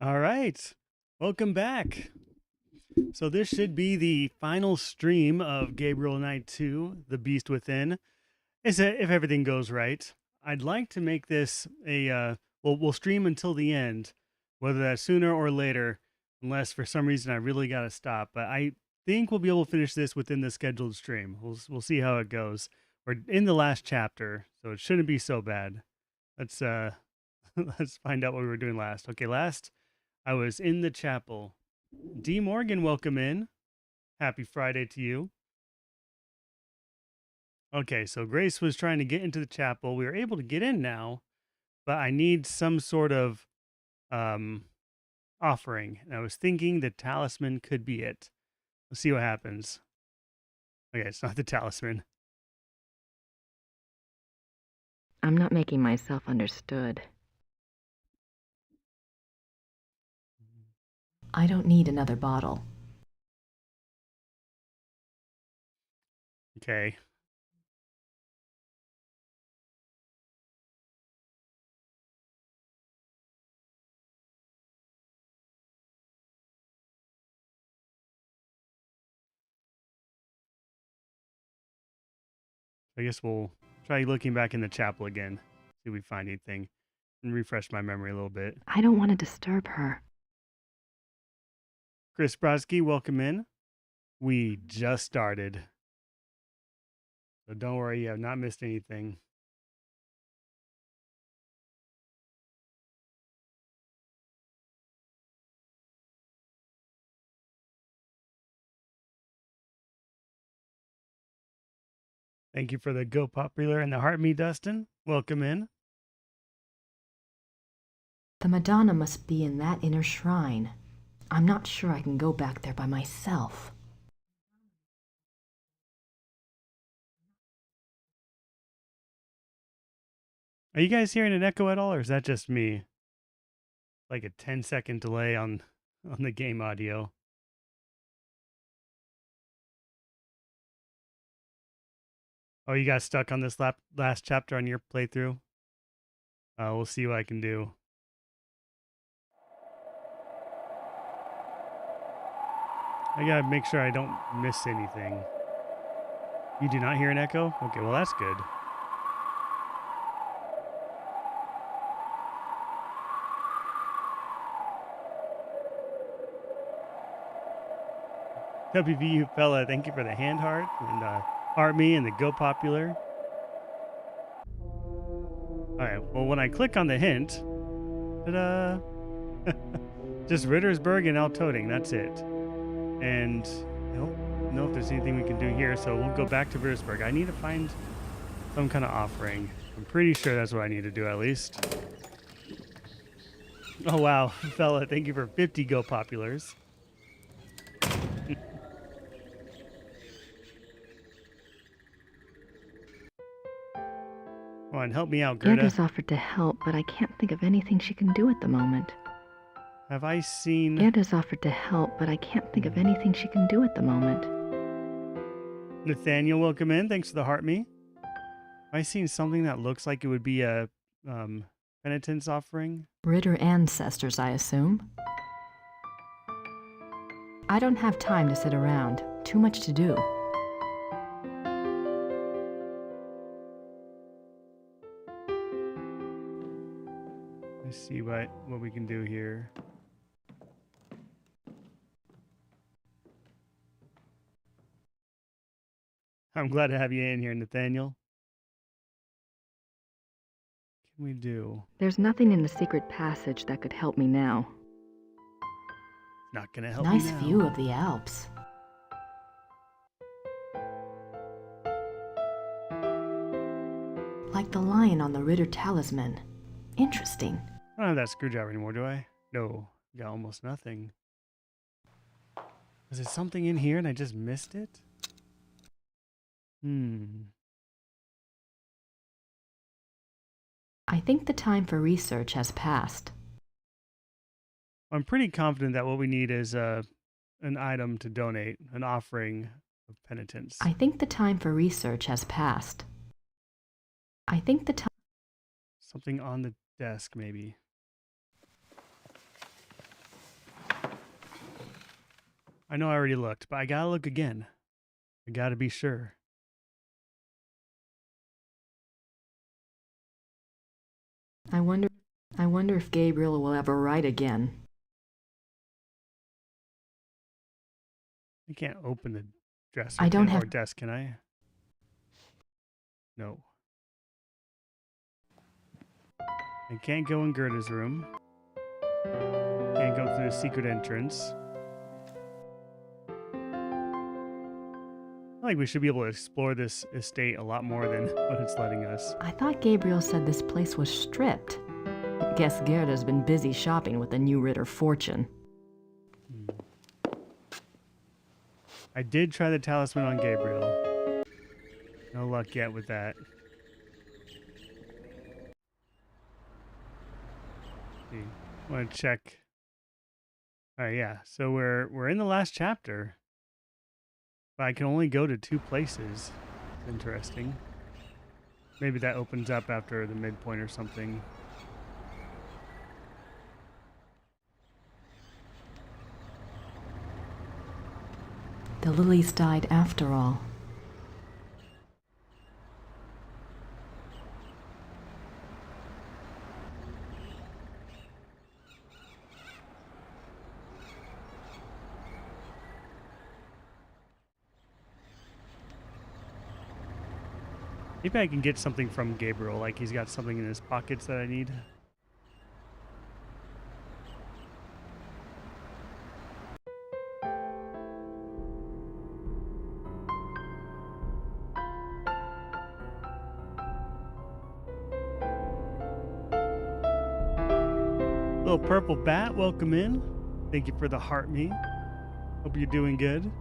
All right. Welcome back. So this should be the final stream of Gabriel Knight 2, The Beast Within. If everything goes right. I'd like to make this we'll stream until the end, whether that's sooner or later, unless for some reason I really got to stop. But I think we'll be able to finish this within the scheduled stream. We'll see how it goes. We're in the last chapter, so it shouldn't be so bad. Let's let's find out what we were doing last. Okay, last I was in the chapel. D. Morgan, welcome in. Happy Friday to you. Okay, so Grace was trying to get into the chapel. We were able to get in now, but I need some sort of um, offering. And I was thinking the talisman could be it. Let's see what happens. Okay, it's not the talisman. I'm not making myself understood. I don't need another bottle. Okay. I guess we'll try looking back in the chapel again. See if we find anything. And refresh my memory a little bit. I don't want to disturb her. Chris Brodsky, welcome in. We just started. So don't worry, you have not missed anything. Thank you for the Go Popular and the Heart Me, Dustin. Welcome in. The Madonna must be in that inner shrine. I'm not sure I can go back there by myself. Are you guys hearing an echo at all, or is that just me? Like a 10-second delay on the game audio. Oh, you got stuck on this last chapter on your playthrough? We'll see what I can do. I gotta make sure I don't miss anything. You do not hear an echo? Okay, well that's good. WVU fella, thank you for the hand heart and Art Me and the Go Popular. Alright, well when I click on the hint, ta-da! Just Rittersburg and Altoting, that's it. And I don't know if there's anything we can do here, so we'll go back to Rittersburg. I need to find some kind of offering. I'm pretty sure that's what I need to do at least. Oh wow, fella, thank you for 50 Go Populars. Come on, help me out, Gerda. Gerda's offered to help, but I can't think of anything she can do at the moment. Have I seen... Gerda's offered to help, but I can't think of anything she can do at the moment. Nathaniel, welcome in. Thanks for the heart me. Have I seen something that looks like it would be a penitence offering? Ritter ancestors, I assume. I don't have time to sit around. Too much to do. Let's see what we can do here. I'm glad to have you in here, Nathaniel. What can we do? There's nothing in the secret passage that could help me now. Not gonna help me Nice now. view of the Alps. Like the lion on the Ritter talisman. Interesting. I don't have that screwdriver anymore, do I? No, got almost nothing. Was there something in here and I just missed it? I think the time for research has passed. I'm pretty confident that what we need is an item to donate, an offering of penitence. I think the time for research has passed. I think the time... Something on the desk, maybe. I know I already looked, but I gotta look again. I gotta be sure. I wonder I wonder if Gabriel will ever write again. I can't open the dresser I don't or have desk, can I? No. I can't go in Gerda's room. Can't go through the secret entrance. I feel like we should be able to explore this estate a lot more than what it's letting us. I thought Gabriel said this place was stripped. Guess Gerda's been busy shopping with the new Ritter fortune. I did try the talisman on Gabriel. No luck yet with that. Let's see. I want to check. All right, yeah. So we're in the last chapter, but I can only go to 2 places. It's interesting. Maybe that opens up after the midpoint or something. The lilies died after all. Maybe I can get something from Gabriel, like he's got something in his pockets that I need. Little purple bat, welcome in. Thank you for the heart me. Hope you're doing good.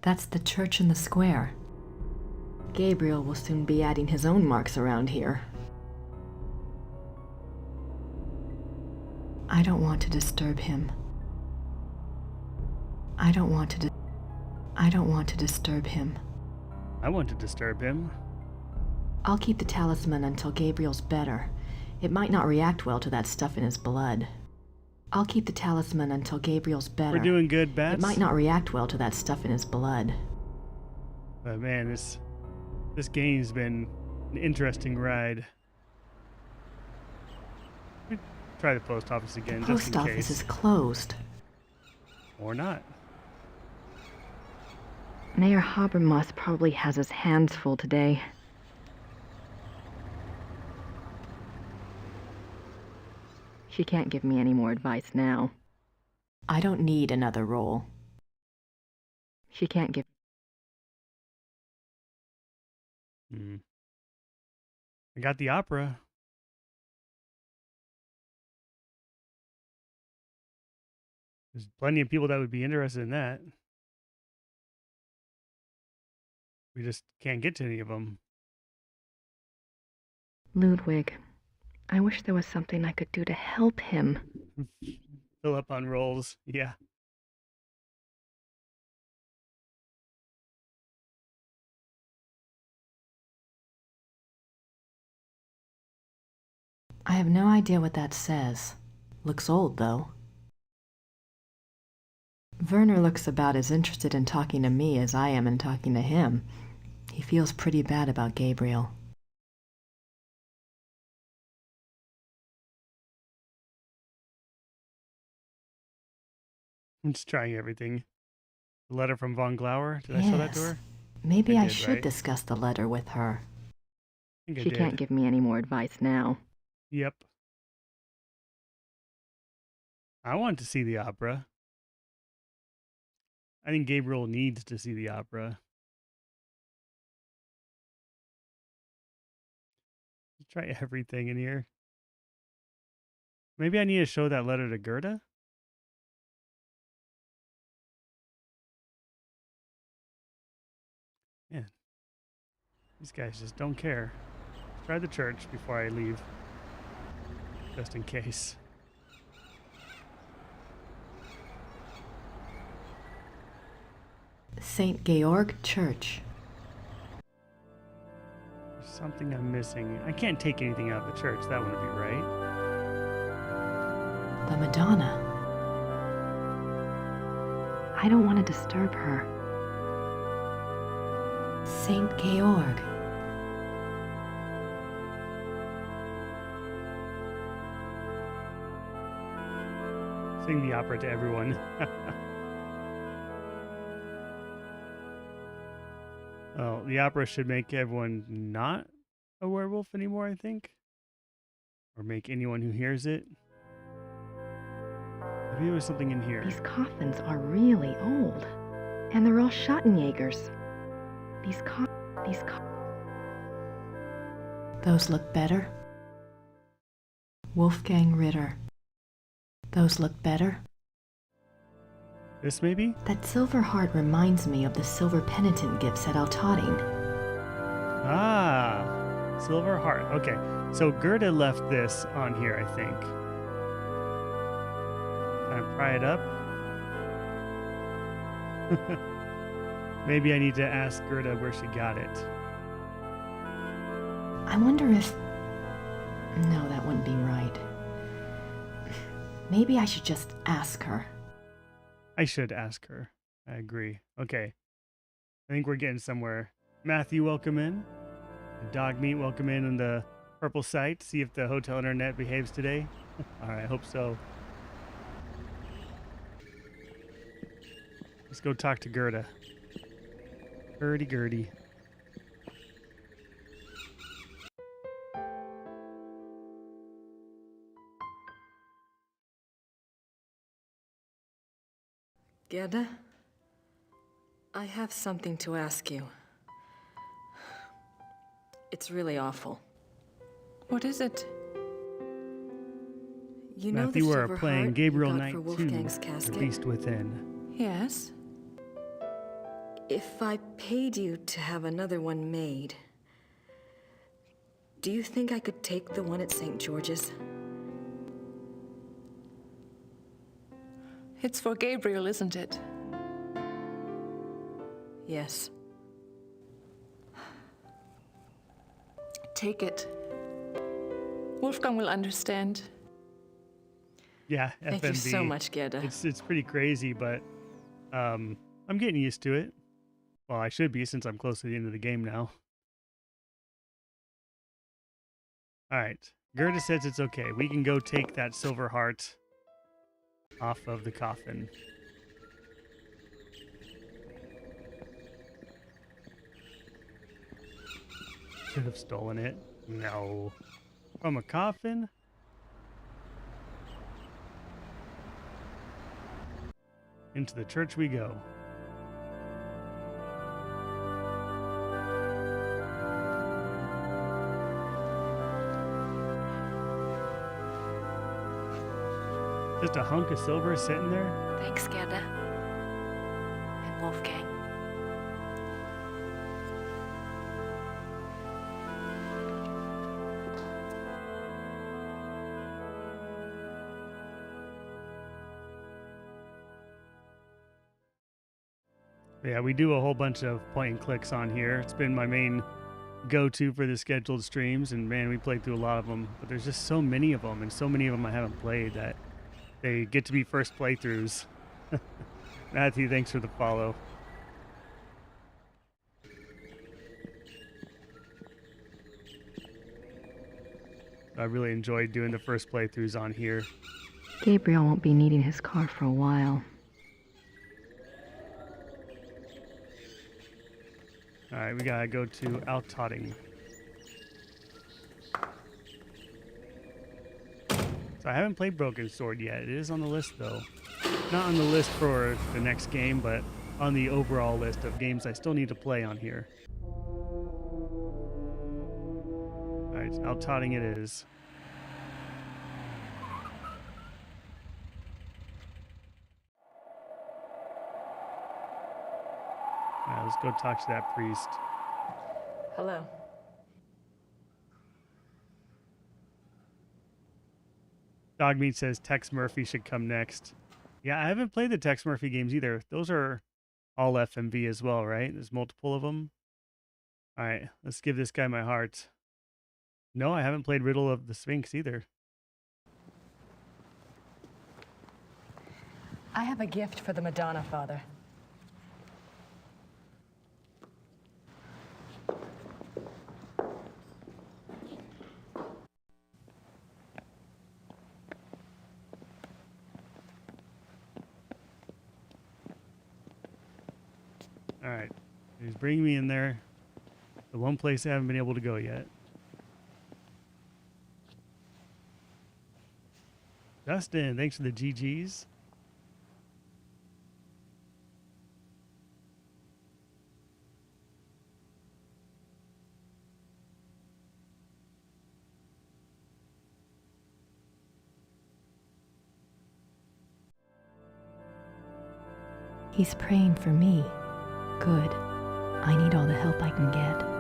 That's the church in the square. Gabriel will soon be adding his own marks around here. I don't want to disturb him. I don't want to disturb him. I want to disturb him. I'll keep the talisman until Gabriel's better. It might not react well to that stuff in his blood. I'll keep the talisman until Gabriel's better. We're doing good, Bats. It might not react well to that stuff in his blood. But man, this game's been an interesting ride. Try the post office again, The just in post office case. is closed. Or not. Mayor Habermas probably has his hands full today. She can't give me any more advice now. I don't need another role. She can't give... I got the opera. There's plenty of people that would be interested in that. We just can't get to any of them. Ludwig, I wish there was something I could do to help him. Fill up on rolls. Yeah. I have no idea what that says. Looks old, though. Werner looks about as interested in talking to me as I am in talking to him. He feels pretty bad about Gabriel. I'm just trying everything. The letter from Von Glauer. Did I show that to her? Maybe I did, should right? discuss the letter with her. I think I She did. can't give me any more advice now. Yep. I want to see the opera. I think Gabriel needs to see the opera. Let's try everything in here. Maybe I need to show that letter to Gerda? Man, these guys just don't care. Let's try the church before I leave. Just in case. St. Georg Church. There's something I'm missing. I can't take anything out of the church. That wouldn't be right. The Madonna. I don't want to disturb her. Saint Georg. Sing the opera to everyone. Well, the opera should make everyone not a werewolf anymore, I think. Or make anyone who hears it. Maybe there was something in here. These coffins are really old. And they're all Schottenjägers. Those look better. Wolfgang Ritter. Those look better. This maybe? That silver heart reminds me of the silver penitent gifts at Altauding. Ah, silver heart. Okay, so Gerda left this on here, I think. Can I pry it up? Maybe I need to ask Gerda where she got it. I wonder if... No, that wouldn't be right. Maybe I should just ask her. I should ask her. I agree. Okay. I think we're getting somewhere. Matthew, welcome in. Dog Meat, welcome in the purple site. See if the hotel internet behaves today. All right, hope so. Let's go talk to Gerda. Gertie. Gerda, I have something to ask you. It's really awful. What is it? You know Matthew, the we're silver playing heart Gabriel you got Knight for 2, Wolfgang's The casket? Beast Within. Yes. If I paid you to have another one made, do you think I could take the one at St. George's? It's for Gabriel, isn't it? Yes. Take it. Wolfgang will understand. Yeah, Thank FMV. you so much, Gerda. It's pretty crazy, but I'm getting used to it. Well, I should be since I'm close to the end of the game now. All right. Gerda says it's okay. We can go take that silver heart off of the coffin. Should have stolen it. No. From a coffin? Into the church we go. Just a hunk of silver sitting there? Thanks, Gerda. And Wolfgang. Yeah, we do a whole bunch of point and clicks on here. It's been my main go-to for the scheduled streams, and man, we played through a lot of them. But there's just so many of them, and so many of them I haven't played that they get to be first playthroughs. Matthew, thanks for the follow. I really enjoyed doing the first playthroughs on here. Gabriel won't be needing his car for a while. All right, we gotta go to Altauding. So I haven't played Broken Sword yet. It is on the list though. Not on the list for the next game, but on the overall list of games I still need to play on here. All right, Altauding it is. All right, let's go talk to that priest. Hello. Dogmeat says Tex Murphy should come next. Yeah, I haven't played the Tex Murphy games either. Those are all FMV as well, right? There's multiple of them. All right, let's give this guy my heart. No, I haven't played Riddle of the Sphinx either. I have a gift for the Madonna, Father. All right. He's bringing me in there. The one place I haven't been able to go yet. Dustin, thanks for the GGs. He's praying for me. Good. I need all the help I can get.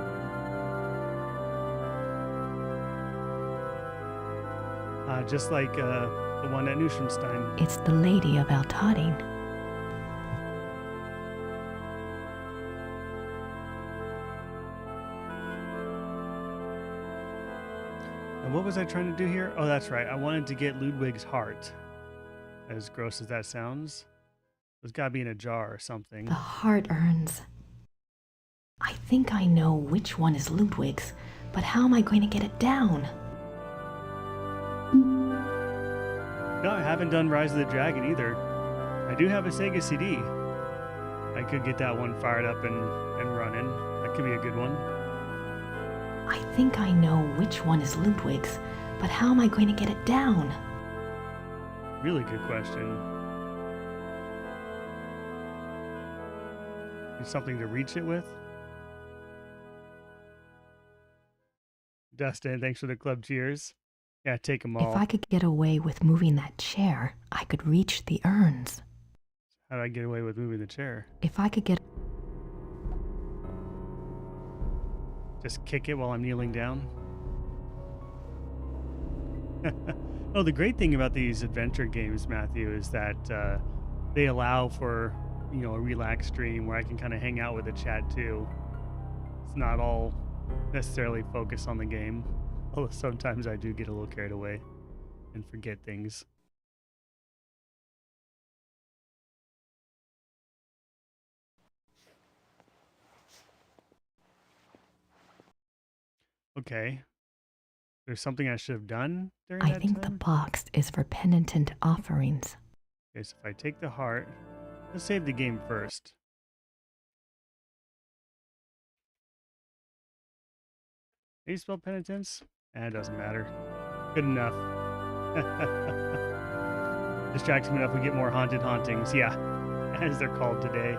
Just like the one at Neuschwanstein. It's the Lady of Altading. And what was I trying to do here? Oh, that's right. I wanted to get Ludwig's heart. As gross as that sounds. It's got to be in a jar or something. The heart urns. I think I know which one is Ludwig's, but how am I going to get it down? No, I haven't done Rise of the Dragon either. I do have a Sega CD. I could get that one fired up and running. That could be a good one. I think I know which one is Ludwig's, but how am I going to get it down? Really good question. Need something to reach it with? Dustin, thanks for the club cheers. Yeah, take them all. If I could get away with moving that chair, I could reach the urns. How do I get away with moving the chair? If I could get... Just kick it while I'm kneeling down? Oh, the great thing about these adventure games, Matthew, is that they allow for, a relaxed stream where I can kind of hang out with the chat too. It's not all necessarily focused on the game. Although sometimes I do get a little carried away and forget things. Okay. There's something I should have done during that I think the time? box is for penitent offerings. Okay, so if I take the heart, let's save the game first. How do you spell penitence? It doesn't matter. Good enough. Distracts me enough we get more haunted hauntings. Yeah, as they're called today.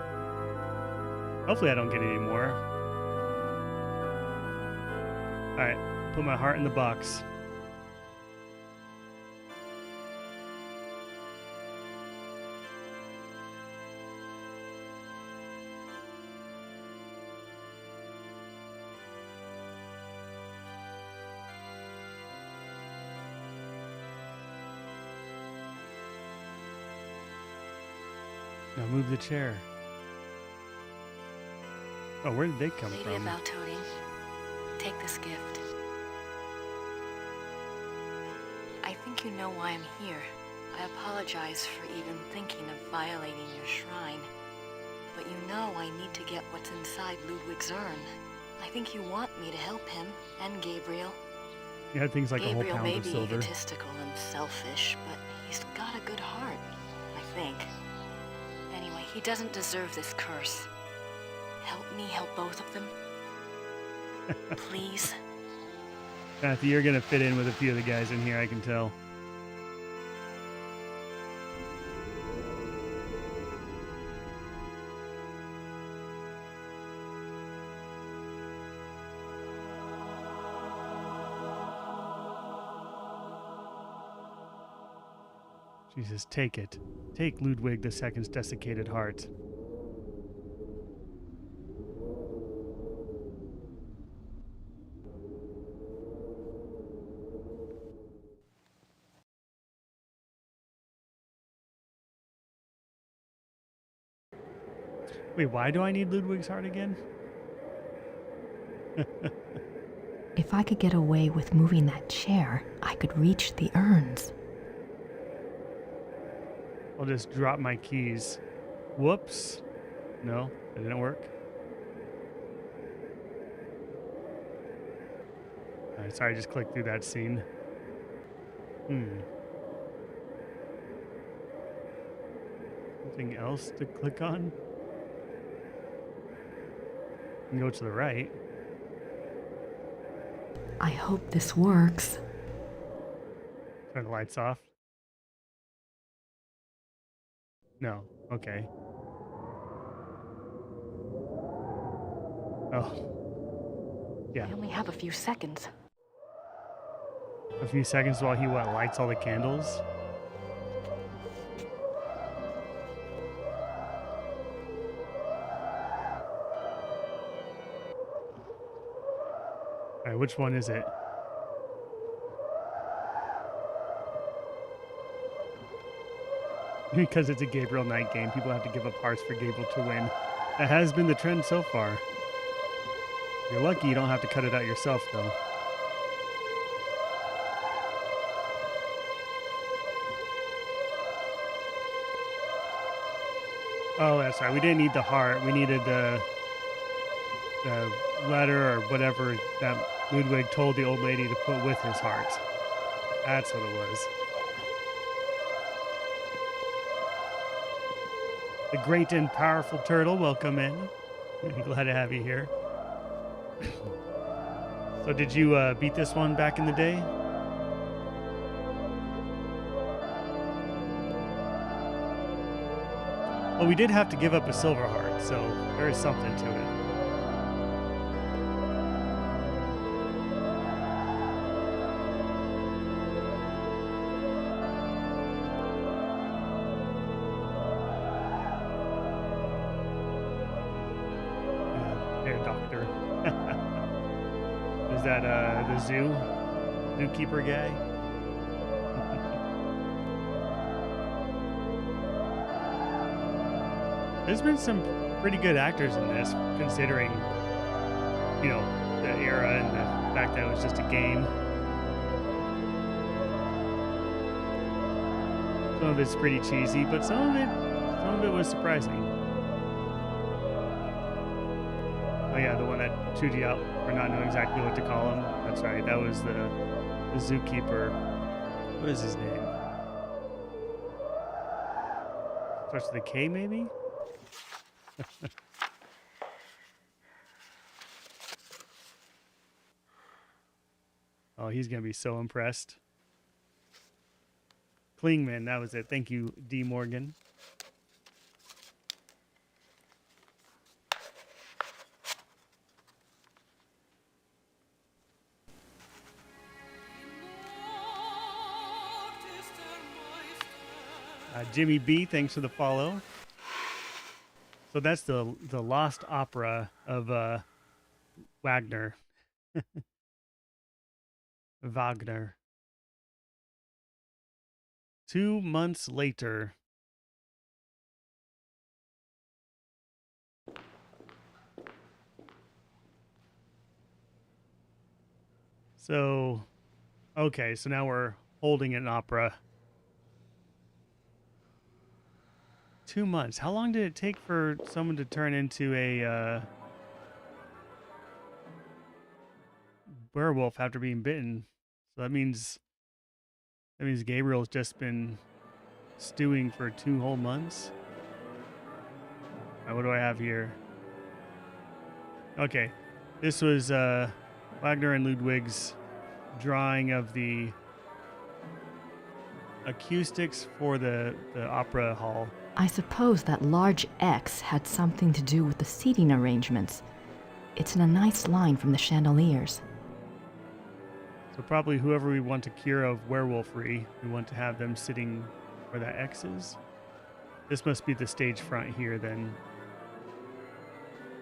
Hopefully I don't get any more. Alright, put my heart in the box. Now move the chair. Oh, where did they come Lady from? of Altading, take this gift. I think you know why I'm here. I apologize for even thinking of violating your shrine. But you know I need to get what's inside Ludwig's urn. I think you want me to help him, and Gabriel. You had things like a Gabriel whole may pound of be silver. egotistical and selfish, but he's got a good heart, I think. Anyway, he doesn't deserve this curse. Help me help both of them. Please. Matthew, you're gonna fit in with a few of the guys in here, I can tell. Jesus, take it. Take Ludwig II's desiccated heart. Wait, why do I need Ludwig's heart again? If If I could get away with moving that chair, I could reach the urns. I'll just drop my keys. Whoops. No, that didn't work. Alright, sorry, I just clicked through that scene. Something else to click on? And go to the right. I hope this works. Turn the lights off. No. Okay. Oh. Yeah. I only have a few seconds. A few seconds while he lights all the candles. Alright, which one is it? Because it's a Gabriel Knight game, people have to give up hearts for Gabriel to win. That has been the trend so far. If you're lucky, you don't have to cut it out yourself, though. Oh, that's right. We didn't need the heart. We needed the letter or whatever that Ludwig told the old lady to put with his heart. That's what it was. The great and powerful turtle, welcome in. Glad to have you here. So did you beat this one back in the day? Well, we did have to give up a silver heart, so there is something to it. There, doctor. Is that the zookeeper guy? There's been some pretty good actors in this, considering, you know, the era and the fact that it was just a game. Some of it's pretty cheesy, but some of it was surprising. Oh yeah, the one that chewed you out for not knowing exactly what to call him. That's right, that was the zookeeper. What is his name? Starts with a K, maybe? Oh, he's gonna be so impressed. Klingman, that was it. Thank you, D. Morgan. Jimmy B, thanks for the follow. So that's the lost opera of Wagner. Wagner. 2 months later. So, okay, so now we're holding an opera. 2 months. How long did it take for someone to turn into a werewolf after being bitten? So that means Gabriel's just been stewing for 2 whole months. What do I have here? Okay, this was Wagner and Ludwig's drawing of the acoustics for the opera hall. I suppose that large X had something to do with the seating arrangements. It's in a nice line from the chandeliers. So probably whoever we want to cure of werewolfery, we want to have them sitting where that X is. This must be the stage front here then.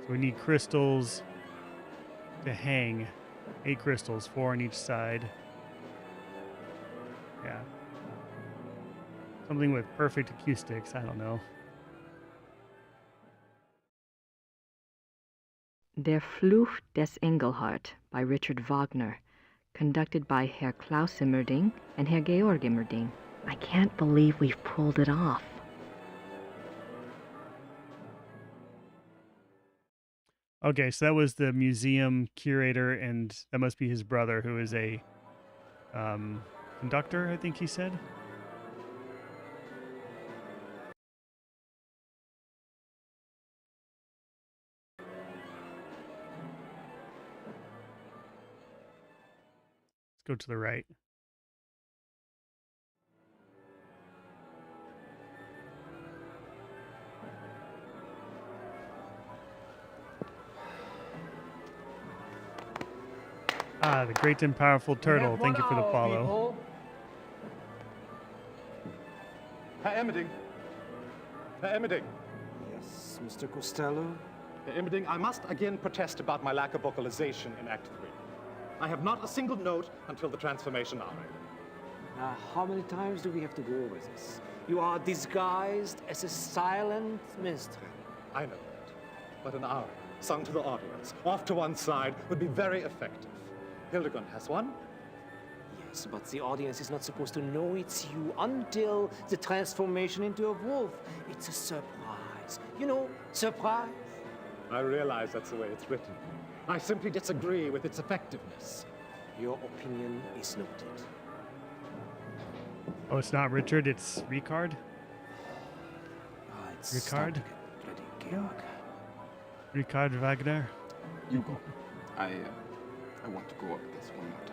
So we need crystals to hang. 8 crystals, 4 on each side. Yeah. Something with perfect acoustics, I don't know. Der Fluch des Engelhart by Richard Wagner, conducted by Herr Klaus Immerding and Herr Georg Immerding. I can't believe we've pulled it off. Okay, so that was the museum curator, and that must be his brother, who is a conductor, I think he said. Let's go to the right. Ah, the great and powerful turtle. Thank you for the follow. Herr Emmerding. Herr Emmerding. Yes, Mr. Costello? Herr Emmerding, I must again protest about my lack of vocalization in Act 3. I have not a single note until the transformation aria. Now, how many times do we have to go over this? You are disguised as a silent minstrel. I know that. But an aria, sung to the audience, off to one side, would be very effective. Hildegard has one. Yes, but the audience is not supposed to know it's you until the transformation into a wolf. It's a surprise. You know, surprise. I realize that's the way it's written. I simply disagree with its effectiveness. Your opinion is noted. Oh, it's not Richard, it's Ricard? It's Ricard? time to get ready, Georg. Ricard Wagner? You go. I want to go over this one more time.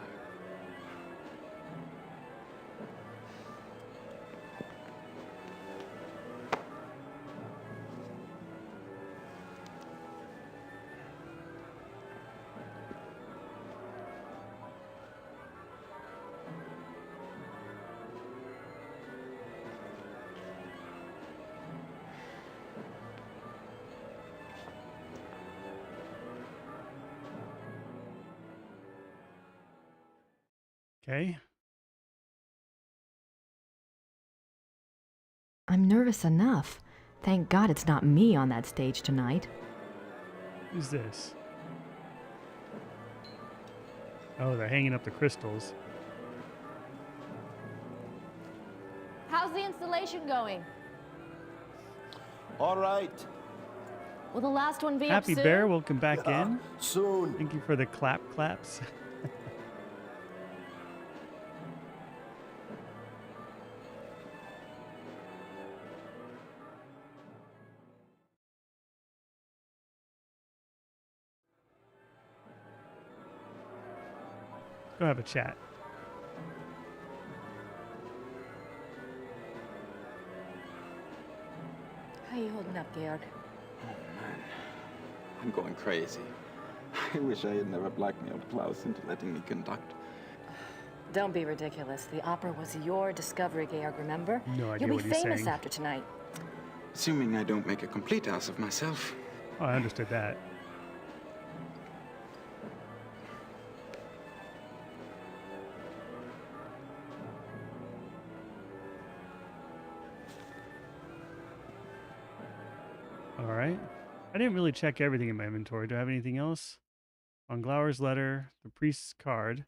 Okay. I'm nervous enough. Thank God it's not me on that stage tonight. Who's this? Oh, they're hanging up the crystals. How's the installation going? All right. Will the last one be Happy up soon? Bear, welcome back in. Soon. Thank you for the claps. Go have a chat. How you holding up, Georg? Oh man, I'm going crazy. I wish I had never blackmailed Klaus into letting me conduct. Don't be ridiculous. The opera was your discovery, Georg, remember? No idea You'll what be he's famous saying. after tonight. Assuming I don't make a complete ass of myself. Oh, I understood that. All right. I didn't really check everything in my inventory. Do I have anything else? Von Glauer's letter, the priest's card,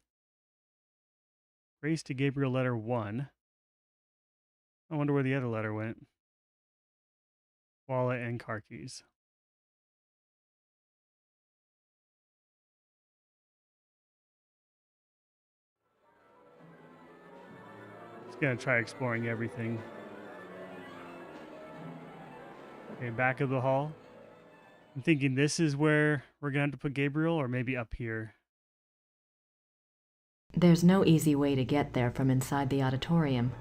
Grace to Gabriel letter 1. I wonder where the other letter went. Wallet and car keys. Just gonna try exploring everything. Okay, back of the hall. I'm thinking this is where we're gonna have to put Gabriel, or maybe up here. There's no easy way to get there from inside the auditorium.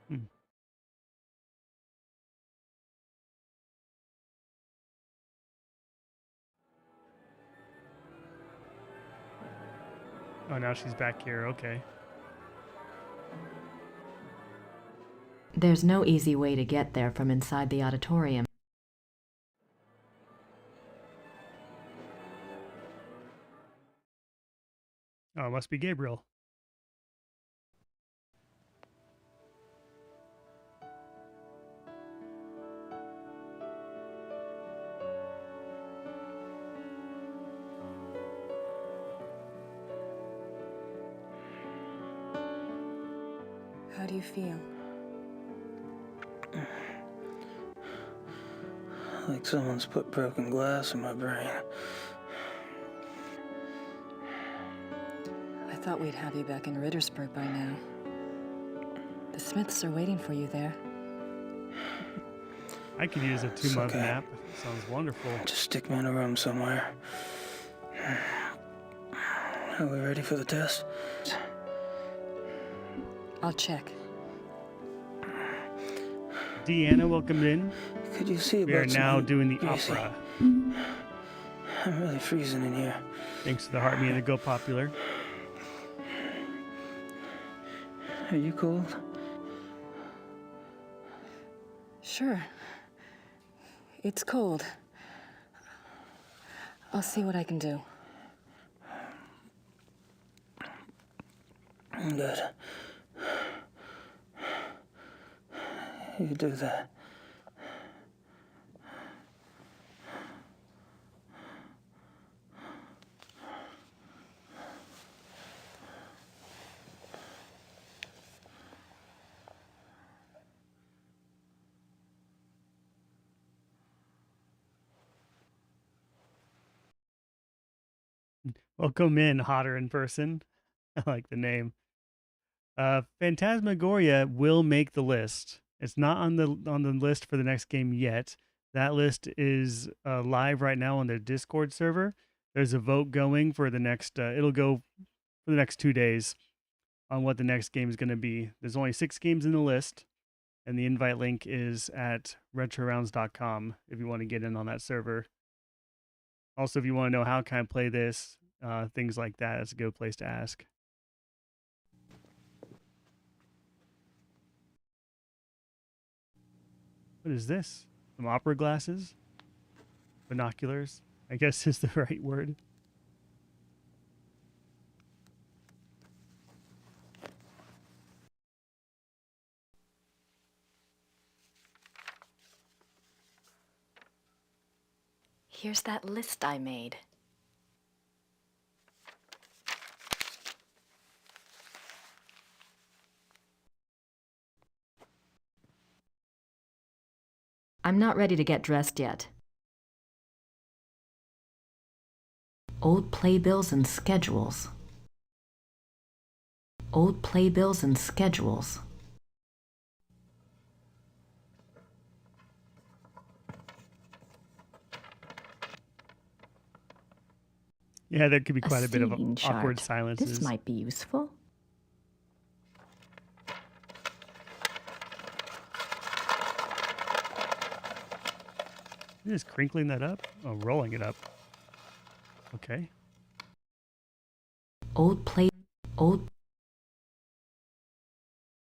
Hmm. Oh, now she's back here. Okay. There's no easy way to get there from inside the auditorium. Oh, it must be Gabriel. How do you feel? Like someone's put broken glass in my brain. I thought we'd have you back in Rittersburg by now. The Smiths are waiting for you there. I could use a 2-month nap. Sounds wonderful. Just stick me in a room somewhere. Are we ready for the test? I'll check. Deanna, welcome in. Could you see We are about now some doing the greasy? opera. I'm really freezing in here. Thanks to the heart being to go popular. Are you cold? Sure. It's cold. I'll see what I can do. Good. You do that. Welcome in, hotter in person. I like the name. Phantasmagoria will make the list. It's not on the list for the next game yet. That list is live right now on their Discord server. There's a vote going for the next. It'll go for the next 2 days on what the next game is going to be. There's only 6 games in the list, and the invite link is at retrorounds.com if you want to get in on that server. Also, if you want to know how can I play this, things like that, that's a good place to ask. What is this? Some opera glasses? Binoculars? I guess is the right word. Here's that list I made. I'm not ready to get dressed yet. Old playbills and schedules. Old playbills and schedules. Yeah, there could be quite a bit of seating awkward chart. silences. This might be useful. You're just crinkling that up? Oh, rolling it up. Okay. Old.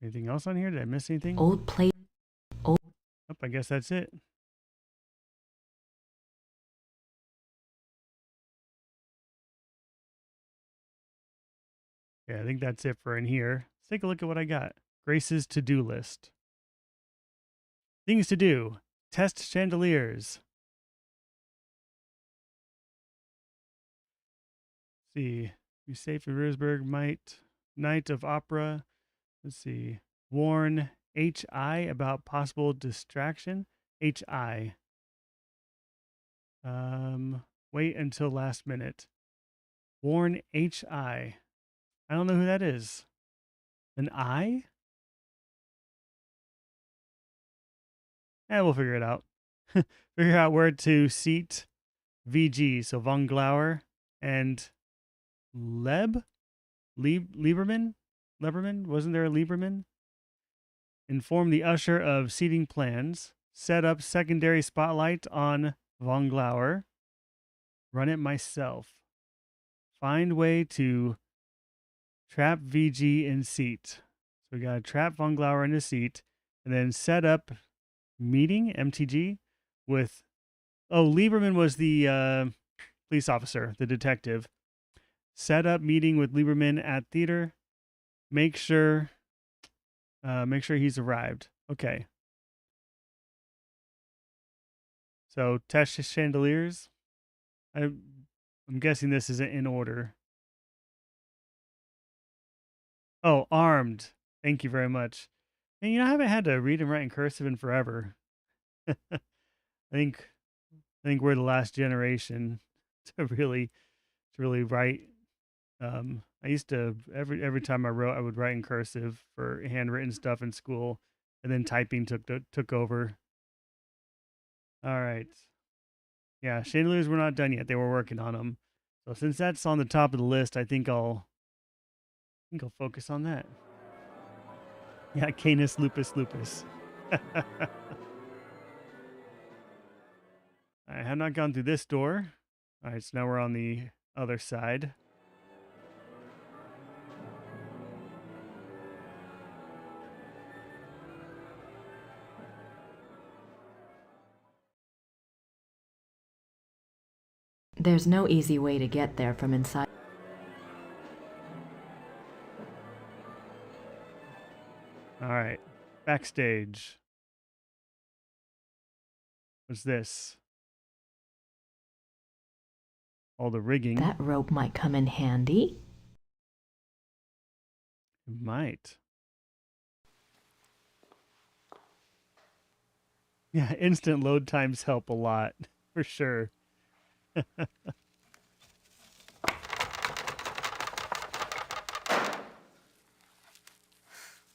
Anything else on here? Did I miss anything? Old play. Oh, I guess that's it. Yeah, I think that's it for in here. Let's take a look at what I got. Grace's to-do list. Things to do. Test chandeliers. Let's see. Be safe in Rittersburg. Night of opera. Let's see. Warn HI about possible distraction. HI. Wait until last minute. Warn HI. I don't know who that is. An I? We'll figure it out. Figure out where to seat VG. So Von Glauer and Lieberman? Wasn't there a Lieberman? Inform the usher of seating plans. Set up secondary spotlight on Von Glauer. Run it myself. Find way to trap VG in seat. So we got to trap Von Glauer in a seat. And then set up meeting, MTG, with... Oh, Lieberman was the police officer, the detective. Set up meeting with Lieberman at theater. Make sure he's arrived. Okay. So test chandeliers. I'm guessing this isn't in order. Oh, armed. Thank you very much. And I haven't had to read and write in cursive in forever. I think we're the last generation to really write. I used to every time I wrote, I would write in cursive for handwritten stuff in school, and then typing took over. All right. Yeah, chandeliers were not done yet. They were working on them. So since that's on the top of the list, I think I'll focus on that. Yeah, Canis lupus lupus. I have not gone through this door. All right, so now we're on the other side. There's no easy way to get there from inside. All right, backstage. What's this? All the rigging. That rope might come in handy. It might. Yeah, instant load times help a lot, for sure.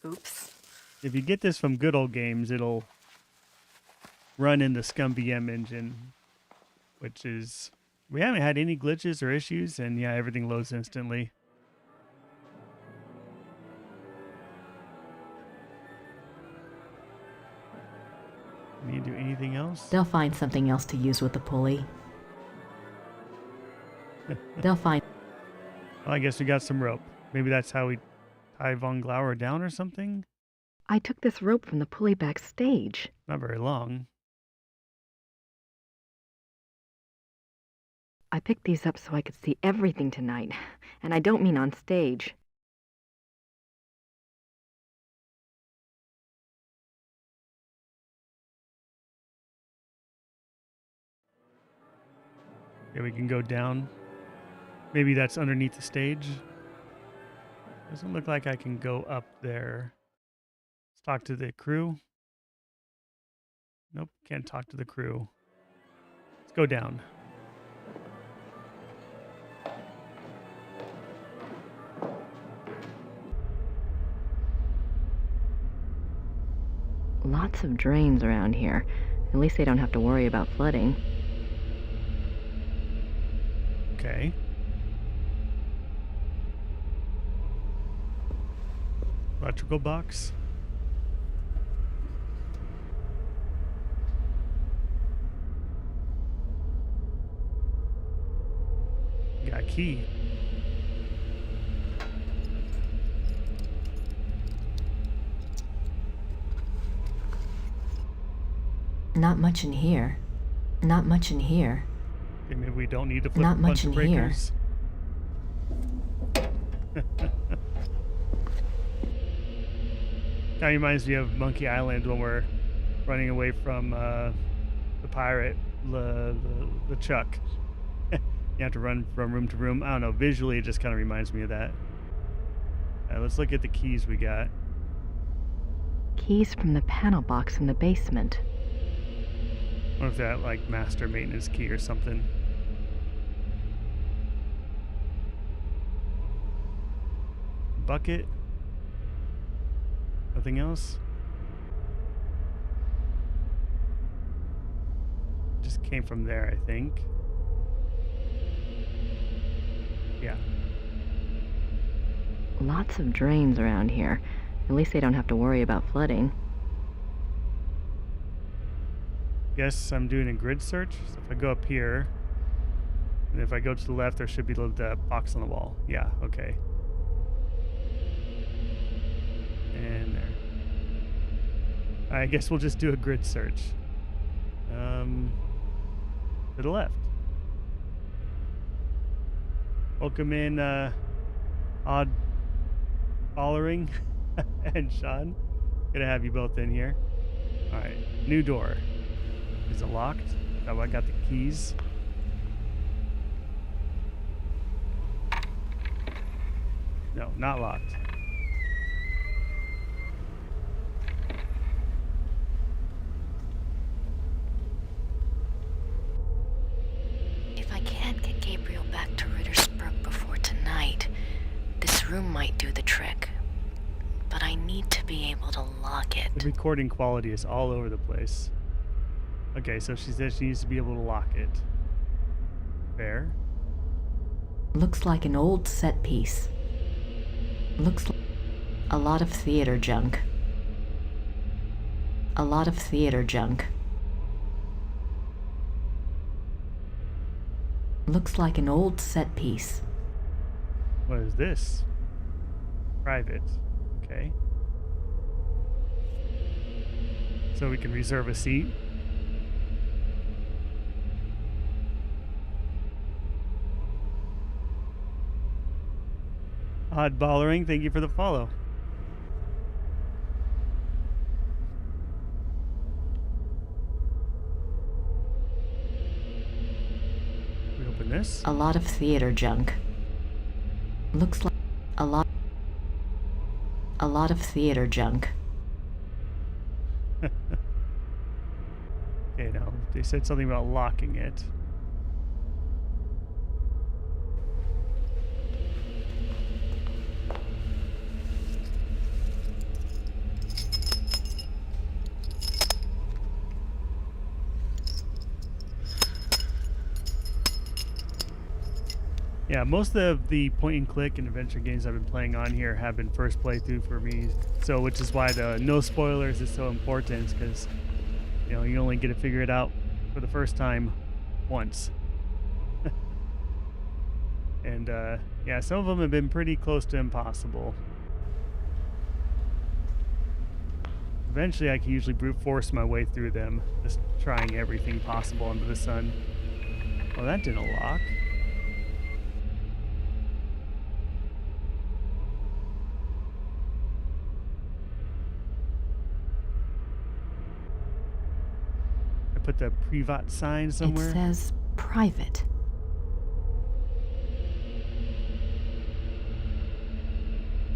Oops. If you get this from Good Old Games, it'll run in the ScumVM engine, which is... We haven't had any glitches or issues, and yeah, everything loads instantly. Need to do anything else? They'll find something else to use with the pulley. They'll find... Well, I guess we got some rope. Maybe that's how we tie Von Glauer down or something? I took this rope from the pulley backstage. Not very long. I picked these up so I could see everything tonight. And I don't mean on stage. Yeah, we can go down. Maybe that's underneath the stage. Doesn't look like I can go up there. Let's talk to the crew. Nope, can't talk to the crew. Let's go down. Lots of drains around here. At least they don't have to worry about flooding. Okay. Electrical box. Got a key. Not much in here. Not much in here. Okay, maybe we don't need to flip Not a much bunch of in here. breakers. Kind of reminds me of Monkey Island when we're running away from the pirate, the Chuck. You have to run from room to room. I don't know. Visually, it just kind of reminds me of that. All right, let's look at the keys we got. Keys from the panel box in the basement. I wonder if that like master maintenance key or something. Bucket. Nothing else. Just came from there, I think. Yeah. Lots of drains around here. At least they don't have to worry about flooding. Guess I'm doing a grid search. So if I go up here, and if I go to the left, there should be the box on the wall. Yeah, okay. And there. I guess we'll just do a grid search. To the left. Welcome in, Odd Following and Sean. Gonna have you both in here. All right, new door. Is it locked? Oh, I got the keys. No, not locked. room might do the trick, but I need to be able to lock it. The recording quality is all over the place. Okay, so she says she needs to be able to lock it. Fair. Looks like an old set piece. Looks like a lot of theater junk. A lot of theater junk. Looks like an old set piece. What is this? Private. Okay. So we can reserve a seat. Oddballering, thank you for the follow. We open this. A lot of theater junk. Looks like a lot of theater junk. Okay, now they said something about locking it. Yeah, most of the point and click and adventure games I've been playing on here have been first playthrough for me. So, which is why the no spoilers is so important, because you know you only get to figure it out for the first time once. And yeah, some of them have been pretty close to impossible. Eventually, I can usually brute force my way through them, just trying everything possible under the sun. Oh, that didn't lock. Put the privat sign somewhere. It says private.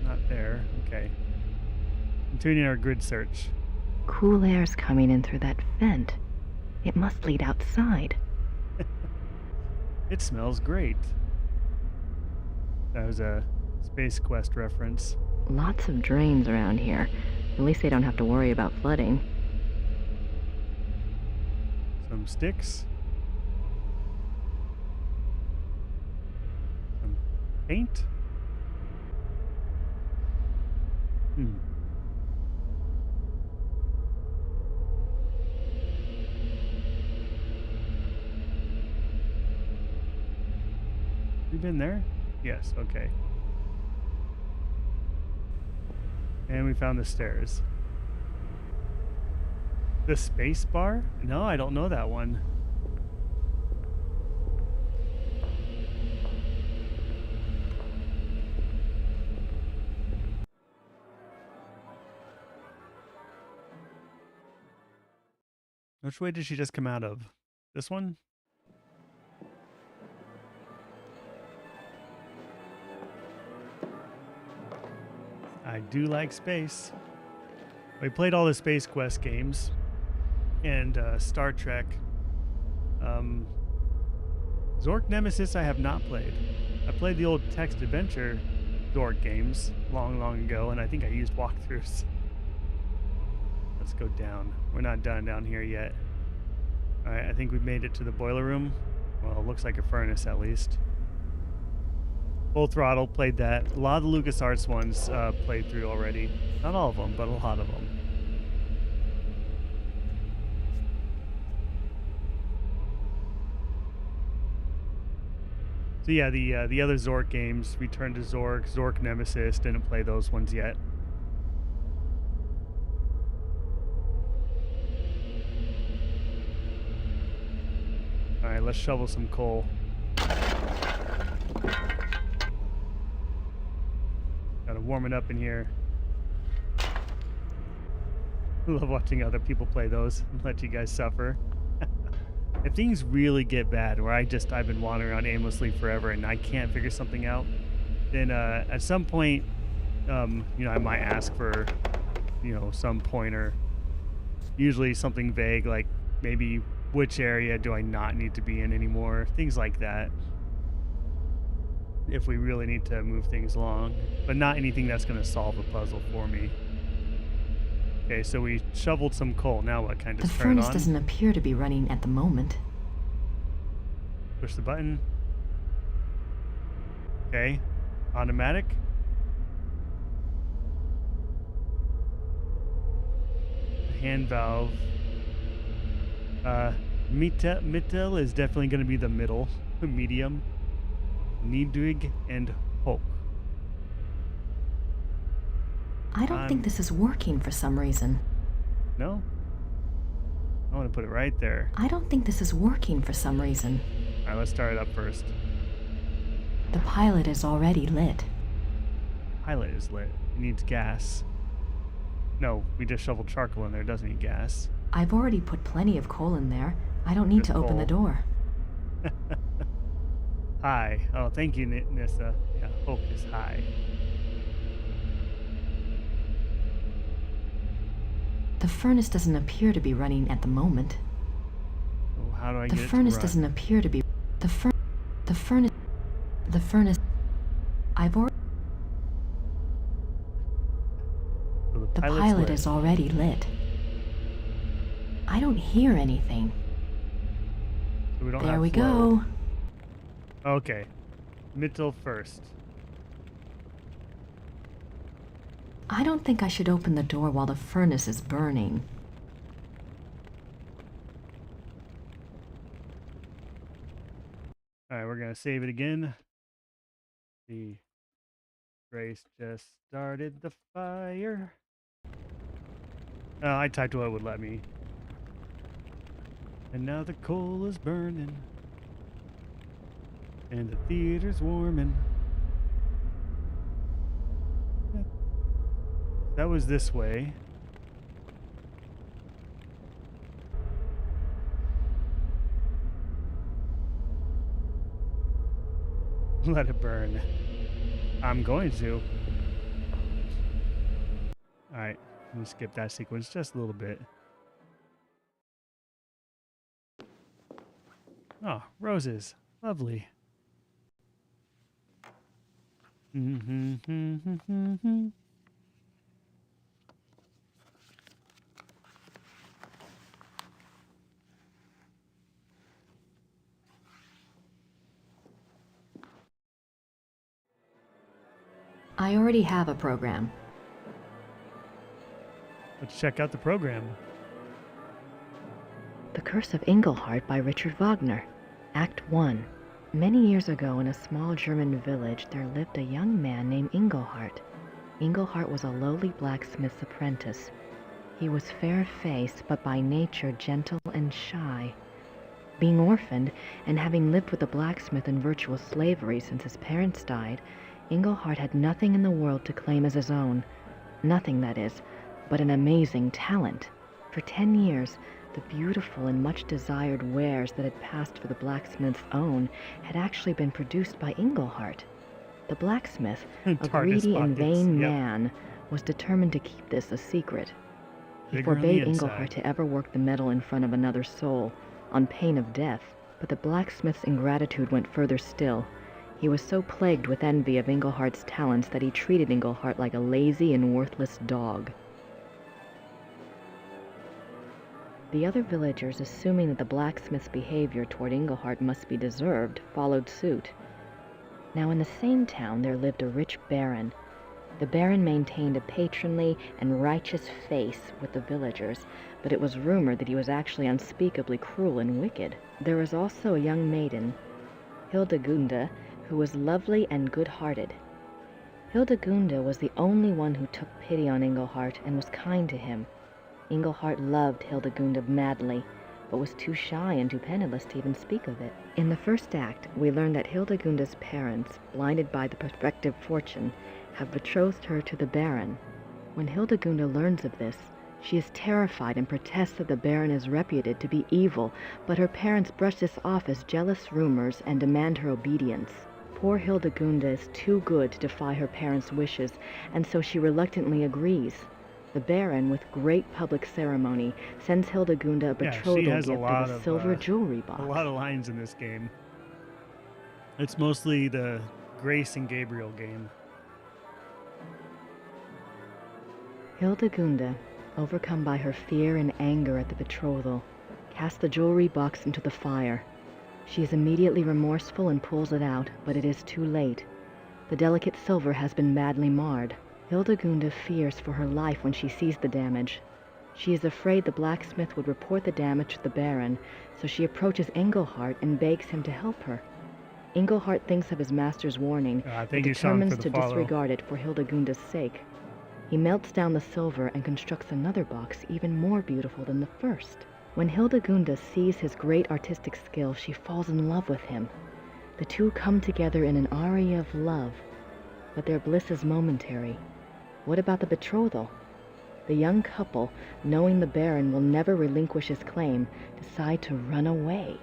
Not there. Okay. Continuing our grid search. Cool air's coming in through that vent. It must lead outside. It smells great. That was a Space Quest reference. Lots of drains around here. At least they don't have to worry about flooding. Some sticks. Some paint. You been there? Yes, okay. And we found the stairs. The space bar? No, I don't know that one. Which way did she just come out of? This one? I do like space. We played all the Space Quest games. And Star Trek. Zork Nemesis I have not played. I played the old text adventure Zork games long ago, and I think I used walkthroughs. Let's go down. We're not done down here yet. Alright, I think we've made it to the boiler room. Well, it looks like a furnace at least. Full Throttle, played that. A lot of the LucasArts ones played through already. Not all of them, but a lot of them. So yeah, the other Zork games, Return to Zork, Zork Nemesis, didn't play those ones yet. Alright, let's shovel some coal. Gotta warm it up in here. I love watching other people play those and let you guys suffer. If things really get bad, where I've been wandering around aimlessly forever and I can't figure something out, then at some point, you know, I might ask for, you know, some pointer. Usually something vague, like maybe which area do I not need to be in anymore, things like that. if we really need to move things along, but not anything that's going to solve a puzzle for me. Okay, so we shoveled some coal. Now what? Can I The just turn it furnace on? doesn't appear to be running at the moment. Push the button. Okay, automatic. Hand valve. Mittel is definitely going to be the middle, medium. Niedrig and hoch. I don't think this is working for some reason. No? I want to put it right there. I don't think this is working for some reason. All right, let's start it up first. The pilot is already lit. Pilot is lit. It needs gas. No, we just shoveled charcoal in there. It doesn't need gas. I've already put plenty of coal in there. I don't need to open the door. High. Oh, thank you, Nissa. Yeah, hope is high. The furnace doesn't appear to be running at the moment. Oh, how do I The get it to furnace run? doesn't appear to be. The furnace. I've already. So The pilot is already lit. I don't hear anything. So we don't There have we flow. go. Okay. Mittel first. I don't think I should open the door while the furnace is burning. All right, we're going to save it again. The Grace just started the fire. I typed what it would let me. And now the coal is burning. And the theater's warming. That was this way. Let it burn. I'm going to. Alright, let me skip that sequence just a little bit. Oh, roses. Lovely. I already have a program. Let's check out the program. The Curse of Engelhart by Richard Wagner. Act 1. Many years ago in a small German village there lived a young man named Engelhart. Engelhart was a lowly blacksmith's apprentice. He was fair-faced but by nature gentle and shy. Being orphaned and having lived with a blacksmith in virtual slavery since his parents died, Engelhart had nothing in the world to claim as his own. Nothing, that is, but an amazing talent. For 10 years, the beautiful and much desired wares that had passed for the blacksmith's own had actually been produced by Engelhart. The blacksmith, a greedy and vain man, was determined to keep this a secret. He forbade Engelhart to ever work the metal in front of another soul, on pain of death. But the blacksmith's ingratitude went further still. He was so plagued with envy of Engelhart's talents that he treated Engelhart like a lazy and worthless dog. The other villagers, assuming that the blacksmith's behavior toward Engelhart must be deserved, followed suit. Now in the same town there lived a rich baron. The baron maintained a patronly and righteous face with the villagers, but it was rumored that he was actually unspeakably cruel and wicked. There was also a young maiden, Hildegunde, who was lovely and good-hearted. Hildegunde was the only one who took pity on Engelhart and was kind to him. Engelhart loved Hildegunde madly, but was too shy and too penniless to even speak of it. In the first act, we learn that Hildegunde's parents, blinded by the prospective fortune, have betrothed her to the Baron. When Hildegunde learns of this, she is terrified and protests that the Baron is reputed to be evil, but her parents brush this off as jealous rumors and demand her obedience. Poor Hildegunde is too good to defy her parents' wishes, and so she reluctantly agrees. The Baron, with great public ceremony, sends Hildegunde a betrothal gift of a silver jewelry box. A lot of lines in this game. It's mostly the Grace and Gabriel game. Hildegunda, overcome by her fear and anger at the betrothal, casts the jewelry box into the fire. She is immediately remorseful and pulls it out, but it is too late. The delicate silver has been badly marred. Hildegunda fears for her life when she sees the damage. She is afraid the blacksmith would report the damage to the Baron, so she approaches Engelhart and begs him to help her. Engelhart thinks of his master's warning and determines to disregard it for Hildegunda's sake. He melts down the silver and constructs another box even more beautiful than the first. When Hildegunda sees his great artistic skill, she falls in love with him. The two come together in an aria of love, but their bliss is momentary. What about the betrothal? The young couple, knowing the Baron will never relinquish his claim, decide to run away.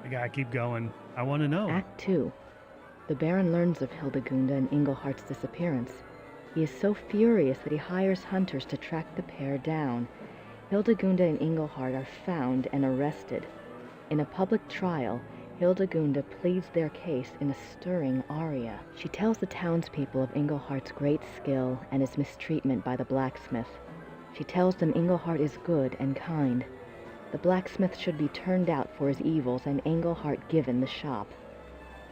I gotta keep going. I want to know. Act 2. The Baron learns of Hildegunda and Engelhart's disappearance. He is so furious that he hires hunters to track the pair down. Hildegunda and Engelhart are found and arrested. In a public trial, Hildegunda pleads their case in a stirring aria. She tells the townspeople of Engelhart's great skill and his mistreatment by the blacksmith. She tells them Engelhart is good and kind. The blacksmith should be turned out for his evils and Engelhart given the shop.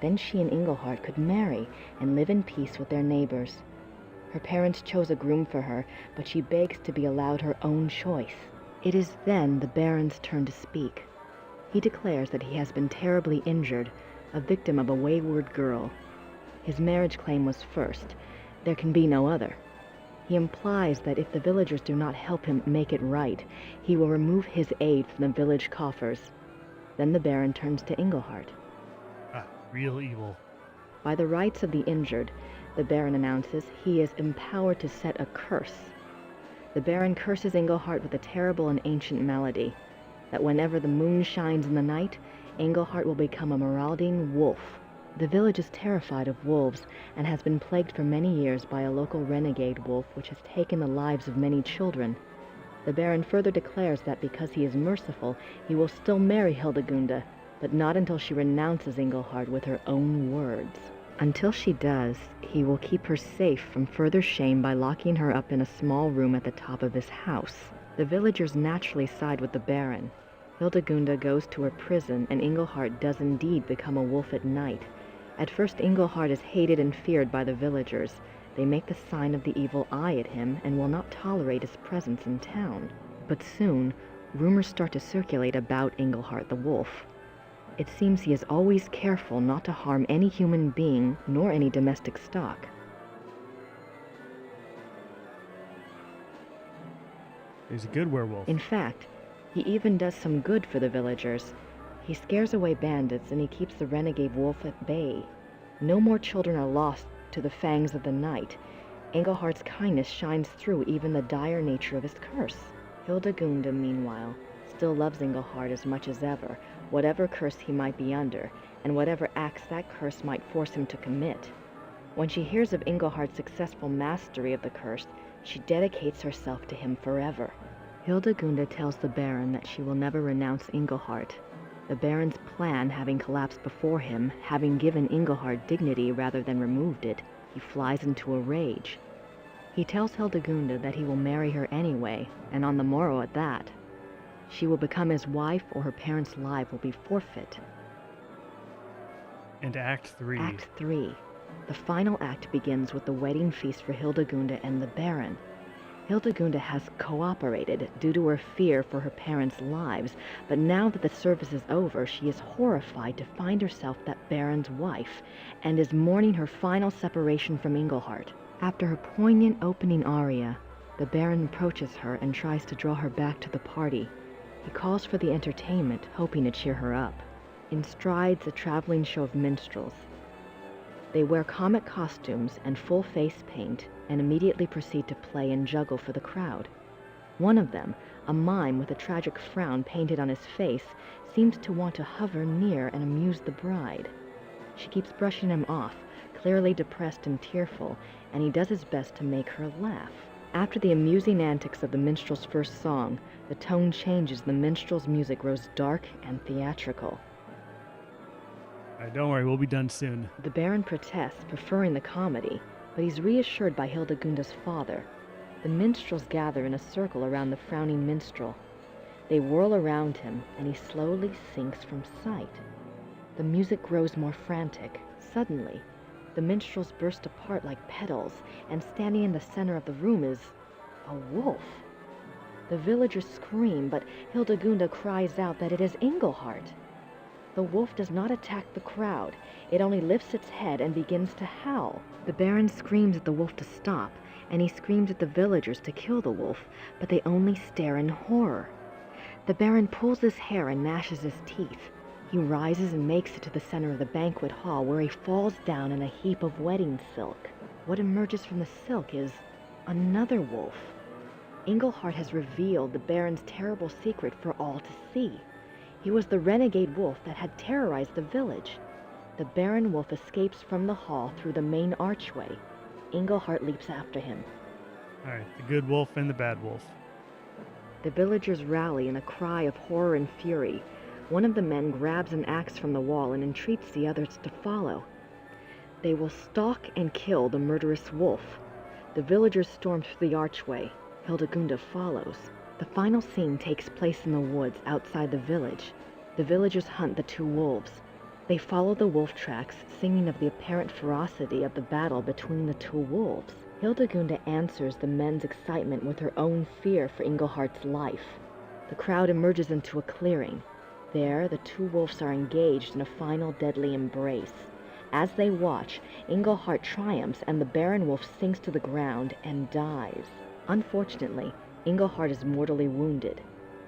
Then she and Engelhart could marry and live in peace with their neighbors. Her parents chose a groom for her, but she begs to be allowed her own choice. It is then the Baron's turn to speak. He declares that he has been terribly injured, a victim of a wayward girl. His marriage claim was first. There can be no other. He implies that if the villagers do not help him make it right, he will remove his aid from the village coffers. Then the Baron turns to Engelhart. Real evil. By the rights of the injured, the Baron announces he is empowered to set a curse. The Baron curses Engelhart with a terrible and ancient malady, that whenever the moon shines in the night, Engelhart will become a marauding wolf. The village is terrified of wolves and has been plagued for many years by a local renegade wolf which has taken the lives of many children. The Baron further declares that because he is merciful, he will still marry Hildegunda, but not until she renounces Engelhart with her own words. Until she does, he will keep her safe from further shame by locking her up in a small room at the top of his house. The villagers naturally side with the Baron. Hildegunda goes to her prison, and Engelhart does indeed become a wolf at night. At first, Engelhart is hated and feared by the villagers. They make the sign of the evil eye at him and will not tolerate his presence in town. But soon, rumors start to circulate about Engelhart the wolf. It seems he is always careful not to harm any human being nor any domestic stock. He's a good werewolf. In fact, he even does some good for the villagers. He scares away bandits and he keeps the renegade wolf at bay. No more children are lost to the fangs of the night. Engelhart's kindness shines through even the dire nature of his curse. Hildegunda, meanwhile, still loves Engelhart as much as ever, whatever curse he might be under, and whatever acts that curse might force him to commit. When she hears of Engelhart's successful mastery of the curse, she dedicates herself to him forever. Hildegunda tells the Baron that she will never renounce Engelhart. The Baron's plan having collapsed before him, having given Engelhart dignity rather than removed it, he flies into a rage. He tells Hildegunda that he will marry her anyway, and on the morrow at that. She will become his wife or her parents' life will be forfeit. And Act 3. Act 3. The final act begins with the wedding feast for Hildegunda and the Baron. Hildegunda has cooperated due to her fear for her parents' lives, but now that the service is over, she is horrified to find herself that Baron's wife, and is mourning her final separation from Engelhart. After her poignant opening aria, the Baron approaches her and tries to draw her back to the party. He calls for the entertainment, hoping to cheer her up. In strides a traveling show of minstrels. They wear comic costumes and full face paint and immediately proceed to play and juggle for the crowd. One of them, a mime with a tragic frown painted on his face, seems to want to hover near and amuse the bride. She keeps brushing him off, clearly depressed and tearful, and he does his best to make her laugh. After the amusing antics of the minstrel's first song, the tone changes, the minstrel's music grows dark and theatrical. All right, don't worry, we'll be done soon. The Baron protests, preferring the comedy, but he's reassured by Hildegunda's father. The minstrels gather in a circle around the frowning minstrel. They whirl around him, and he slowly sinks from sight. The music grows more frantic. Suddenly, the minstrels burst apart like petals, and standing in the center of the room is a wolf. The villagers scream, but Hildegunda cries out that it is Engelhart. The wolf does not attack the crowd. It only lifts its head and begins to howl. The Baron screams at the wolf to stop, and he screams at the villagers to kill the wolf, but they only stare in horror. The Baron pulls his hair and gnashes his teeth. He rises and makes it to the center of the banquet hall, where he falls down in a heap of wedding silk. What emerges from the silk is another wolf. Engelhart has revealed the Baron's terrible secret for all to see. He was the renegade wolf that had terrorized the village. The Baron wolf escapes from the hall through the main archway. Engelhart leaps after him. All right, the good wolf and the bad wolf. The villagers rally in a cry of horror and fury. One of the men grabs an axe from the wall and entreats the others to follow. They will stalk and kill the murderous wolf. The villagers storm through the archway. Hildegunda follows. The final scene takes place in the woods outside the village. The villagers hunt the two wolves. They follow the wolf tracks, singing of the apparent ferocity of the battle between the two wolves. Hildegunda answers the men's excitement with her own fear for Engelhart's life. The crowd emerges into a clearing. There, the two wolves are engaged in a final deadly embrace. As they watch, Engelhart triumphs and the Baron wolf sinks to the ground and dies. Unfortunately, Engelhart is mortally wounded.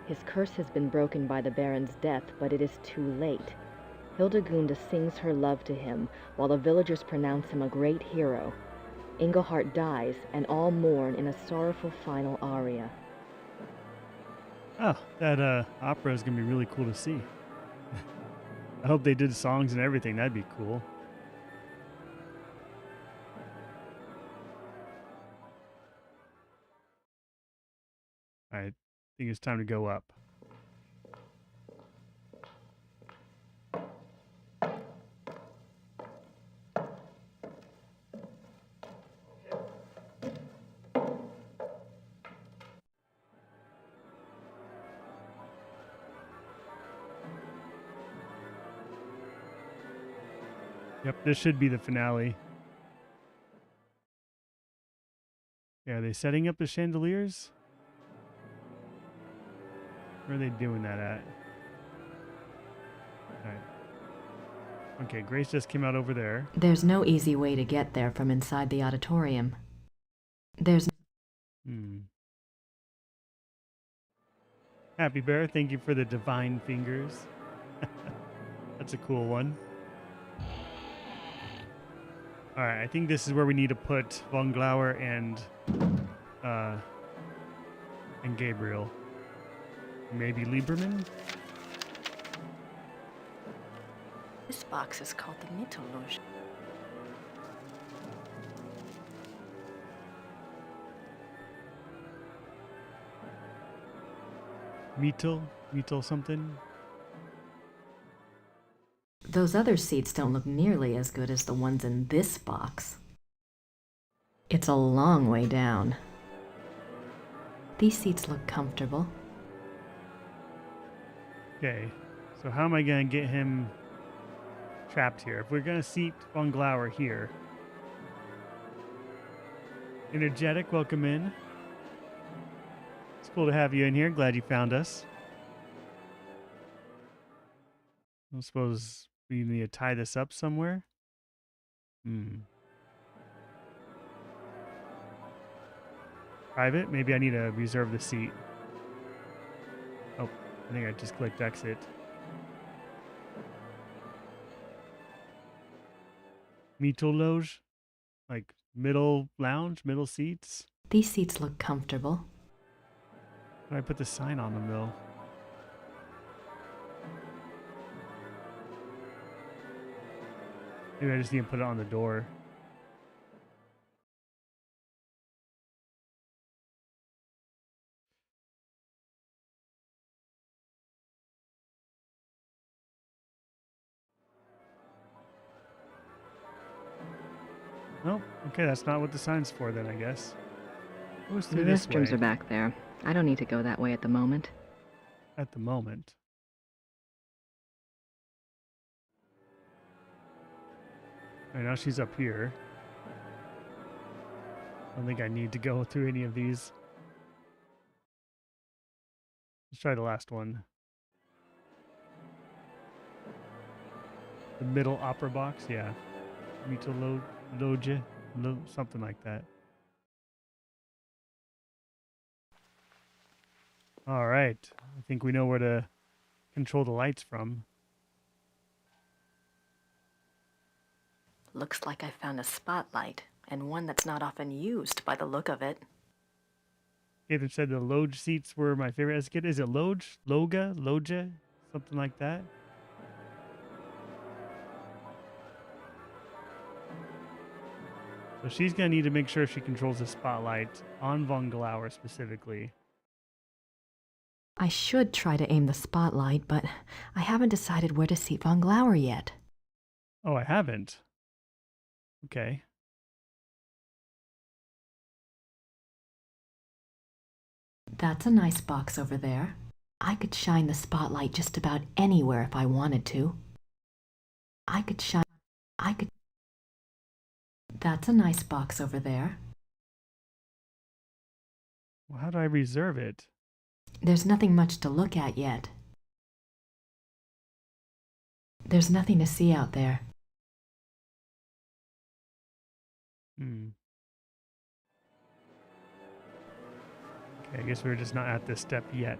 His curse has been broken by the Baron's death, but it is too late. Hildegunda sings her love to him, while the villagers pronounce him a great hero. Engelhart dies, and all mourn in a sorrowful final aria. Oh, that opera is going to be really cool to see. I hope they did songs and everything. That'd be cool. All right, I think it's time to go up. Yep, this should be the finale. Yeah, are they setting up the chandeliers? Where are they doing that at? Alright. Okay, Grace just came out over there. There's no easy way to get there from inside the auditorium. Happy Bear, thank you for the divine fingers. That's a cool one. Alright, I think this is where we need to put Von Glauer and Gabriel. Maybe Lieberman? This box is called the Mythologe. Mietel something? Those other seats don't look nearly as good as the ones in this box. It's a long way down. These seats look comfortable. Okay, so how am I going to get him trapped here? If we're going to seat Von Glauer here. Energetic, welcome in. It's cool to have you in here. Glad you found us. I suppose we need to tie this up somewhere. Private? Maybe I need to reserve the seat. Oh, I think I just clicked exit. Mythologe? Like middle lounge, middle seats? These seats look comfortable. How do I put the sign on them though? Maybe I just need to put it on the door. Nope. Okay, that's not what the sign's for then, I guess. Goes The through this restrooms way are back there. I don't need to go that way at the moment. at the moment. All right, now she's up here. I don't think I need to go through any of these. Let's try the last one. The middle opera box, yeah. Loge, something like that. All right. I think we know where to control the lights from. Looks like I found a spotlight, and one that's not often used by the look of it. Catherine said the Loge seats were my favorite as a kid. Is it Loge? Loga? Loja? Something like that? So she's going to need to make sure she controls the spotlight on Von Glauer specifically. I should try to aim the spotlight, but I haven't decided where to seat Von Glauer yet. Oh, I haven't. Okay. That's a nice box over there. I could shine the spotlight just about anywhere if I wanted to. That's a nice box over there. Well, how do I reserve it? There's nothing much to look at yet. There's nothing to see out there. Okay, I guess we're just not at this step yet.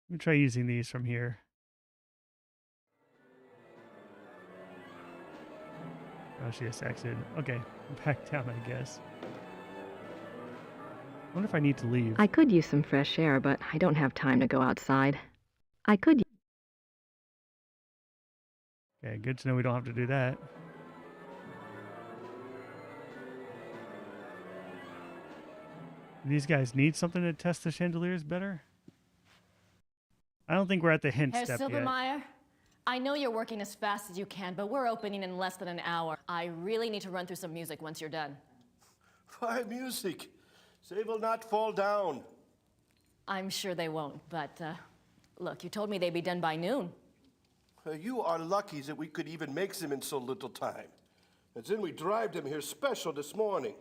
Let me try using these from here. Oh, she just exited. Okay, back down, I guess. I wonder if I need to leave. I could use some fresh air, but I don't have time to go outside. Okay, good to know we don't have to do that. These guys need something to test the chandeliers better? I don't think we're at the hint Herr step yet. Silbermeyer, I know you're working as fast as you can, but we're opening in less than an hour. I really need to run through some music once you're done. Why music? They will not fall down. I'm sure they won't, but look, you told me they'd be done by noon. You are lucky that we could even make them in so little time. And then we drive them here special this morning.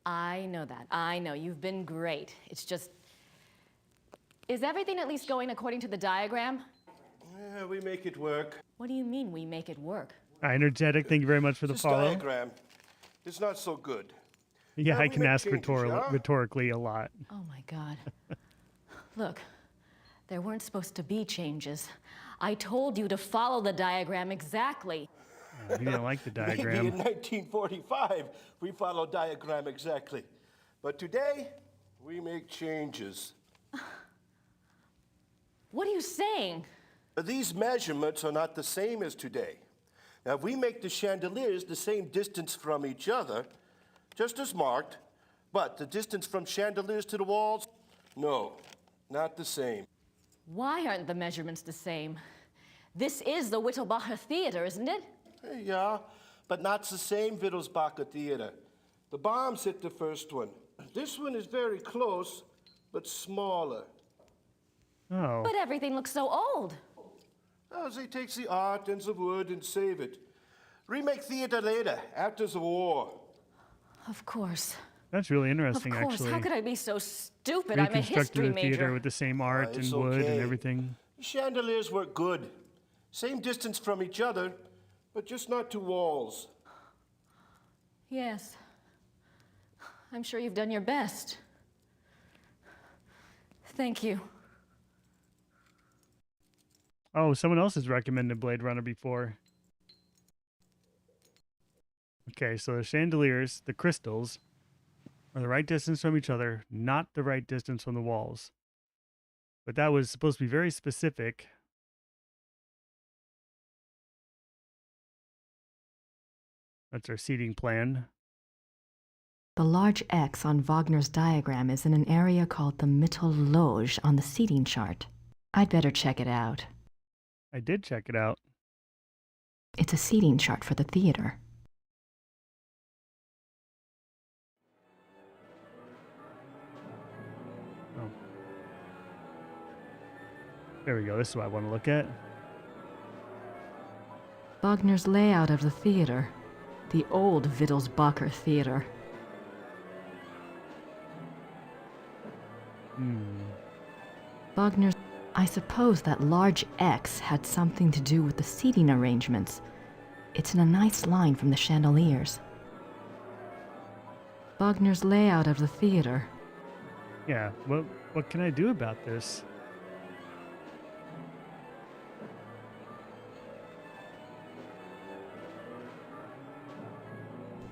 I know that. I know. You've been great. It's just... Is everything at least going according to the diagram? Yeah, we make it work. What do you mean we make it work? Energetic, thank you very much for the This follow. diagram is not so good. Yeah, I we can make ask changes, yeah? rhetorically a lot. Oh my God. Look, there weren't supposed to be changes. I told you to follow the diagram exactly. You didn't like the diagram. Maybe in 1945, we followed diagram exactly. But today, we make changes. What are you saying? These measurements are not the same as today. Now, if we make the chandeliers the same distance from each other, just as marked, but the distance from chandeliers to the walls, no, not the same. Why aren't the measurements the same? This is the Wittelbacher Theater, isn't it? Yeah, but not the same Wittelsbacher Theater. The bombs hit the first one. This one is very close, but smaller. Oh. But everything looks so old. Oh, they take the art and the wood and save it. Remake theater later, after the war. Of course. That's really interesting, Of course. actually. How could I be so stupid? I'm a history Reconstructed the theater major. with the same art and It's wood okay. and everything. The chandeliers work good. Same distance from each other, but just not two walls. Yes. I'm sure you've done your best. Thank you. Oh, someone else has recommended Blade Runner before. Okay, so the chandeliers, the crystals, are the right distance from each other, not the right distance from the walls. But that was supposed to be very specific. That's our seating plan. The large X on Wagner's diagram is in an area called the Mittelloge on the seating chart. I'd better check it out. I did check it out. It's a seating chart for the theater. Oh. There we go. This is what I want to look at. Wagner's layout of the theater. The old Wittelsbacher Theater. Wagner's... I suppose that large X had something to do with the seating arrangements. It's in a nice line from the chandeliers. Wagner's layout of the theater. Yeah, what can I do about this?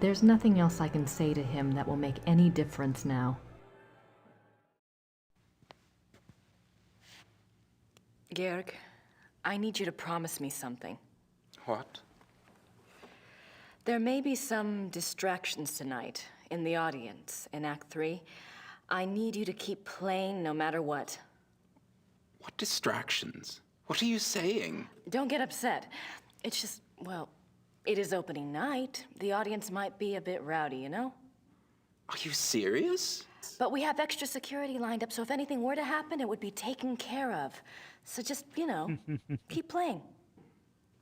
There's nothing else I can say to him that will make any difference now. Georg, I need you to promise me something. What? There may be some distractions tonight in the audience in Act 3. I need you to keep playing no matter what. What distractions? What are you saying? Don't get upset. It's just, well, it is opening night. The audience might be a bit rowdy, you know? Are you serious? But we have extra security lined up, so if anything were to happen, it would be taken care of. So just, you know, keep playing.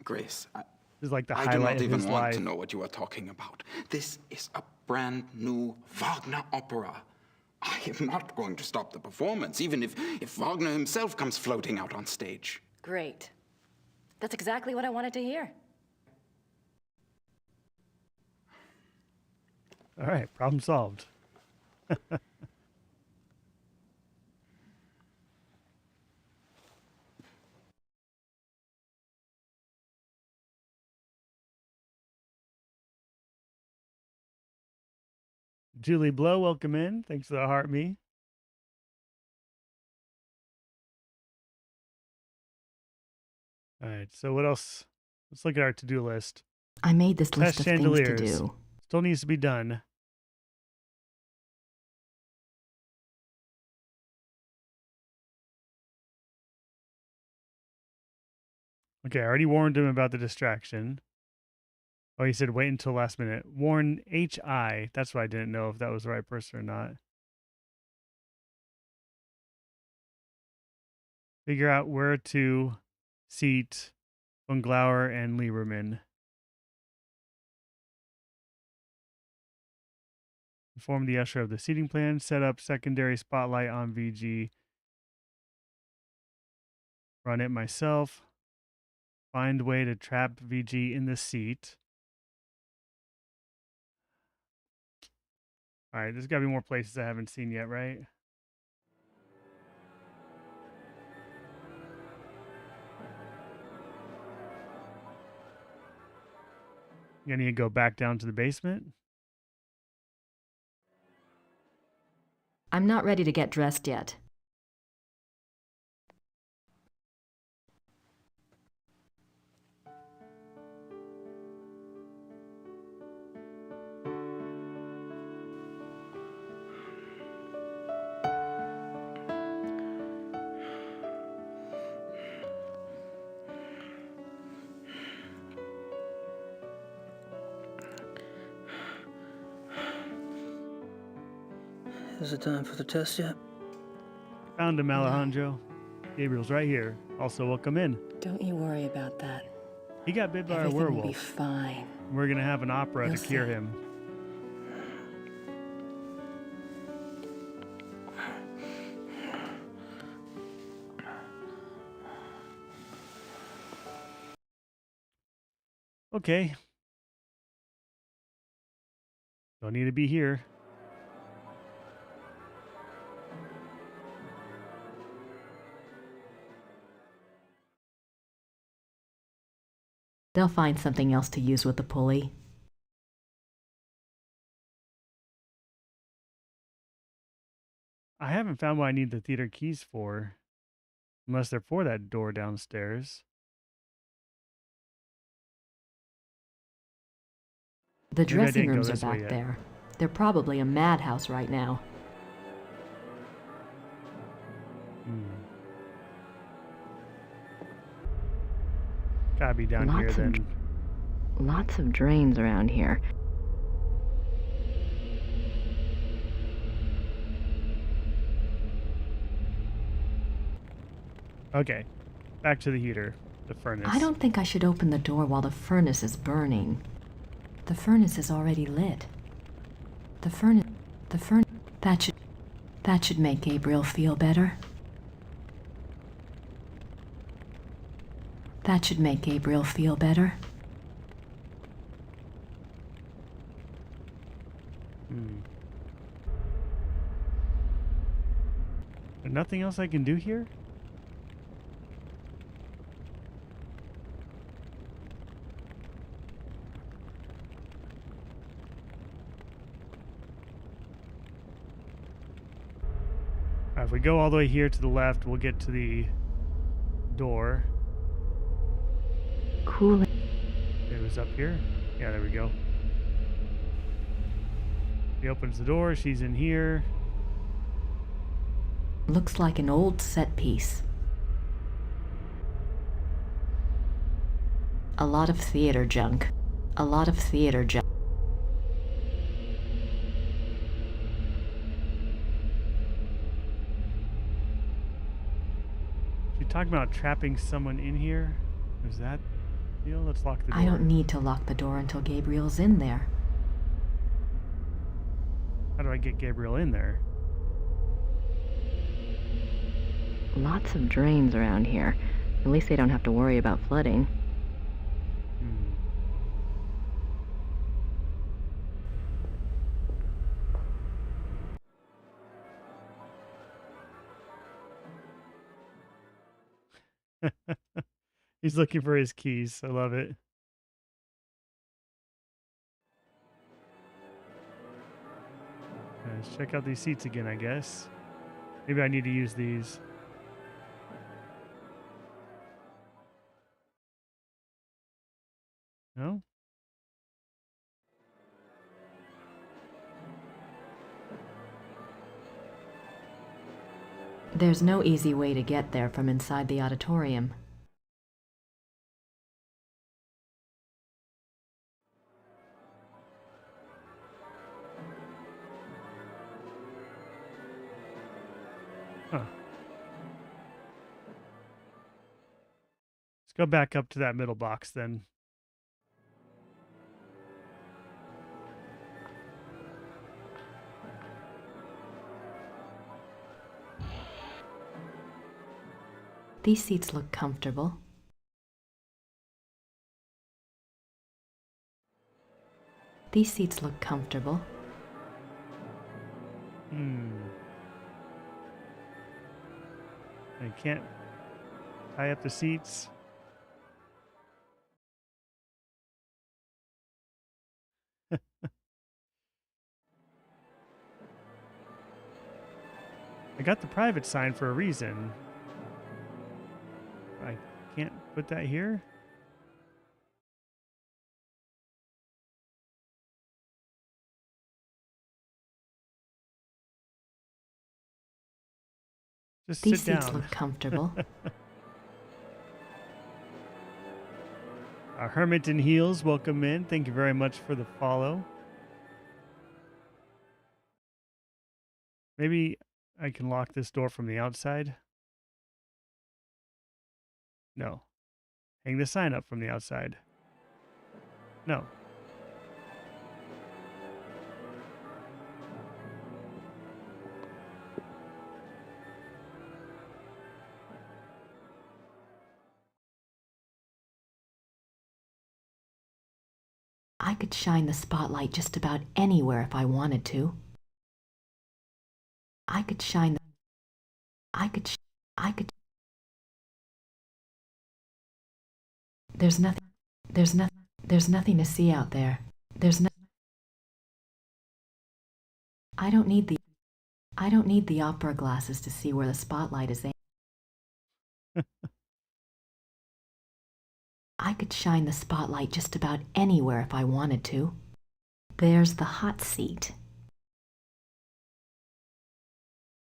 Grace, This is like the I do highlight not of even his want life. to know what you are talking about. This is a brand new Wagner opera. I am not going to stop the performance, even if Wagner himself comes floating out on stage. Great. That's exactly what I wanted to hear. All right, problem solved. Julie Blow, welcome in. Thanks for the heart me. All right, so what else? Let's look at our to-do list. I made this list Test of things to chandeliers. do. Still needs to be done. Okay, I already warned him about the distraction. Oh, he said wait until last minute. Warn HI. That's why I didn't know if that was the right person or not. Figure out where to seat von Glauer and Lieberman. Inform the usher of the seating plan. Set up secondary spotlight on VG. Run it myself. Find way to trap VG in the seat. All right, there's got to be more places I haven't seen yet, right? You need to go back down to the basement. I'm not ready to get dressed yet. Is it time for the test yet? Found him, Alejandro. Gabriel's right here. Also, welcome in. Don't you worry about that. He got bit by a Everything will be werewolf. fine. We're going to have an opera You'll to cure see. him. Okay. Don't need to be here. They'll find something else to use with the pulley. I haven't found what I need the theater keys for. Unless they're for that door downstairs. The Maybe I dressing didn't go rooms are this way back yet. there. They're probably a madhouse right now. Gotta be down here then. Lots of drains around here. Okay, back to the heater, the furnace. I don't think I should open the door while the furnace is burning. The furnace is already lit. That should make Gabriel feel better. That should make Gabriel feel better. There's nothing else I can do here? If we go all the way here to the left, we'll get to the door. Cool. It was up here. Yeah, there we go. He opens the door. She's in here. Looks like an old set piece. A lot of theater junk. A lot of theater junk. She talking about trapping someone in here? Is that the deal? Let's lock the door. I don't need to lock the door until Gabriel's in there. How do I get Gabriel in there? Lots of drains around here. At least they don't have to worry about flooding. He's looking for his keys. I love it. Let's check out these seats again, I guess. Maybe I need to use these. No? There's no easy way to get there from inside the auditorium. Huh. Let's go back up to that middle box then. These seats look comfortable. These seats look comfortable. I can't tie up the seats. I got the private sign for a reason. I can't put that here. Just These sit down. seats look comfortable. Our Hermit in Heels, welcome in. Thank you very much for the follow. Maybe I can lock this door from the outside. No. Hang the sign up from the outside. No. I could shine the spotlight just about anywhere if I wanted to. I could shine the... There's nothing to see out there. I don't need the opera glasses to see where the spotlight is aimed. I could shine the spotlight just about anywhere if I wanted to. There's the hot seat.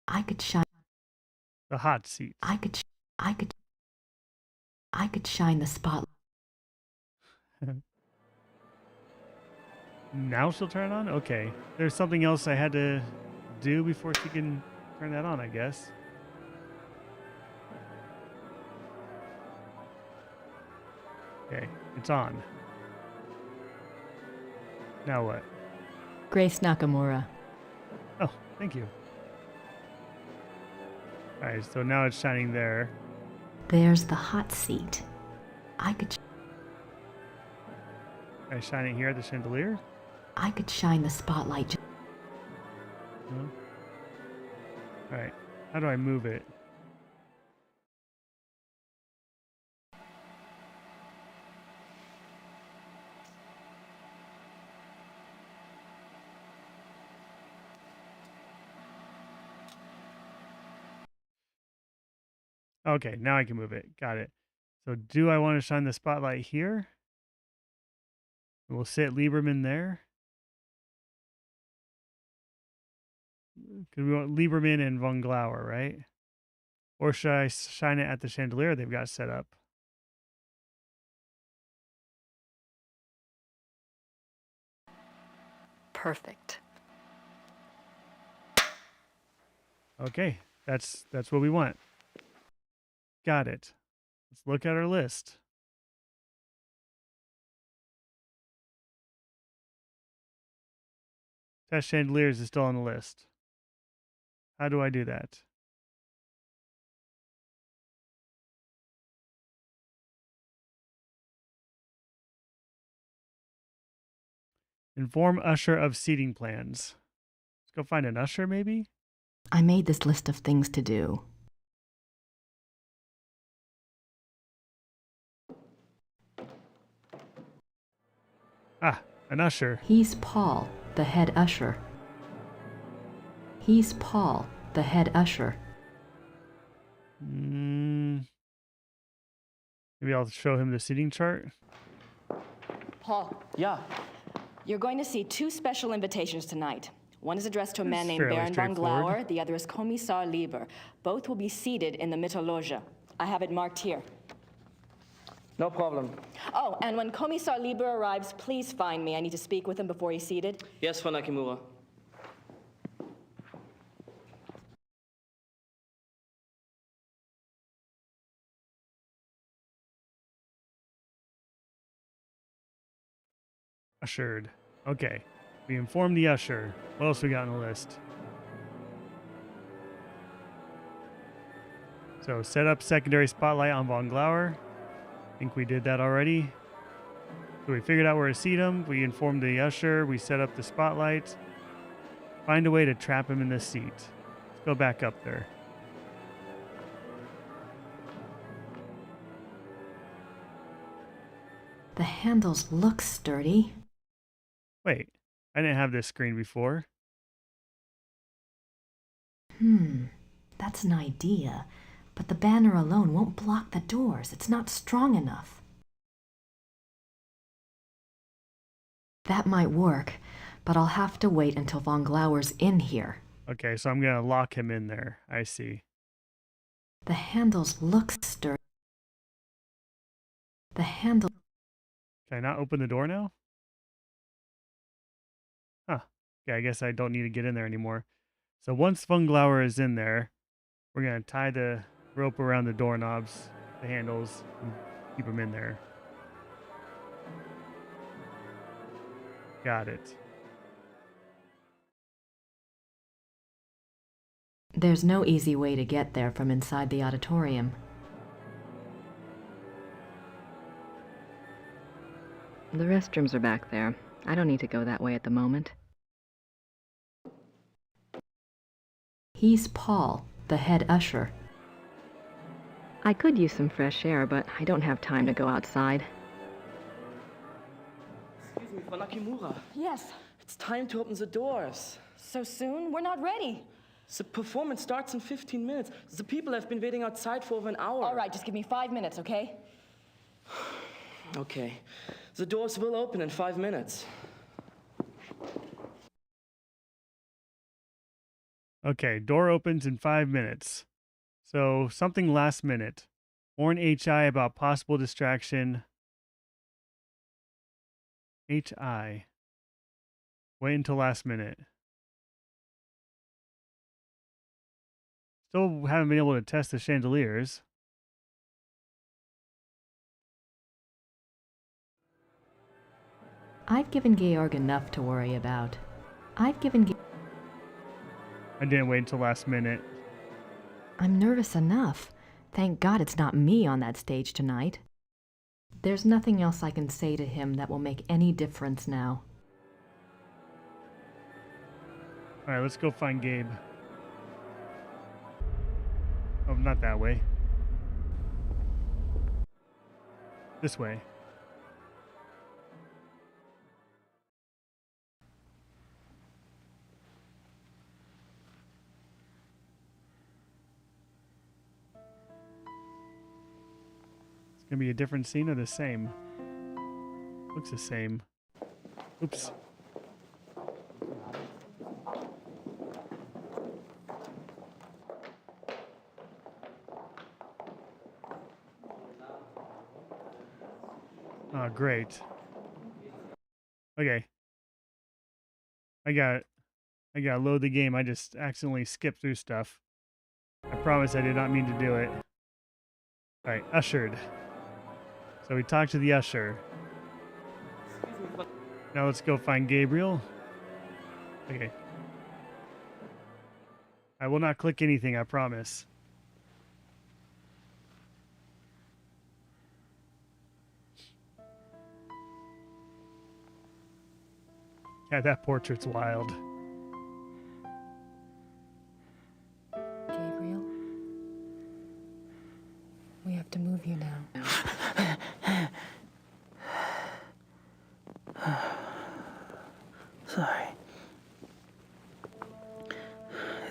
I could shine the hot seat. I could shine the spotlight. Now she'll turn it on? Okay. There's something else I had to do before she can turn that on, I guess. Okay, it's on. Now what? Grace Nakamura. Oh, thank you. Alright, so now it's shining there. There's the hot seat. I could shine it here at the chandelier? I could shine the spotlight. No? Alright, how do I move it? Okay, now I can move it. Got it. So do I want to shine the spotlight here? We'll sit Lieberman there. Because we want Lieberman and Von Glauer, right? Or should I shine it at the chandelier they've got set up? Perfect. Okay, that's what we want. Got it. Let's look at our list. Test chandeliers is still on the list. How do I do that? Inform usher of seating plans. Let's go find an usher, maybe? I made this list of things to do. Ah, an usher. He's Paul, the head usher. He's Paul, the head usher. Maybe I'll show him the seating chart. Paul. Yeah. You're going to see 2 special invitations tonight. One is addressed to a man It's named fairly Baron von straightforward. Glauer. The other is Kommissar Lieber. Both will be seated in the Mittelloge. I have it marked here. No problem. Oh, and when Kommissar Lieber arrives, please find me. I need to speak with him before he's seated. Yes, Frau Nakamura. Ushered. Okay. We informed the usher. What else we got on the list? So set up secondary spotlight on Von Glauer. I think we did that already. So we figured out where to seat him. We informed the usher. We set up the spotlight. Find a way to trap him in this seat. Let's go back up there. The handles look sturdy. Wait, I didn't have this screen before. That's an idea. But the banner alone won't block the doors. It's not strong enough. That might work, but I'll have to wait until Von Glauer's in here. Okay, so I'm going to lock him in there. I see. The handles look sturdy. The handle... Can I not open the door now? Huh. Yeah, I guess I don't need to get in there anymore. So once Von Glauer is in there, we're going to tie the rope around the doorknobs, the handles, and keep him in there. Got it. There's no easy way to get there from inside the auditorium. The restrooms are back there. I don't need to go that way at the moment. He's Paul, the head usher. I could use some fresh air, but I don't have time to go outside. Excuse me, Frau Nakamura. Yes. It's time to open the doors. So soon? We're not ready. The performance starts in 15 minutes. The people have been waiting outside for over an hour. All right, just give me 5 minutes, okay? Okay. The doors will open in 5 minutes. Okay, door opens in 5 minutes. So something last minute. Warn HI about possible distraction. HI. Wait until last minute. Still haven't been able to test the chandeliers. I've given Georg enough to worry about. I've given I didn't wait until last minute. I'm nervous enough. Thank God it's not me on that stage tonight. There's nothing else I can say to him that will make any difference now. Alright, let's go find Gabe. Oh, not that way. This way. It's gonna be a different scene or the same? Looks the same. Oops. Oh, great. Okay. I gotta load the game. I just accidentally skipped through stuff. I promise I did not mean to do it. Alright, ushered. So we talked to the usher. Now let's go find Gabriel. Okay. I will not click anything, I promise. Yeah, that portrait's wild. Gabriel, we have to move you now. Sorry.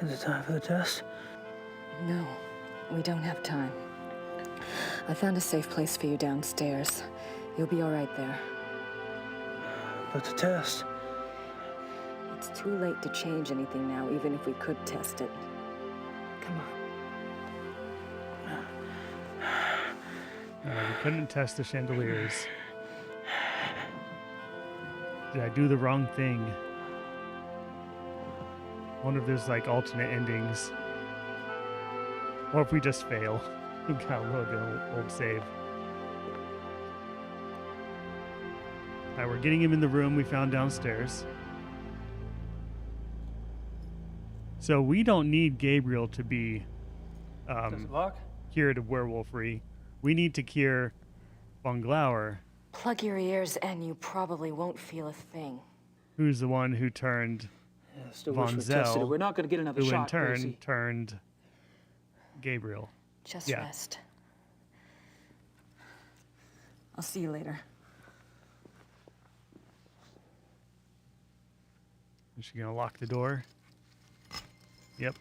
Is it time for the test? No, we don't have time. I found a safe place for you downstairs. You'll be all right there. But the test? It's too late to change anything now, even if we could test it. Come on. We couldn't test the chandeliers. Did I do the wrong thing? Wonder if there's like alternate endings. Or if we just fail. We gotta load the old save. Alright, we're getting him in the room we found downstairs. So we don't need Gabriel to be cured of werewolfery. We need to cure Von Glauer. Plug your ears and you probably won't feel a thing. Who's the one who turned Still Von wish we tested it. Zell, We're not going to get another who shot, in turn Gracie. turned Gabriel. Just Yeah. rest. I'll see you later. Is she gonna lock the door? Yep.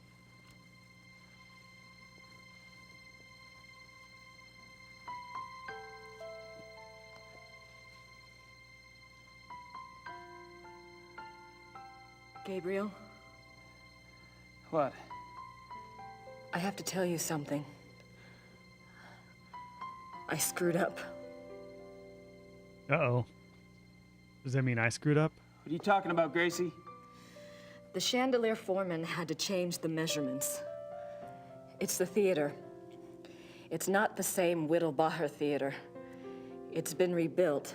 Gabriel, What? I have to tell you something. I screwed up. Uh-oh. Does that mean I screwed up? What are you talking about, Gracie? The chandelier foreman had to change the measurements. It's the theater. It's not the same Whittlbacher theater. It's been rebuilt,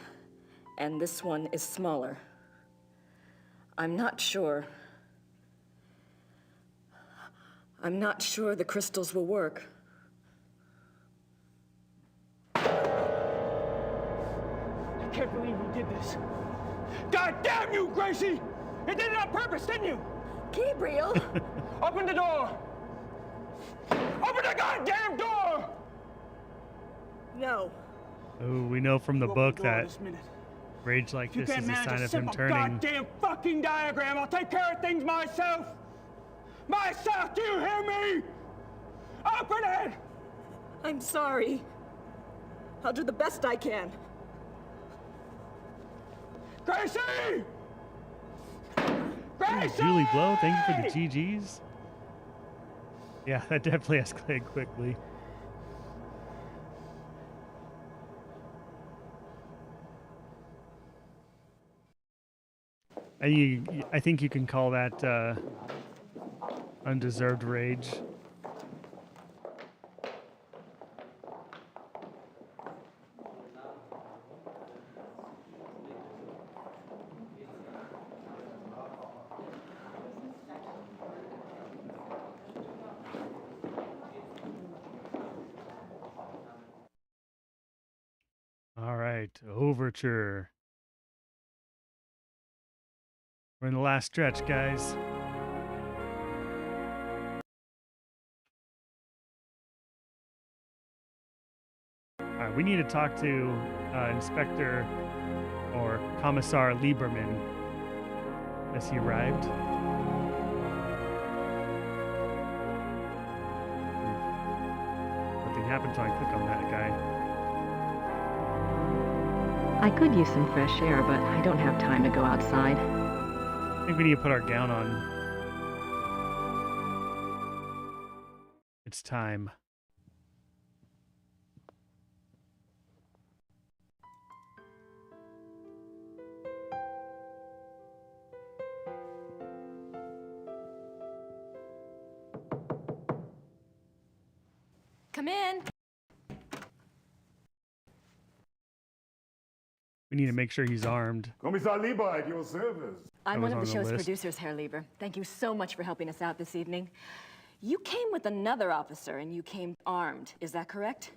and this one is smaller. I'm not sure the crystals will work. I can't believe you did this. God damn you, Gracie! You did it on purpose, didn't you? Gabriel! Open the door! Open the goddamn door! No. Oh, we know from the Open book the door that this minute. rage like If you this can't is a manage sign a of him simple turning. goddamn fucking diagram, I'll take care of things myself! Myself, do you hear me? Open it! I'm sorry. I'll do the best I can. Gracie! Ooh, Gracie! Julie Blow, thank you for the GGs. Yeah, that definitely escalated quickly. I think you can call that undeserved rage. All right, overture. We're in the last stretch, guys. All right, we need to talk to Inspector or Commissar Lieberman. Has he arrived? Nothing happens when I click on that guy. I could use some fresh air, but I don't have time to go outside. I think we need to put our gown on. It's time. Come in. We need to make sure he's armed. Kommissar Lieber, at your service. I'm That one of was the on the show's list. producers, Herr Lieber. Thank you so much for helping us out this evening. You came with another officer and you came armed. Is that correct?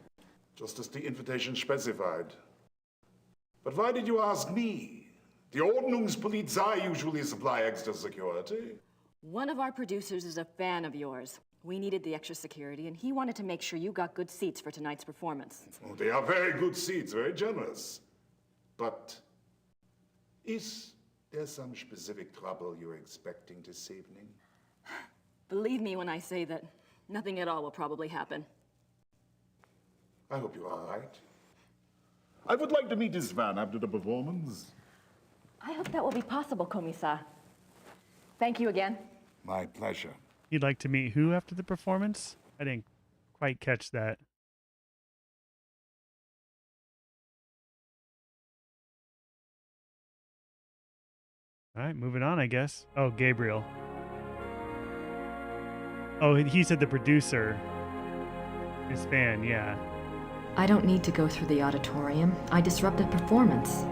Just as the invitation specified. But why did you ask me? The Ordnungspolizei usually supply extra security. One of our producers is a fan of yours. We needed the extra security, and he wanted to make sure you got good seats for tonight's performance. Oh, they are very good seats, very generous. But is there some specific trouble you're expecting this evening? Believe me when I say that nothing at all will probably happen. I hope you're all right. I would like to meet this man after the performance. I hope that will be possible, Kommissar. Thank you again. My pleasure. You'd like to meet who after the performance? I didn't quite catch that. All right, moving on, I guess. Oh, Gabriel. Oh, he said the producer. His fan, yeah. I don't need to go through the auditorium. I disrupted performance.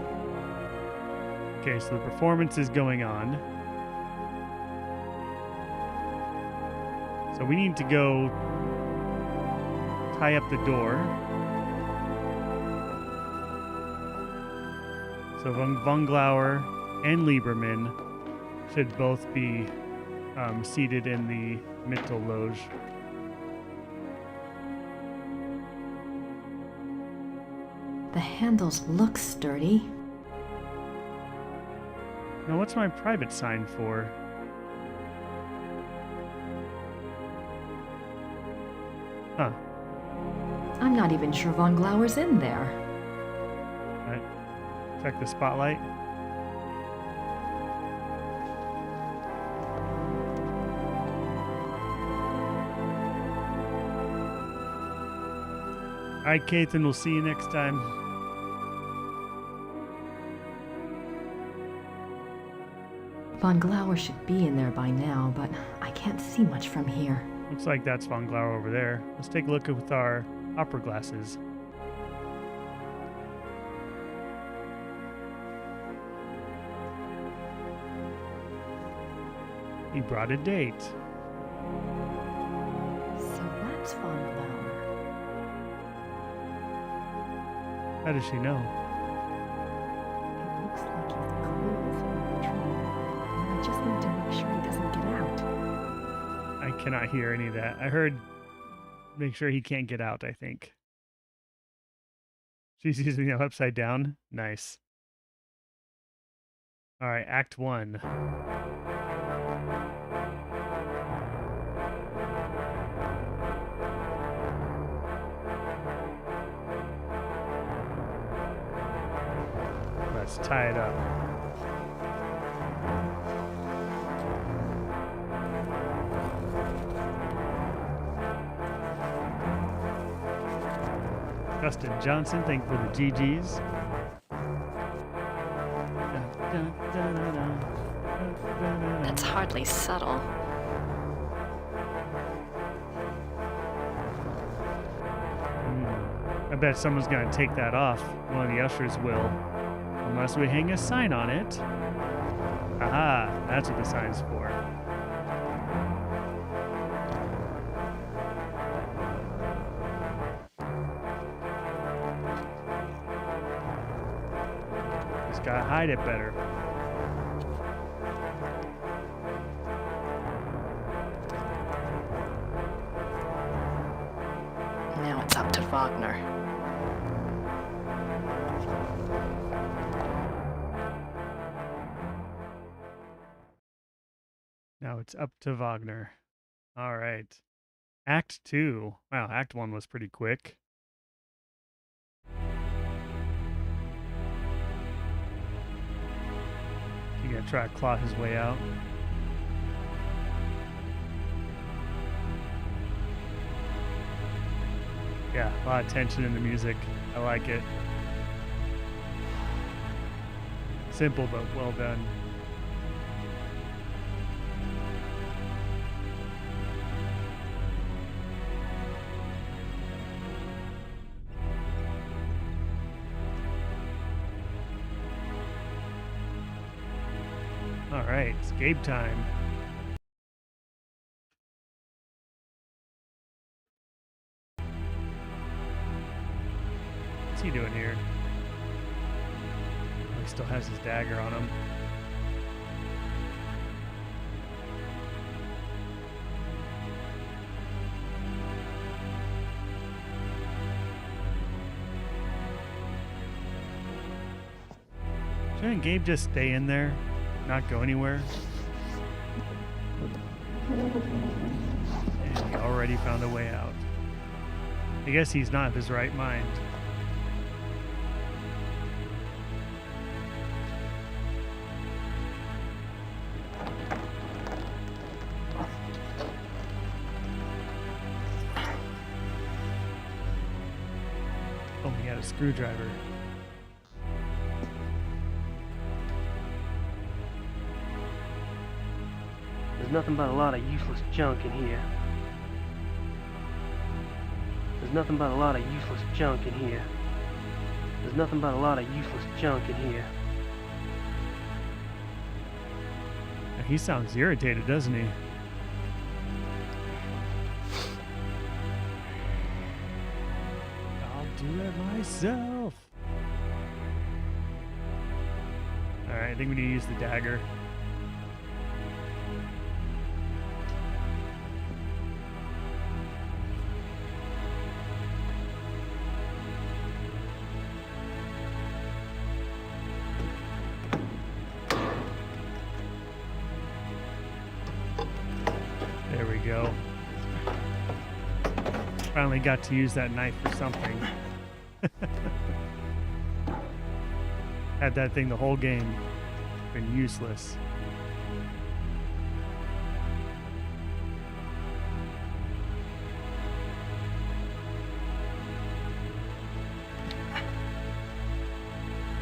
Okay, so the performance is going on. So we need to go tie up the door. So Von Glauer and Lieberman should both be seated in the Mittelloge. The handles look sturdy. Now, what's my private sign for? Huh. I'm not even sure Von Glauer's in there. All right. Check the spotlight. All right, Kathan, we'll see you next time. Von Glauer should be in there by now, but I can't see much from here. Looks like that's Von Glauer over there. Let's take a look with our opera glasses. He brought a date. So that's Von Glauer. How does she know? It looks like he's clueless about the tree. And I just need to make sure he doesn't get out. I cannot hear any of that. I heard make sure he can't get out, I think. She's using it upside down. Nice. All right, Act 1. Let's tie it up. Dustin Johnson, thank you for the GGs. Dun, dun, dun, dun, dun. That's hardly subtle. I bet someone's gonna take that off. One of the ushers will. Unless we hang a sign on it. Aha, that's what the sign's for. Just gotta hide it better. Now it's up to Wagner. Now it's up to Wagner. All right. Act 2. Wow, Act 1 was pretty quick. He's gonna try to claw his way out. Yeah, a lot of tension in the music. I like it. Simple but well done. All right, it's Gabe time. What's he doing here? Oh, he still has his dagger on him. Shouldn't Gabe just stay in there? Not go anywhere? And he already found a way out. I guess he's not of his right mind. Oh, he had a screwdriver. There's nothing but a lot of useless junk in here. There's nothing but a lot of useless junk in here. There's nothing but a lot of useless junk in here. He sounds irritated, doesn't he? I'll do it myself. Alright, I think we need to use the dagger. There we go. Finally got to use that knife for something. Had that thing the whole game. Been useless.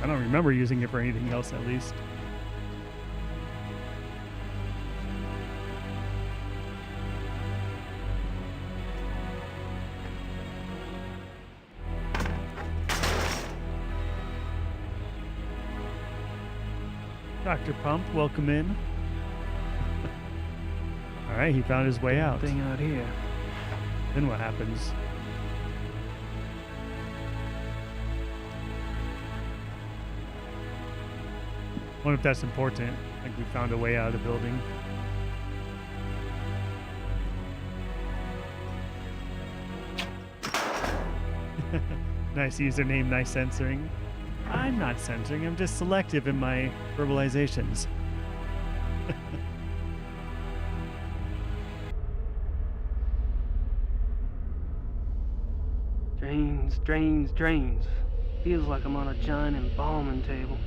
I don't remember using it for anything else, at least. Dr. Pump, welcome in. All right, he found his way out. Thing out here. Then what happens? Wonder if that's important. I think we found a way out of the building. Nice username, nice censoring. I'm not censoring, I'm just selective in my verbalizations. Drains, drains, drains. Feels like I'm on a giant embalming table.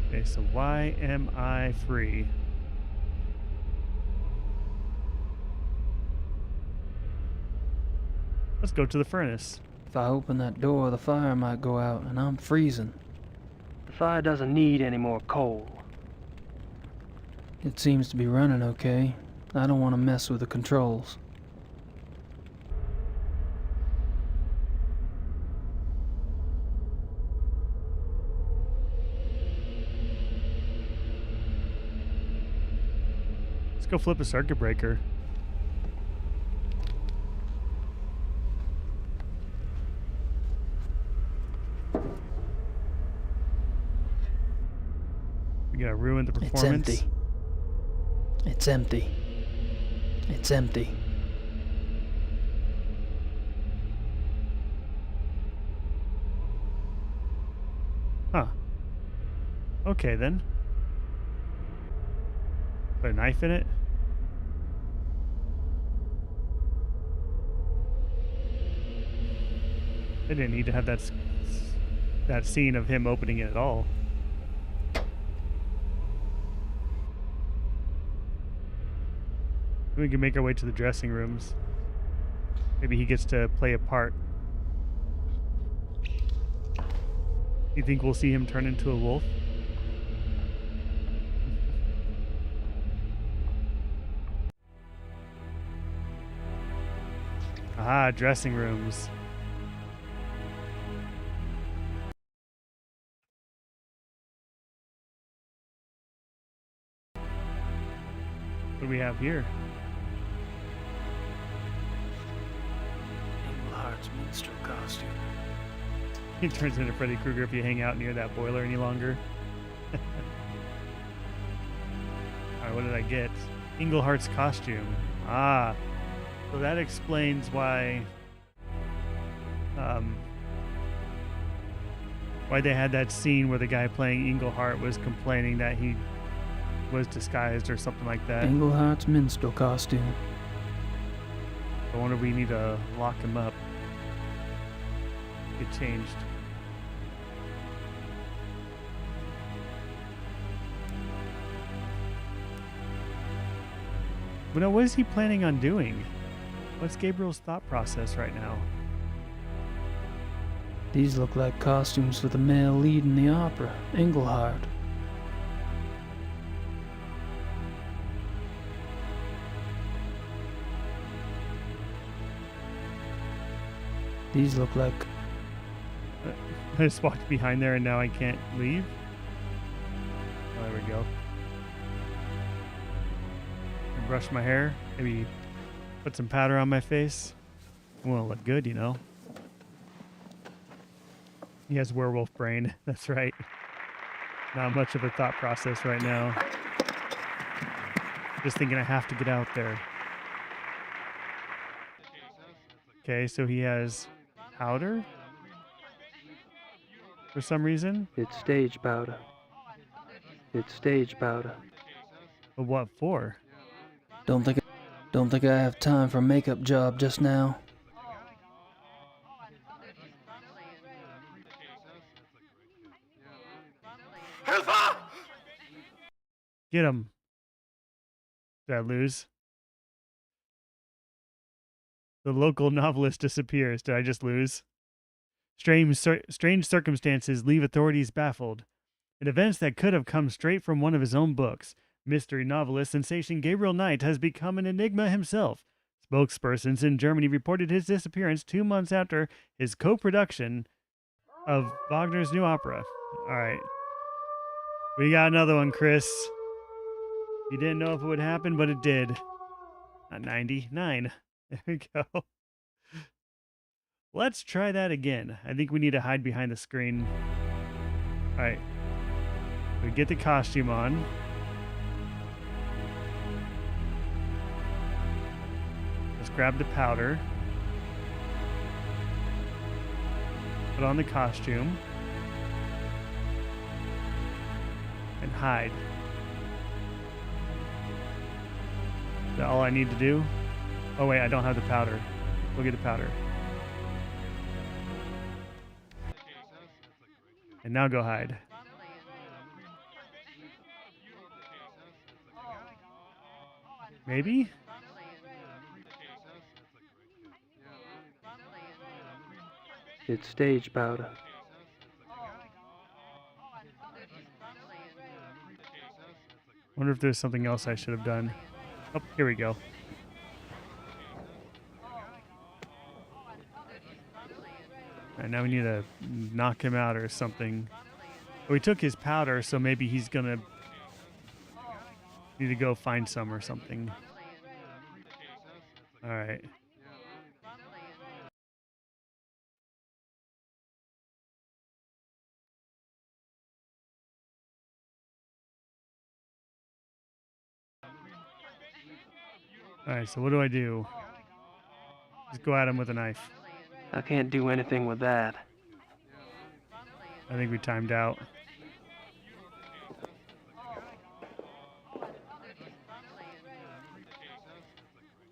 Okay, so why am I free? Let's go to the furnace. If I open that door, the fire might go out, and I'm freezing. The fire doesn't need any more coal. It seems to be running okay. I don't want to mess with the controls. Let's go flip a circuit breaker. We gotta ruin the performance. It's empty. It's empty. It's empty. Huh. Okay then. Put a knife in it? They didn't need to have that scene of him opening it at all. We can make our way to the dressing rooms. Maybe he gets to play a part. You think we'll see him turn into a wolf? Ah, dressing rooms. What do we have here? Engelhardt's minstrel costume. He turns into Freddy Krueger if you hang out near that boiler any longer. Alright, what did I get? Engelhardt's costume. Ah. So that explains why they had that scene where the guy playing Engelhardt was complaining that he was disguised or something like that. Engelhardt's minstrel costume. I wonder if we need to lock him up. Get changed. But now, what is he planning on doing? What's Gabriel's thought process right now? These look like costumes for the male lead in the opera, Engelhardt. These look like... I just walked behind there and now I can't leave? Oh, there we go. Brush my hair, maybe put some powder on my face. Won't look good, you know. He has werewolf brain, that's right. Not much of a thought process right now. Just thinking I have to get out there. Okay, so he has powder? For some reason? It's stage powder. It's stage powder. But what for? Don't think I have time for a makeup job just now. Helfer! Get him. Did I lose? The local novelist disappears. Did I just lose? Strange circumstances leave authorities baffled. In events that could have come straight from one of his own books, mystery novelist sensation Gabriel Knight has become an enigma himself. Spokespersons in Germany reported his disappearance 2 months after his co-production of Wagner's new opera. All right. We got another one, Chris. You didn't know if it would happen, but it did. Not 99. There we go. Let's try that again. I think we need to hide behind the screen. All right. We get the costume on. Let's grab the powder. Put on the costume. And hide. Is that all I need to do? Oh wait, I don't have the powder. Go get the powder. And now go hide. Maybe? It's stage powder. Wonder if there's something else I should have done. Oh, here we go. Alright, now we need to knock him out or something. We took his powder, so maybe he's gonna need to go find some or something. Alright. Alright, so what do I do? Just go at him with a knife. I can't do anything with that. I think we timed out.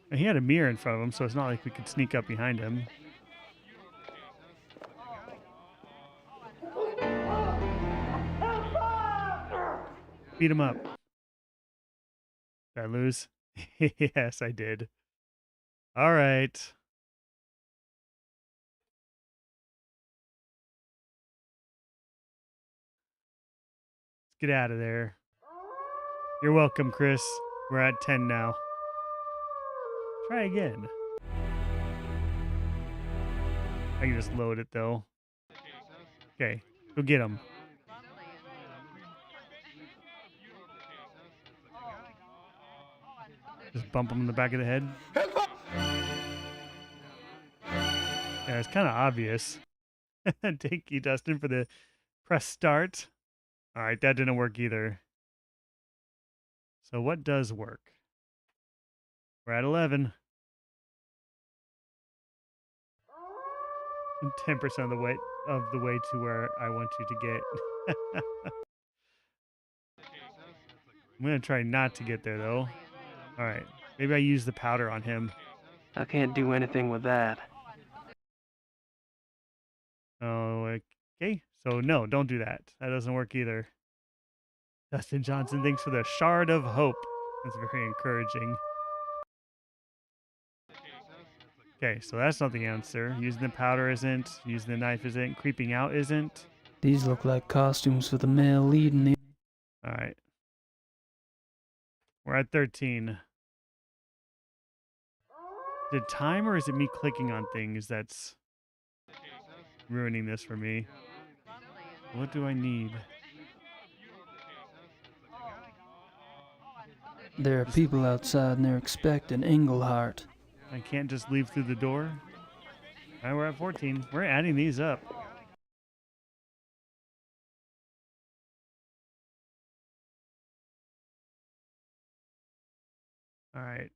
And he had a mirror in front of him, so it's not like we could sneak up behind him. Beat him up. Did I lose? Yes, I did. All right. Let's get out of there. You're welcome, Chris. We're at 10 now. Try again. I can just load it, though. Okay, go get him. Just bump him in the back of the head. Yeah, it's kind of obvious. Thank you, Dustin, for the press start. All right, that didn't work either. So what does work? We're at 11. 10% of the way to where I want you to get. I'm gonna try not to get there though. All right, maybe I use the powder on him. I can't do anything with that. Oh, okay. So no, don't do that. That doesn't work either. Dustin Johnson, thanks for the shard of hope. That's very encouraging. Okay, so that's not the answer. Using the powder isn't. Using the knife isn't. Creeping out isn't. These look like costumes for the male lead in the... All right. We're at 13. Is it time or is it me clicking on things that's ruining this for me? What do I need? There are people outside and they're expecting Englehart. I can't just leave through the door. All right, we're at 14. We're adding these up. All right.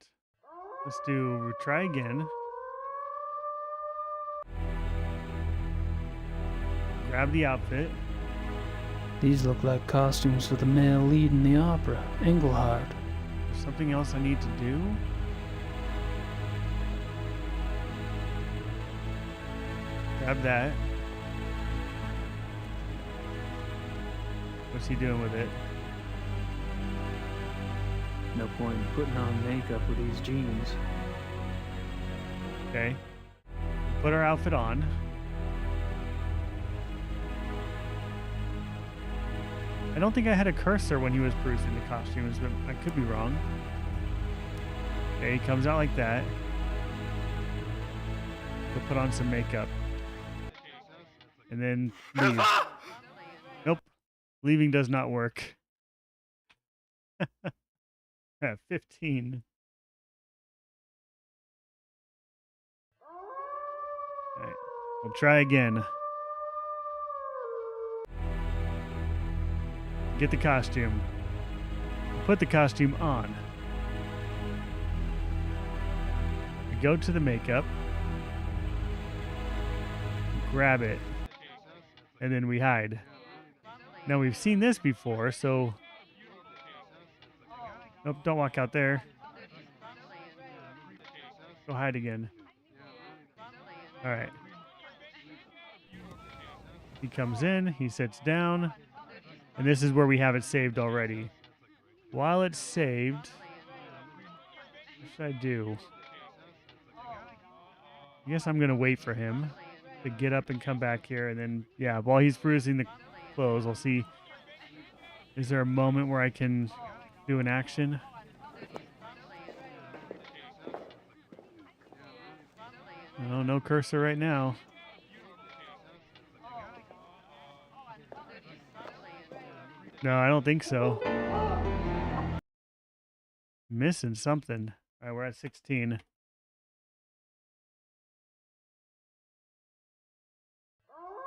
Let's try again. Grab the outfit. These look like costumes for the male lead in the opera, Englehart. There's something else I need to do? Grab that. What's he doing with it? No point in putting on makeup with these jeans. Okay. Put our outfit on. I don't think I had a cursor when he was perusing the costumes, but I could be wrong. Okay, he comes out like that. We'll put on some makeup. And then leave. Nope. Leaving does not work. 15. All right. We'll try again. Get the costume. Put the costume on. We go to the makeup. Grab it. And then we hide. Now we've seen this before, so... Nope, don't walk out there. Go hide again. Alright. He comes in, he sits down, and this is where we have it saved already. While it's saved, what should I do? I guess I'm going to wait for him to get up and come back here, and then, yeah, while he's perusing the clothes, I'll see, is there a moment where I can doing action. Oh, no cursor right now. No, I don't think so. Missing something. All right, we're at 16.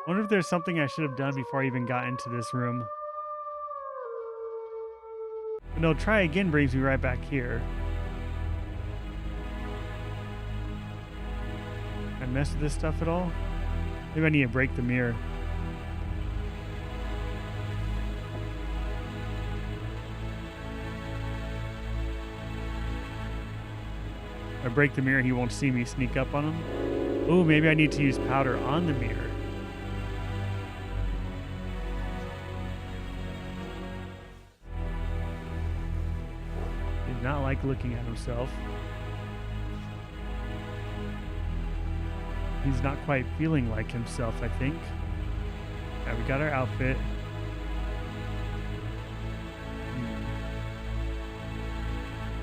Wonder if there's something I should have done before I even got into this room. But no, try again brings me right back here. Can I mess with this stuff at all? Maybe I need to break the mirror. If I break the mirror, he won't see me sneak up on him. Oh, maybe I need to use powder on the mirror. Did not like looking at himself. He's not quite feeling like himself, I think. Alright, we got our outfit.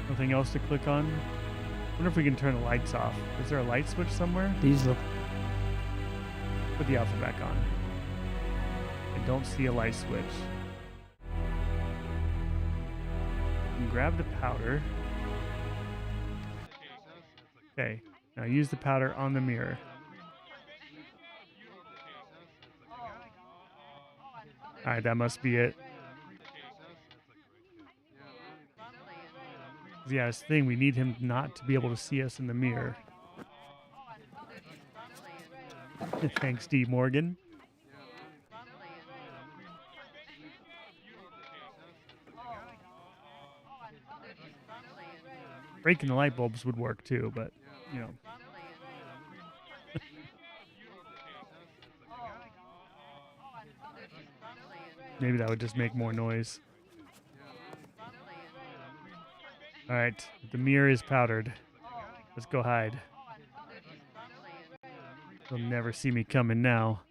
Nothing else to click on? Wonder if we can turn the lights off. Is there a light switch somewhere? These look... Put the outfit back on. I don't see a light switch. Grab the powder. Okay, now use the powder on the mirror. Alright, that must be it. Yeah, this thing, we need him not to be able to see us in the mirror. Thanks, D. Morgan. Breaking the light bulbs would work too, but, you know. Maybe that would just make more noise. Alright, the mirror is powdered. Let's go hide. They'll never see me coming now.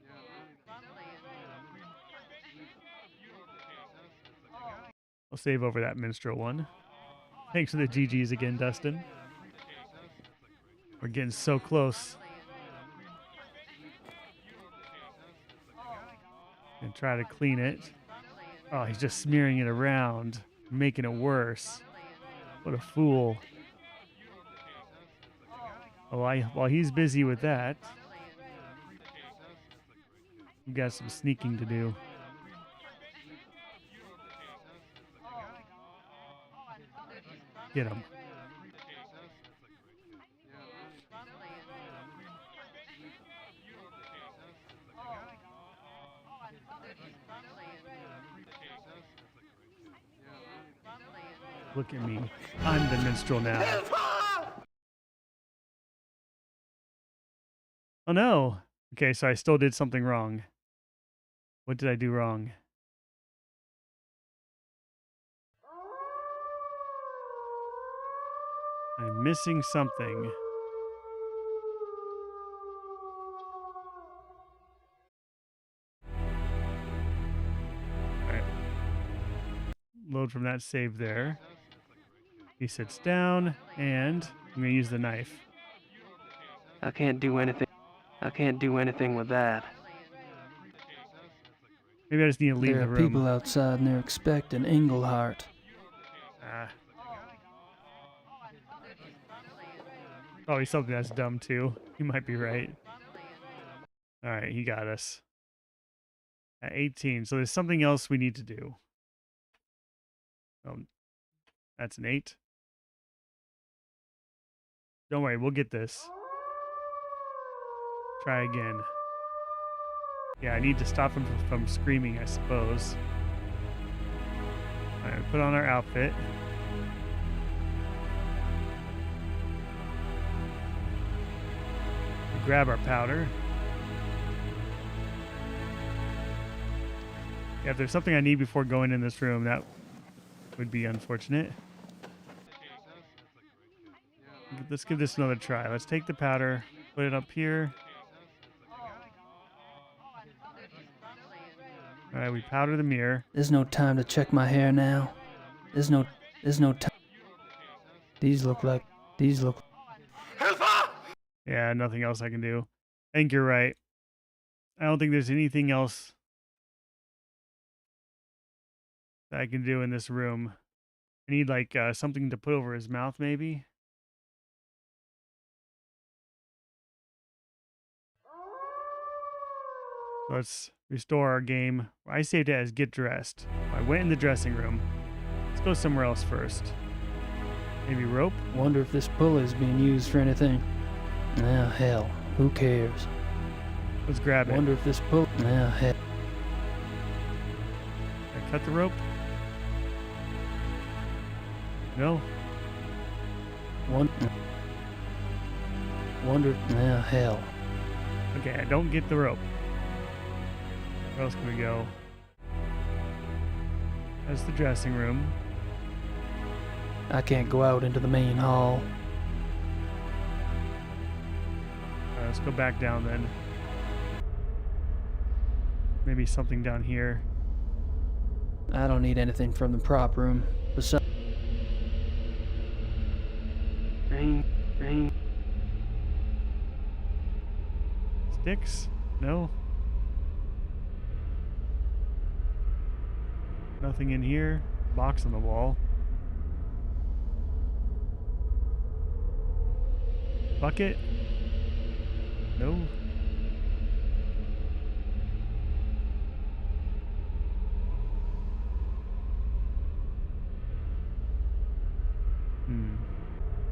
I'll save over that minstrel one. Thanks for the GGs again, Dustin. We're getting so close. And try to clean it. Oh, he's just smearing it around, making it worse. What a fool. Oh, while he's busy with that, we got some sneaking to do. Get him. Look at me. I'm the minstrel now. Oh no. Okay, so I still did something wrong. What did I do wrong? I'm missing something. Alright. Load from that save there. He sits down, and I'm going to use the knife. I can't do anything. I can't do anything with that. Maybe I just need to leave There the are room. people outside and they're expecting Englehart. Probably something that's dumb too. You might be right. Alright, he got us. At 18. So there's something else we need to do. That's an 8. Don't worry, we'll get this. Try again. Yeah, I need to stop him from screaming, I suppose. Alright, put on our outfit. We grab our powder. Yeah, if there's something I need before going in this room, that would be unfortunate. Let's give this another try. Let's take the powder, put it up here. Alright, we powder the mirror. There's no time to check my hair now. There's no... There's no time. These look. Yeah, nothing else I can do. I think you're right. I don't think there's anything else that I can do in this room. I need like something to put over his mouth, maybe. Let's restore our game. I saved it as get dressed. I went in the dressing room. Let's go somewhere else first. Maybe rope? Wonder if this pulley is being used for anything. Ah, hell. Who cares? Let's grab it. Wonder if this pulley. Ah, hell. Can I cut the rope? No. Wonder. Ah, hell. Okay, I don't get the rope. Where else can we go? That's the dressing room. I can't go out into the main hall. Alright, let's go back down then. Maybe something down here. I don't need anything from the prop room. Besides. Rain. Sticks? No. Nothing in here. Box on the wall. Bucket? No.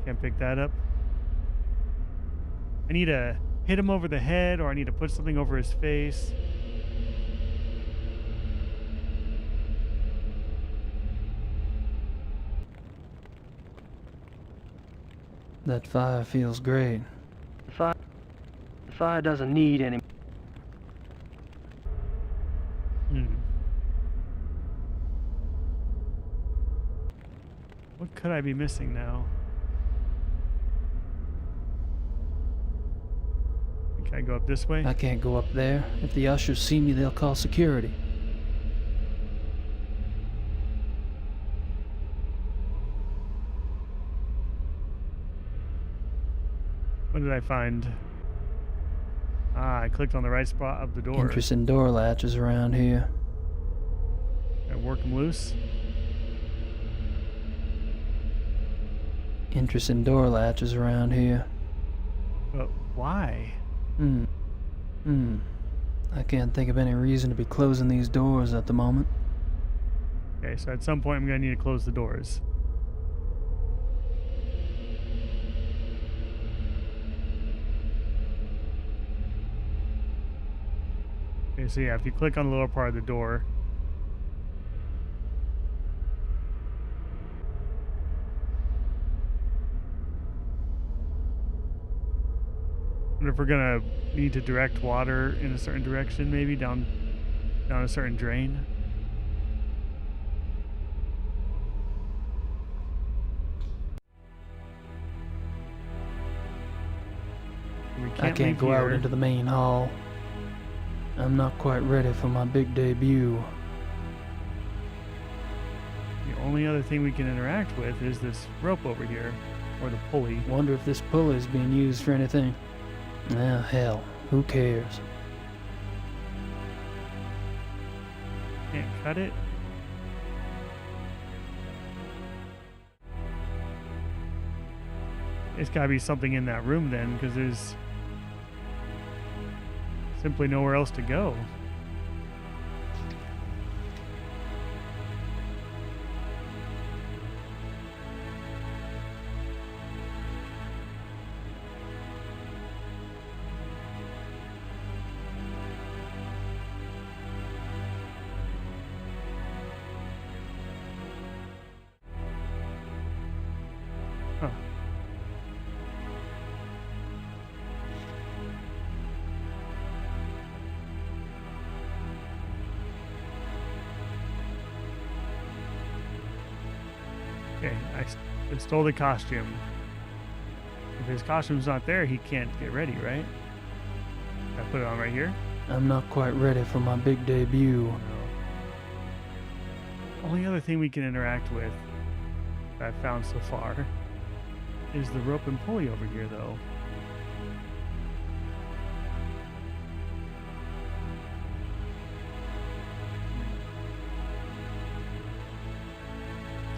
Can't pick that up. I need to hit him over the head, or I need to put something over his face. That fire feels great. The fire doesn't need any. What could I be missing now? Can I go up this way? I can't go up there. If the ushers see me, they'll call security. What did I find? Ah, I clicked on the right spot of the door. Interesting door latches around here. Can I work them loose? Interesting door latches around here. But why? I can't think of any reason to be closing these doors at the moment. Okay, so at some point I'm going to need to close the doors. Okay, so yeah, if you click on the lower part of the door, I wonder if we're gonna need to direct water in a certain direction, maybe down a certain drain. I can't go out into the main hall. I'm not quite ready for my big debut. The only other thing we can interact with is this rope over here, or the pulley. Wonder if this pulley is being used for anything. Ah, hell. Who cares? Can't cut it. It's gotta be something in that room then, because there's simply nowhere else to go. Huh. Okay, I stole the costume. If his costume's not there, he can't get ready, right? I put it on right here. I'm not quite ready for my big debut. Only other thing we can interact with that I've found so far. Is the rope and pulley over here, though?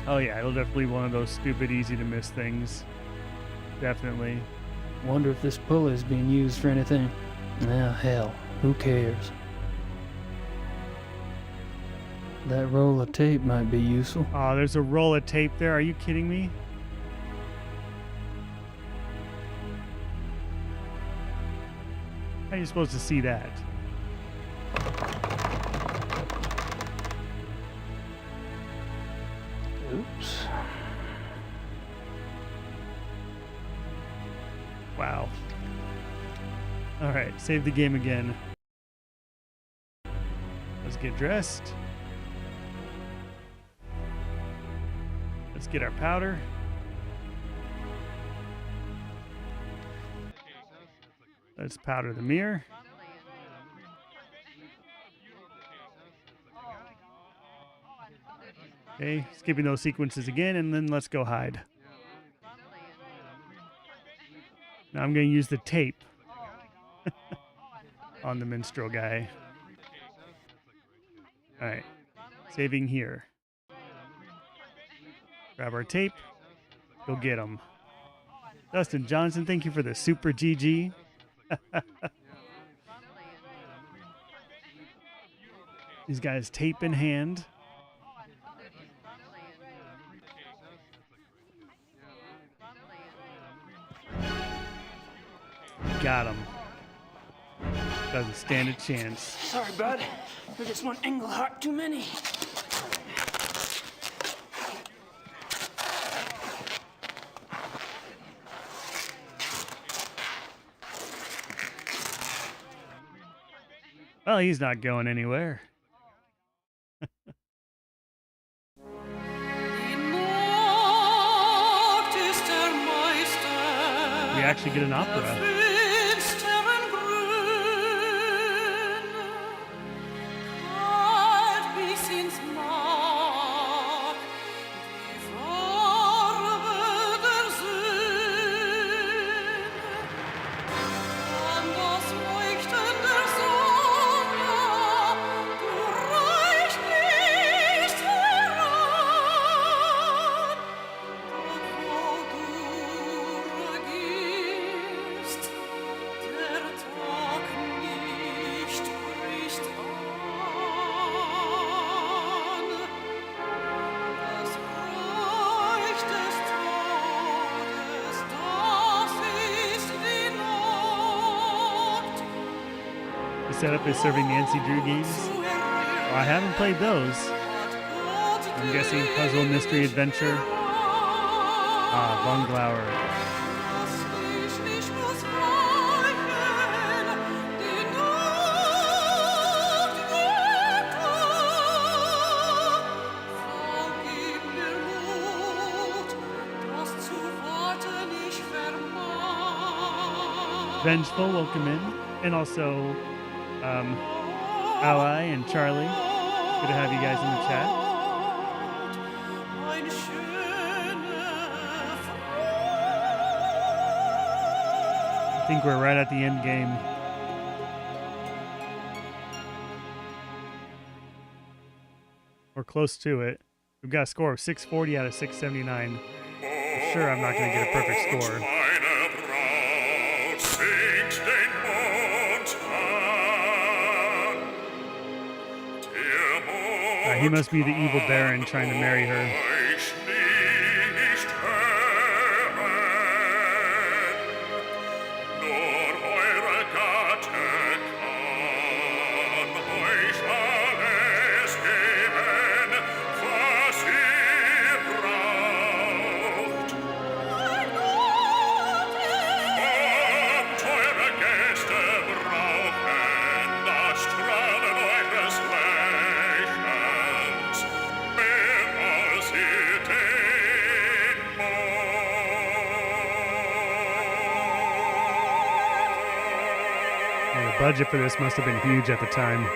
Oh yeah, it'll definitely be one of those stupid, easy to miss things. Definitely. Wonder if this pulley is being used for anything. Now, hell, who cares? That roll of tape might be useful. Oh, there's a roll of tape there. Are you kidding me? How are you supposed to see that? Oops. Wow. All right, save the game again. Let's get dressed. Let's get our powder. Let's powder the mirror. Okay, skipping those sequences again, and then let's go hide. Now I'm going to use the tape on the minstrel guy. All right, saving here. Grab our tape. Go get him. Dustin Johnson, thank you for the super GG. These guys tape in hand. Got him. Doesn't stand a chance. Sorry, bud. You're just one Englehart too many. Well, he's not going anywhere. We actually get an opera. Setup is serving Nancy Drew games. Well, I haven't played those. I'm guessing puzzle, mystery, adventure. Von Glauer. Vengeful, welcome in. And also Ally and Charlie. Good to have you guys in the chat. I think we're right at the end game. We're close to it. We've got a score of 640 out of 679. I'm sure I'm not going to get a perfect score. He must be the evil Baron trying to marry her. The budget for this must have been huge at the time.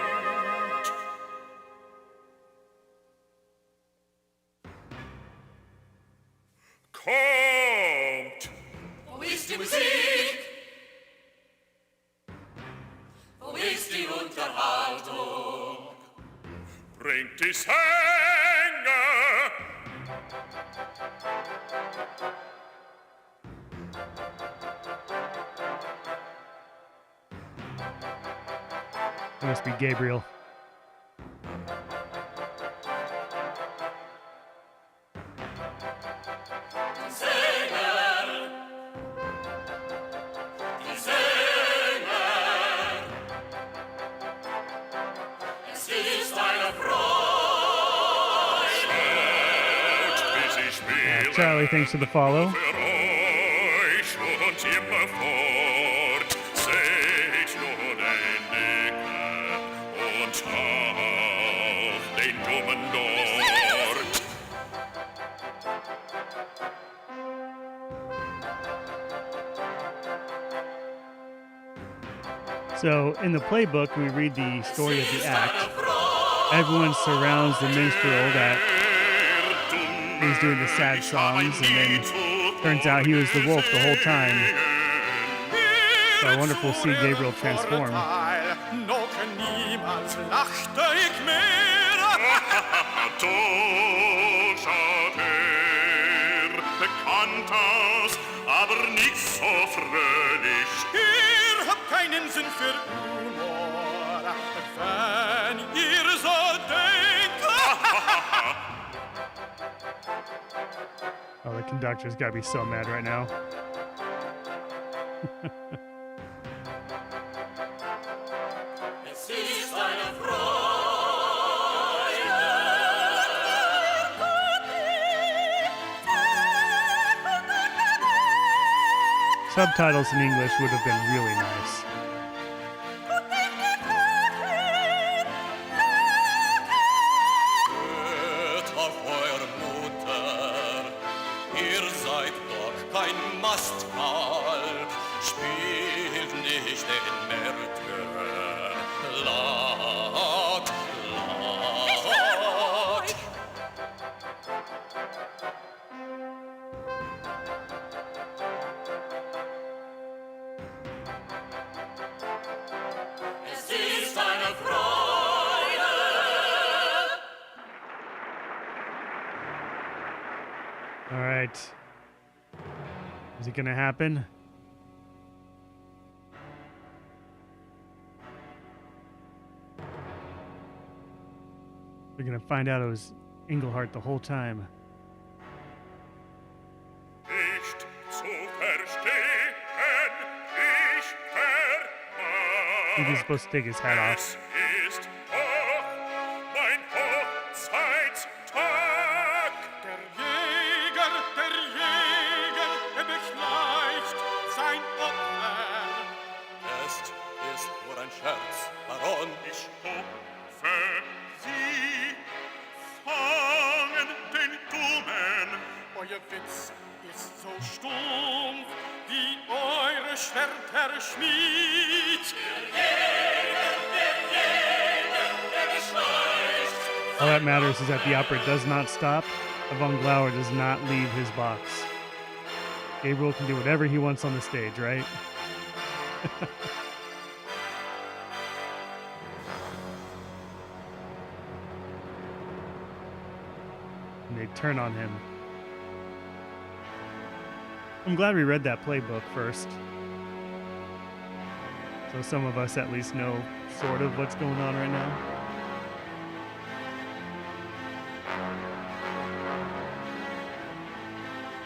die Musik? Wo ist die Unterhaltung? Bringt die Sänger! It must be Gabriel. Charlie, thanks for the follow. So, in the playbook, we read the story of the act. Everyone surrounds the minstrel that he's doing the sad songs, and then turns out he was the wolf the whole time. So I wonder if we'll see Gabriel transform. Aber nicht so fröhlich. Ihr habt keinen Sinn für Humor, wenn ihr so denkt. Oh, the conductor's got to be so mad right now. Es ist eine Freude. Subtitles in English would have been really nice. Hört auf eure Mutter, ihr seid doch kein Mastkalb, spielt nicht den Märtyrer, laut, laut. Es ist eine Freude. All right. Is it going to happen? We're going to find out it was Englehart the whole time. Nicht zu verstehen, ich vermag. He's supposed to take his hat off. Es ist doch mein Hochzeitstag. Der Jäger, er beschleicht sein Opfer. Es ist nur ein Scherz, Baron. Ich hoffe, Sie fangen den Dummen. Euer Witz ist so stumpf, wie eure Schwerter Schmied. Der Jäger, er beschleicht. All that matters is that the opera does not stop. Von Glauer does not leave his box. Gabriel can do whatever he wants on the stage, right? And they turn on him. I'm glad we read that playbook first. So some of us at least know sort of what's going on right now.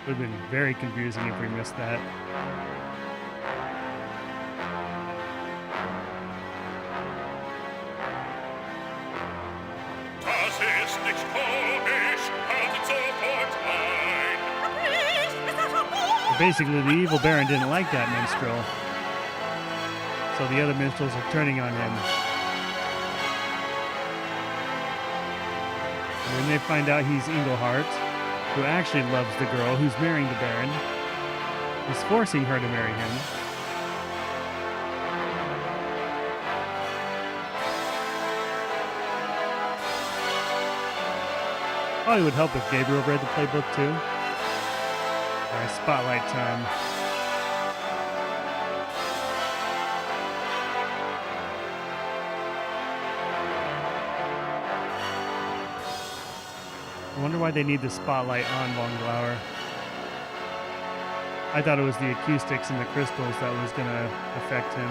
Would have been very confusing if we missed that. Das ist nicht komisch, haltet sofort ein. But basically, the evil baron didn't like that minstrel. So the other minstrels are turning on him. And then they find out he's Englehart, who actually loves the girl who's marrying the baron. He's forcing her to marry him. Probably would help if Gabriel read the playbook too. Alright, spotlight time. I wonder why they need the spotlight on Von Glauer. I thought it was the acoustics and the crystals that was going to affect him.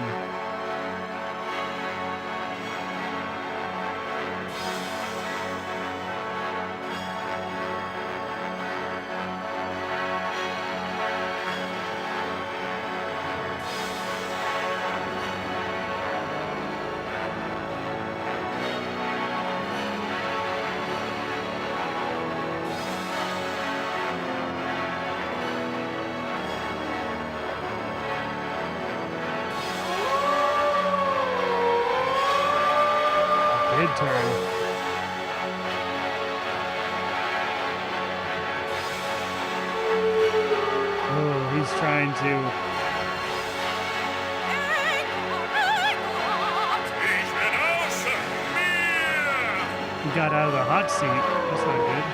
Did turn. Oh, he's trying to. He got out of the hot seat. That's not good.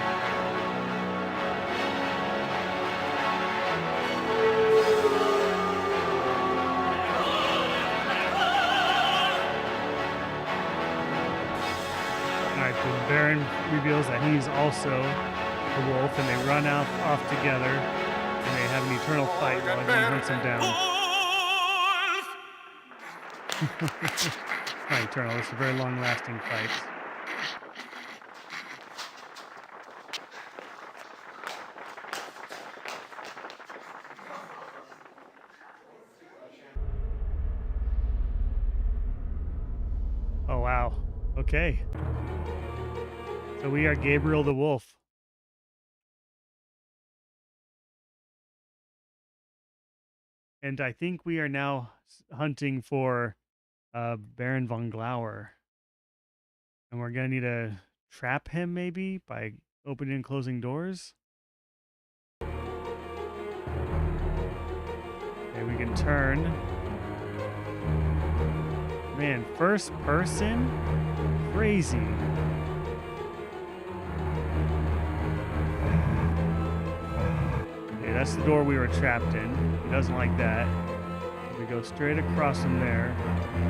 The Baron reveals that he's also a wolf, and they run off together, and they have an eternal fight while everyone hunts him down. Not eternal, it's a very long-lasting fight. Oh, wow. Okay. So we are Gabriel the Wolf. And I think we are now hunting for Baron von Glauer. And we're going to need to trap him maybe by opening and closing doors. Okay, we can turn. Man, first person? Crazy. Okay, that's the door we were trapped in. He doesn't like that. We go straight across from there.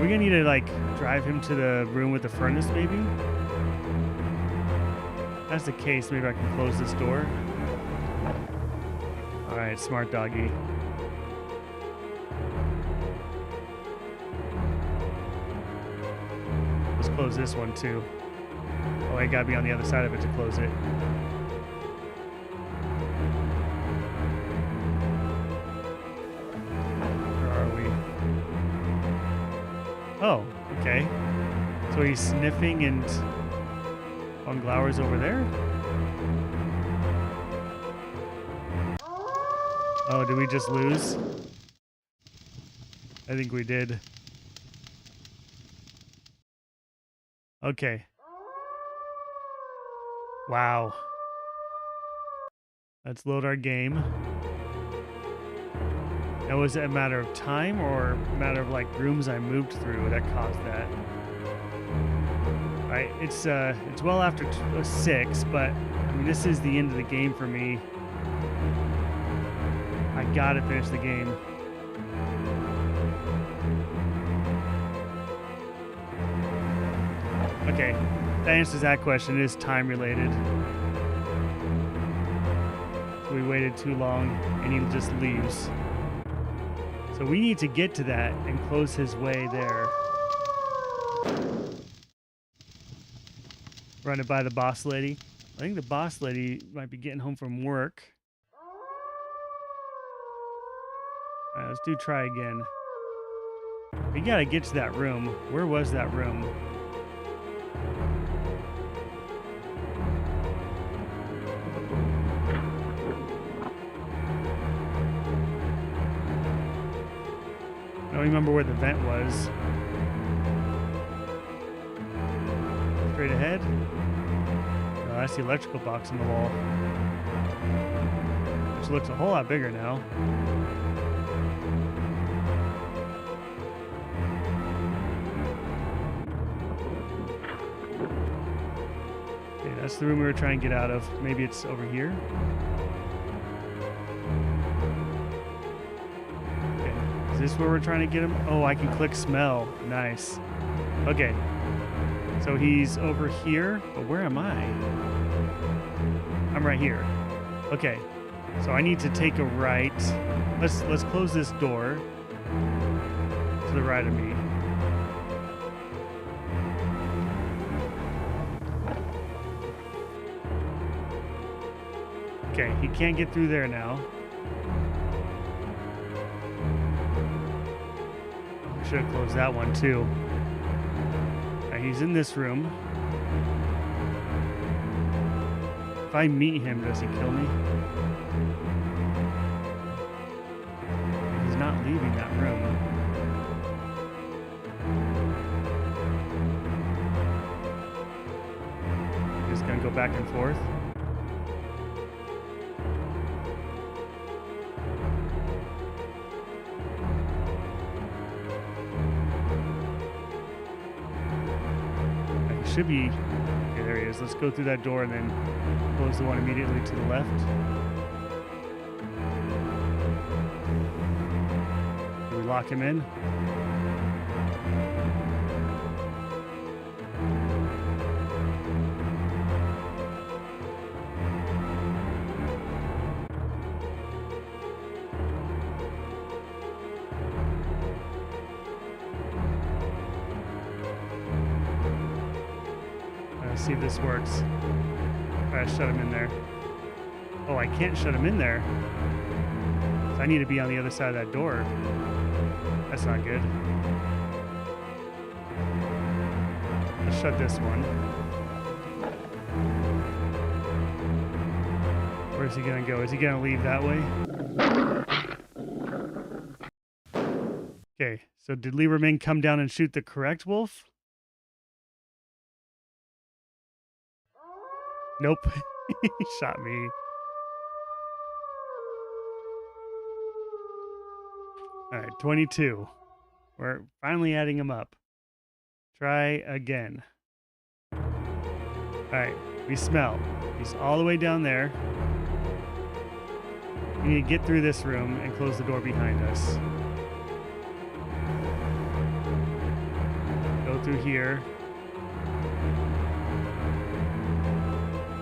We're gonna need to like drive him to the room with the furnace, maybe? If that's the case, maybe I can close this door. Alright, smart doggy. Let's close this one too. Oh, I gotta be on the other side of it to close it. Oh, okay. So he's sniffing and von Glauer's over there? Oh, did we just lose? I think we did. Okay. Wow. Let's load our game. Now, was it a matter of time or a matter of like rooms I moved through that caused that? All right, it's well after 6, but I mean this is the end of the game for me. I gotta finish the game. Okay, that answers that question. It is time related. So we waited too long, and he just leaves. So we need to get to that and close his way there. Run it by the boss lady. I think the boss lady might be getting home from work. All right, let's do try again. We gotta get to that room. Where was that room? I don't remember where the vent was. Straight ahead. Oh, that's the electrical box on the wall. Which looks a whole lot bigger now. Okay, that's the room we were trying to get out of. Maybe it's over here. Is this where we're trying to get him? Oh, I can click smell. Nice. Okay. So he's over here, but where am I? I'm right here. Okay. So I need to take a right. Let's close this door to the right of me. Okay, he can't get through there now. I should have closed that one too. He's in this room. If I meet him, does he kill me? He's not leaving that room. Just gonna go back and forth. Should be. Okay, there he is. Let's go through that door and then close the one immediately to the left. Do we lock him in? See if this works. Try to shut him in there. Oh, I can't shut him in there. So I need to be on the other side of that door. That's not good. Let's shut this one. Where's he gonna go? Is he gonna leave that way? Okay, so did Lieberman come down and shoot the correct wolf? Nope. He shot me. All right, 22. We're finally adding them up. Try again. All right, we smell. He's all the way down there. We need to get through this room and close the door behind us. Go through here.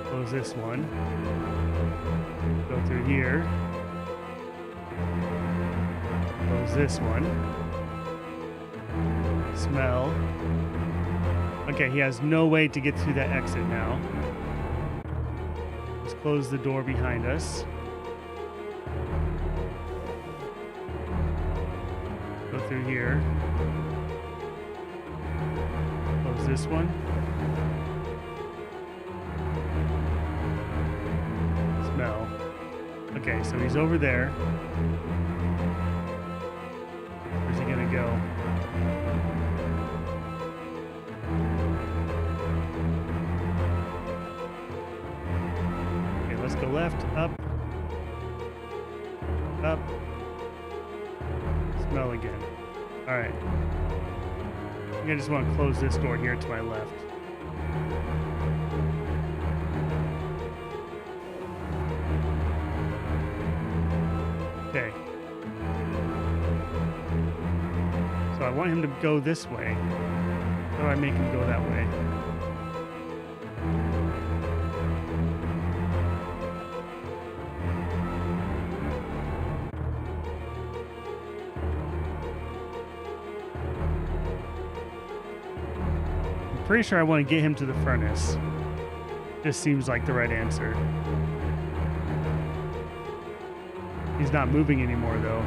Close this one. Go through here. Close this one. Smell. Okay, he has no way to get through that exit now. Let's close the door behind us. Go through here. Close this one. Smell. Okay, so he's over there. Where's he gonna go? Okay, let's go left, up, up. Smell again. All right. I think I just want to close this door here to my left. Okay. So I want him to go this way. How do I make him go that way? I'm pretty sure I want to get him to the furnace. This seems like the right answer. He's not moving anymore, though.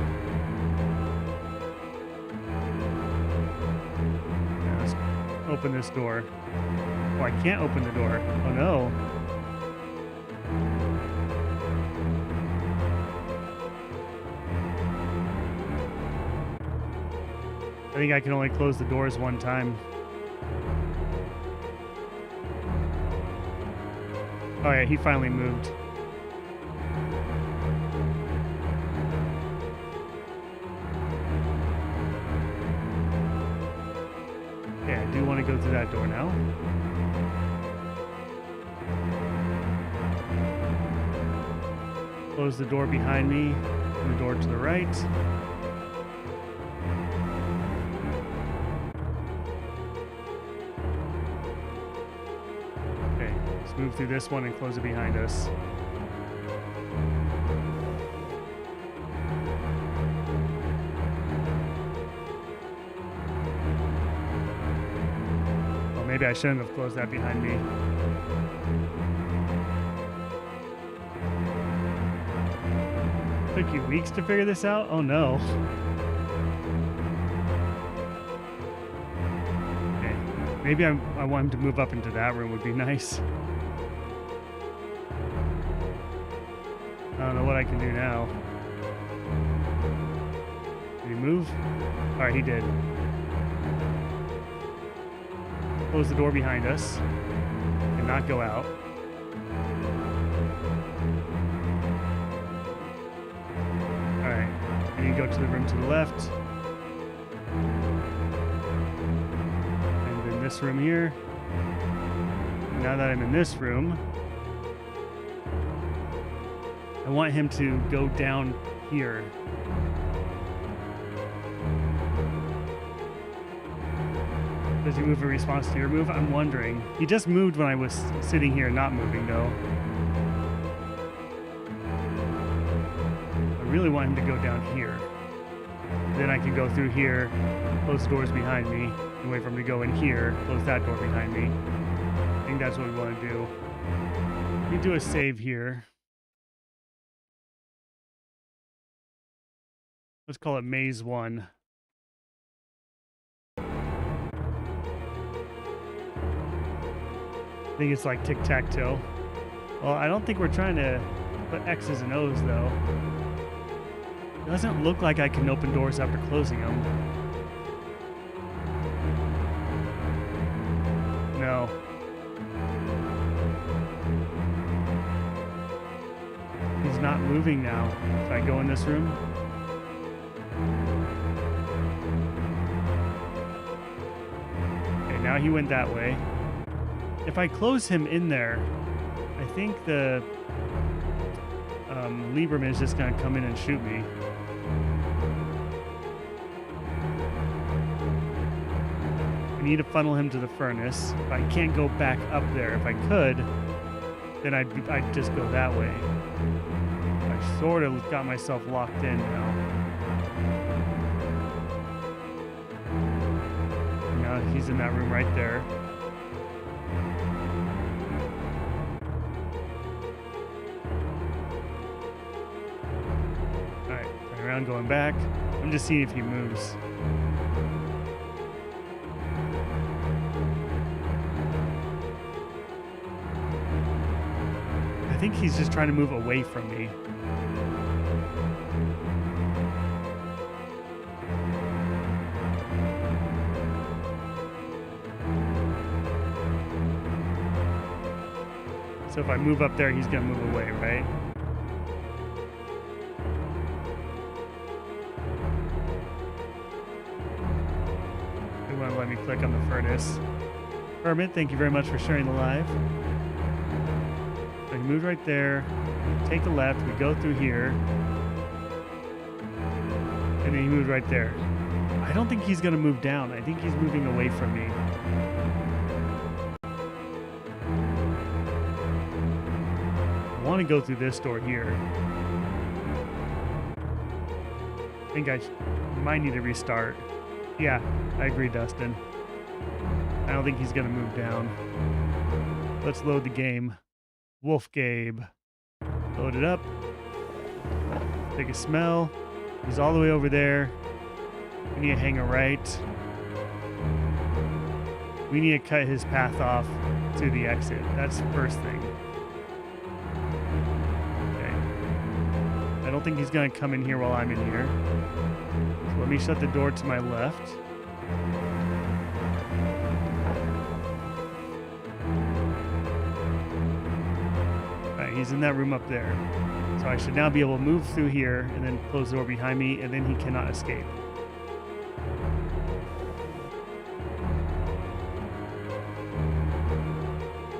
Yeah, let's open this door. Oh, I can't open the door. Oh, no. I think I can only close the doors one time. Oh, yeah, he finally moved. Yeah, I do want to go through that door now. Close the door behind me, and the door to the right. Okay, let's move through this one and close it behind us. Oh, maybe I shouldn't have closed that behind me. Took you weeks to figure this out? Oh no. Okay. Maybe I want him to move up into that room would be nice. I don't know what I can do now. Did he move? Alright, he did. Close the door behind us. And not go out. Alright. I need to go to the room to the left. And then this room here. Now that I'm in this room, I want him to go down here. Does he move in response to your move? I'm wondering. He just moved when I was sitting here not moving, though. I really want him to go down here. Then I can go through here, close the doors behind me, and wait for him to go in here, close that door behind me. I think that's what we want to do. Let me do a save here. Let's call it Maze 1. I think it's like tic-tac-toe. Well, I don't think we're trying to put X's and O's, though. It doesn't look like I can open doors after closing them. No. He's not moving now. If I go in this room? Okay, now he went that way. If I close him in there, I think the Lieberman is just going to come in and shoot me. I need to funnel him to the furnace. I can't go back up there. If I could, then I'd just go that way. I sort of got myself locked in now. Now he's in that room right there. Around, going back. I'm just seeing if he moves. I think he's just trying to move away from me. So if I move up there, he's gonna move away, right? Let me click on the furnace. Hermit, thank you very much for sharing the live. So he moved right there. Take a left. We go through here. And then he moved right there. I don't think he's going to move down. I think he's moving away from me. I want to go through this door here. I think I might need to restart. Yeah, I agree, Dustin. I don't think he's going to move down. Let's load the game. Wolf Gabe. Load it up. Take a smell. He's all the way over there. We need to hang a right. We need to cut his path off to the exit. That's the first thing. Okay. I don't think he's going to come in here while I'm in here. So let me shut the door to my left. Alright, he's in that room up there. So I should now be able to move through here and then close the door behind me, and then he cannot escape.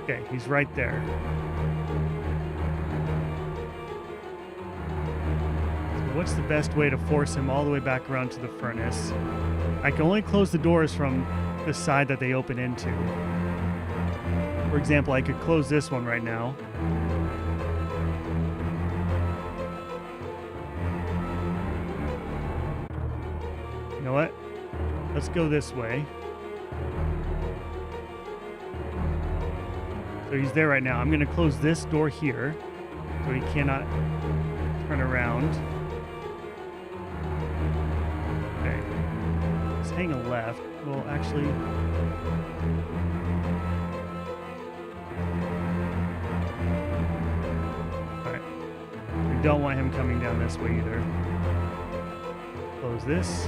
Okay, he's right there. So what's the best way to force him all the way back around to the furnace? I can only close the doors from the side that they open into. For example, I could close this one right now. You know what? Let's go this way. So he's there right now. I'm going to close this door here so he cannot turn around. Okay. Let's hang a left. Well, actually... Alright. We don't want him coming down this way either. Close this.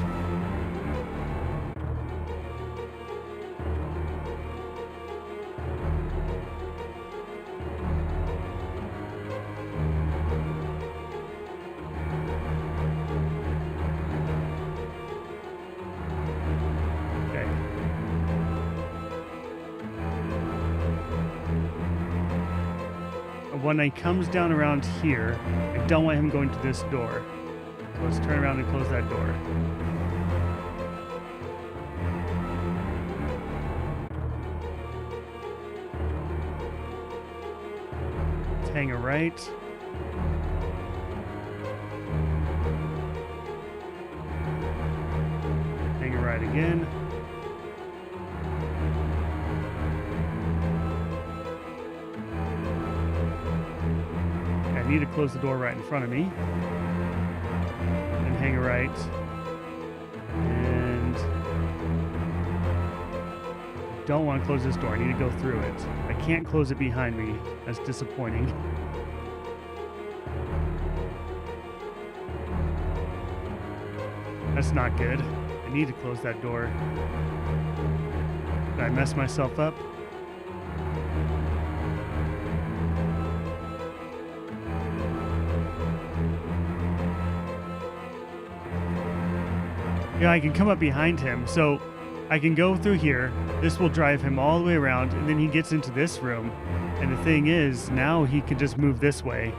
When he comes down around here, I don't want him going to this door. So let's turn around and close that door. Let's hang a right. Hang a right again. I need to close the door right in front of me. And hang a right. And I don't want to close this door. I need to go through it. I can't close it behind me. That's disappointing. That's not good. I need to close that door. Did I mess myself up? Yeah, I can come up behind him, so I can go through here. This will drive him all the way around, and then he gets into this room. And the thing is, now he can just move this way.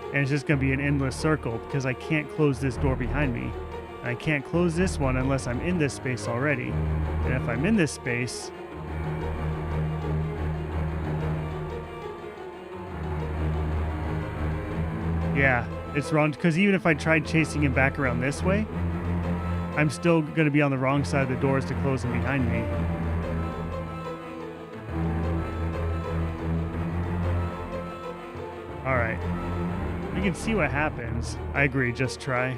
And it's just going to be an endless circle because I can't close this door behind me. And I can't close this one unless I'm in this space already. And if I'm in this space... Yeah, it's wrong, because even if I tried chasing him back around this way, I'm still going to be on the wrong side of the doors to close them behind me. Alright. You can see what happens. I agree, just try.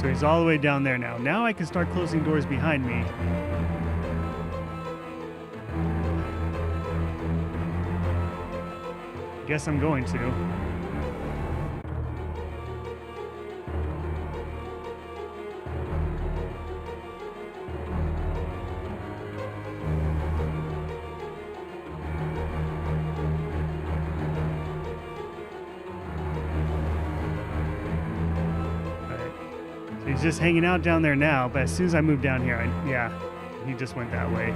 So he's all the way down there now. Now I can start closing doors behind me. Guess I'm going to. He's just hanging out down there now, but as soon as I move down here, yeah, he just went that way.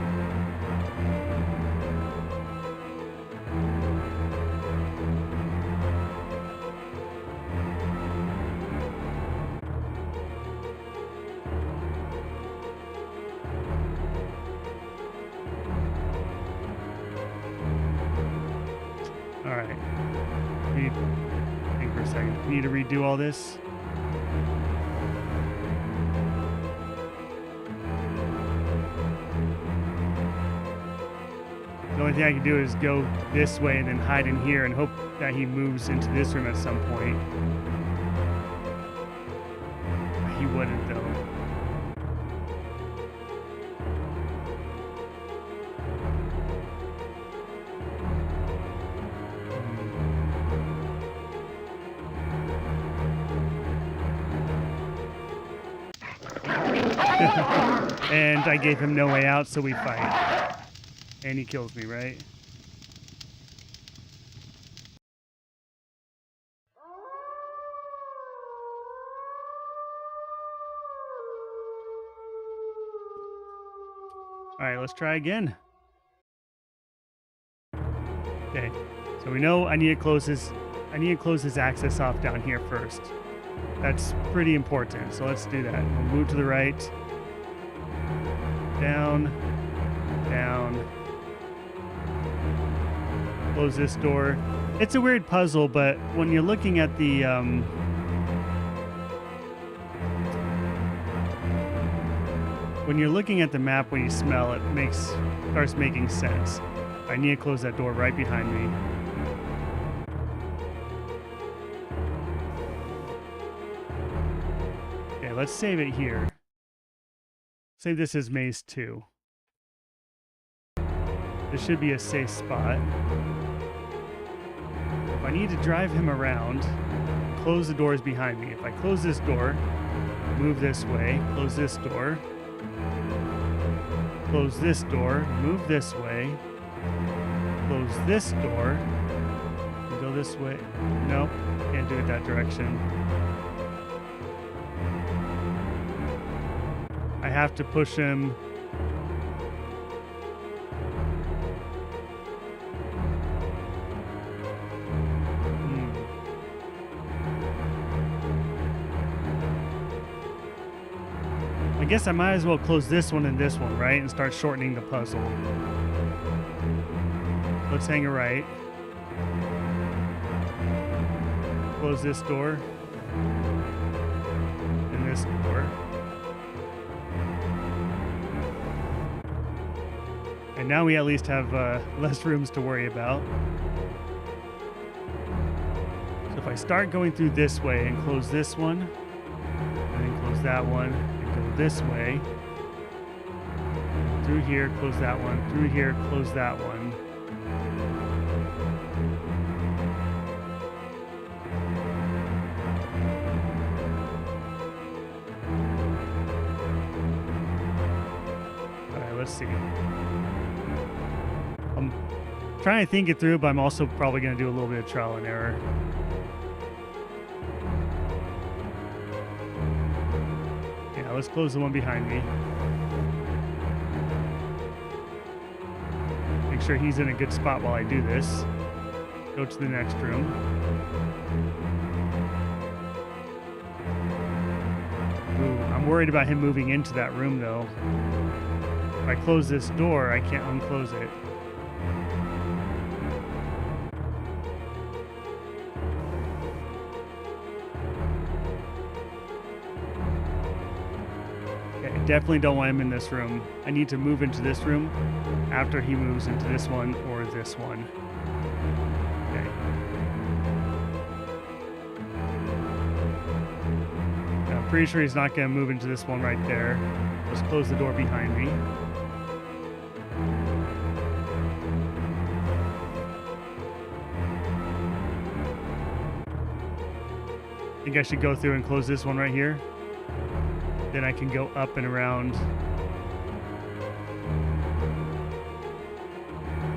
All right. Think for a second. We need to redo all this. The only thing I can do is go this way and then hide in here and hope that he moves into this room at some point. He wouldn't, though. And I gave him no way out, so we fight. And he kills me, right? All right, let's try again. Okay, so we know I need to close his access off down here first. That's pretty important. So let's do that. We'll move to the right. Down. Down. Close this door. It's a weird puzzle, but when you're looking at the map, when you smell it, starts making sense. I need to close that door right behind me. Okay, let's save it here. Save this as Maze 2. This should be a safe spot. If I need to drive him around, close the doors behind me. If I close this door, move this way, close this door, close this door, move this way, close this door, and go this way. Nope, can't do it that direction. I have to push him. I guess I might as well close this one and this one, right? And start shortening the puzzle. Let's hang a right. Close this door. And this door. And now we at least have less rooms to worry about. So if I start going through this way and close this one, and then close that one, go this way, through here, close that one, through here, close that one. All right, let's see. I'm trying to think it through, but I'm also probably going to do a little bit of trial and error. Let's close the one behind me. Make sure he's in a good spot while I do this. Go to the next room. Ooh, I'm worried about him moving into that room though. If I close this door, I can't unclose it. Definitely don't want him in this room. I need to move into this room after he moves into this one or this one. Okay. Now, I'm pretty sure he's not going to move into this one right there. Let's close the door behind me. I think I should go through and close this one right here. Then I can go up and around.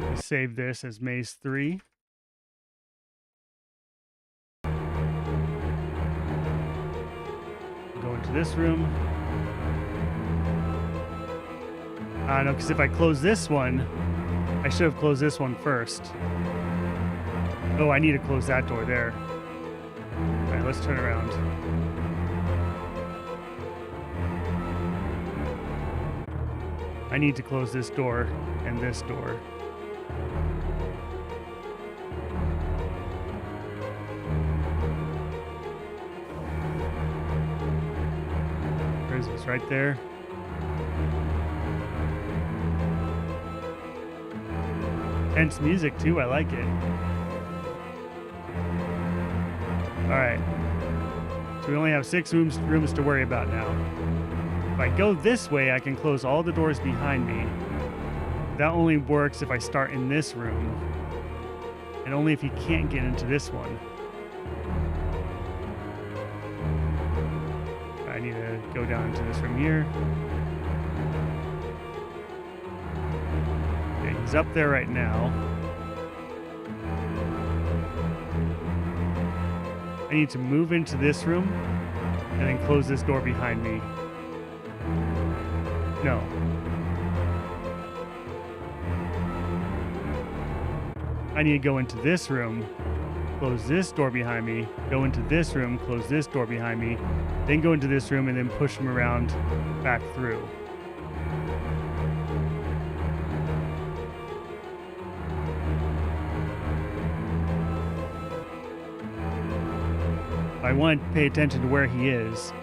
Let's save this as Maze 3. Go into this room. No, because if I close this one, I should have closed this one first. Oh, I need to close that door there. All right, let's turn around. I need to close this door and this door. Where is this? Right there. Tense music too, I like it. Alright. So we only have 6 rooms to worry about now. If I go this way, I can close all the doors behind me. That only works if I start in this room, and only if he can't get into this one. I need to go down into this room here. Okay, he's up there right now. I need to move into this room and then close this door behind me. No. I need to go into this room, close this door behind me, go into this room, close this door behind me, then go into this room and then push him around back through. I want to pay attention to where he is,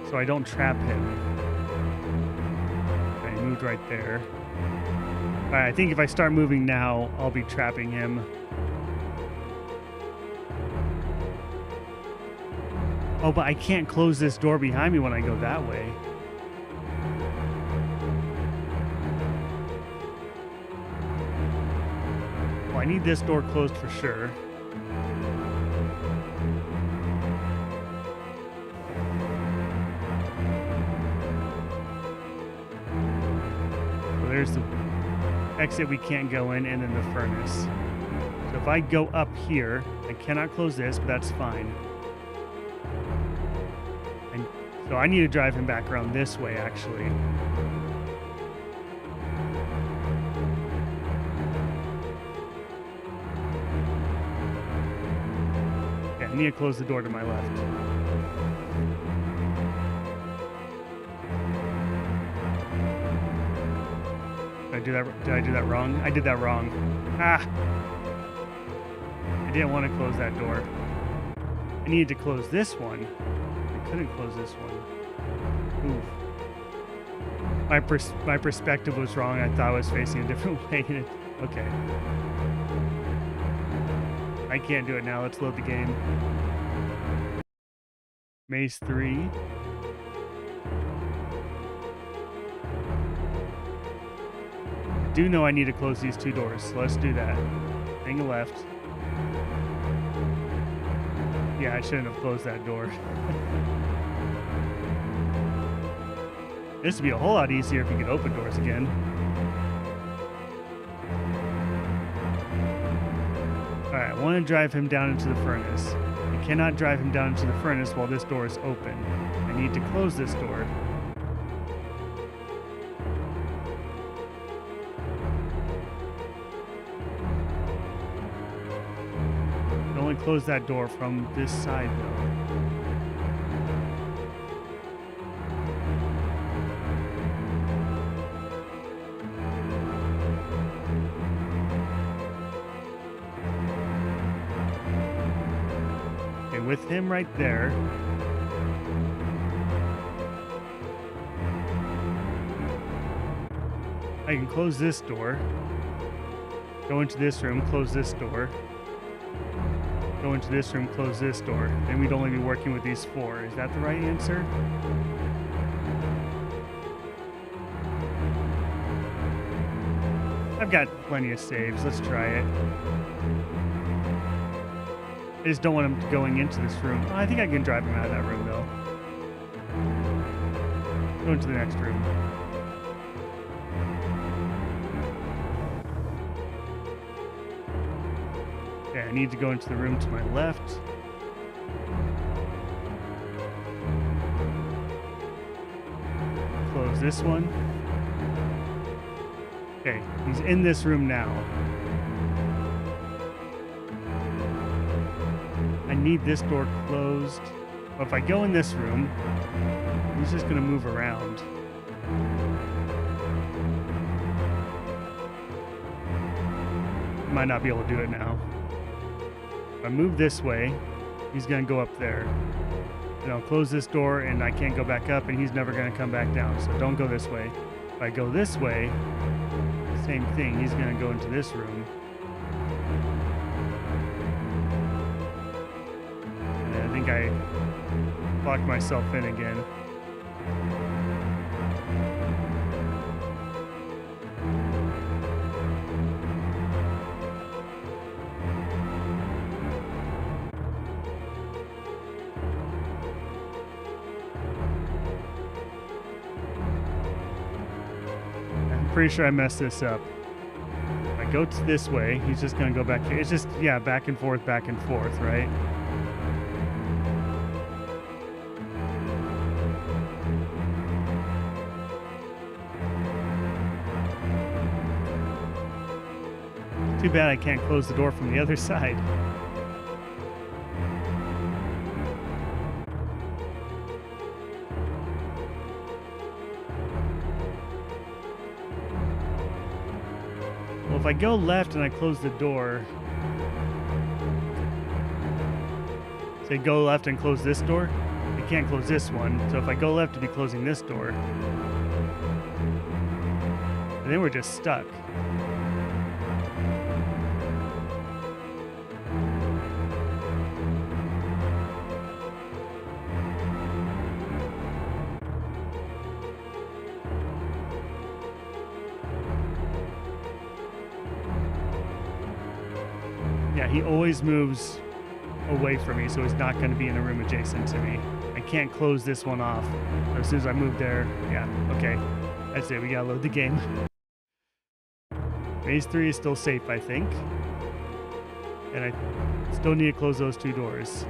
so I don't trap him. Okay, he moved right there. Alright, I think if I start moving now, I'll be trapping him. Oh, but I can't close this door behind me when I go that way. Well, I need this door closed for sure. So there's the exit we can't go in, and then the furnace. So if I go up here, I cannot close this, but that's fine. And so I need to drive him back around this way, actually. Yeah, I need to close the door to my left. Did I do that wrong? I did that wrong. Ah! I didn't want to close that door. I needed to close this one. I couldn't close this one. Oof. My perspective was wrong. I thought I was facing a different way. Okay. I can't do it now. Let's load the game. Maze 3. I do know I need to close these two doors, so let's do that. Hang a left. Yeah, I shouldn't have closed that door. This would be a whole lot easier if you could open doors again. Alright, I want to drive him down into the furnace. I cannot drive him down into the furnace while this door is open. I need to close this door. Close that door from this side, though. Okay, with him right there. I can close this door. Go into this room, close this door. Go into this room, close this door. Then we'd only be working with these 4. Is that the right answer? I've got plenty of saves. Let's try it. I just don't want him going into this room. Oh, I think I can drive him out of that room, though. Go into the next room. Okay, I need to go into the room to my left. Close this one. Okay, he's in this room now. I need this door closed. But if I go in this room, he's just gonna move around. Might not be able to do it now. If I move this way, he's gonna go up there. And I'll close this door and I can't go back up and he's never gonna come back down. So don't go this way. If I go this way, same thing, he's gonna go into this room. And I think I locked myself in again. Pretty sure I messed this up. If I go to this way, he's just gonna go back here. It's just, yeah, back and forth, right? Too bad I can't close the door from the other side. Well, if I go left and I close the door, say go left and close this door, I can't close this one. So if I go left to be closing this door, and then we're just stuck. Yeah, he always moves away from me, so he's not going to be in a room adjacent to me. I can't close this one off. So as soon as I move there, yeah, okay. That's it, we gotta load the game. Maze 3 is still safe, I think. And I still need to close those two doors.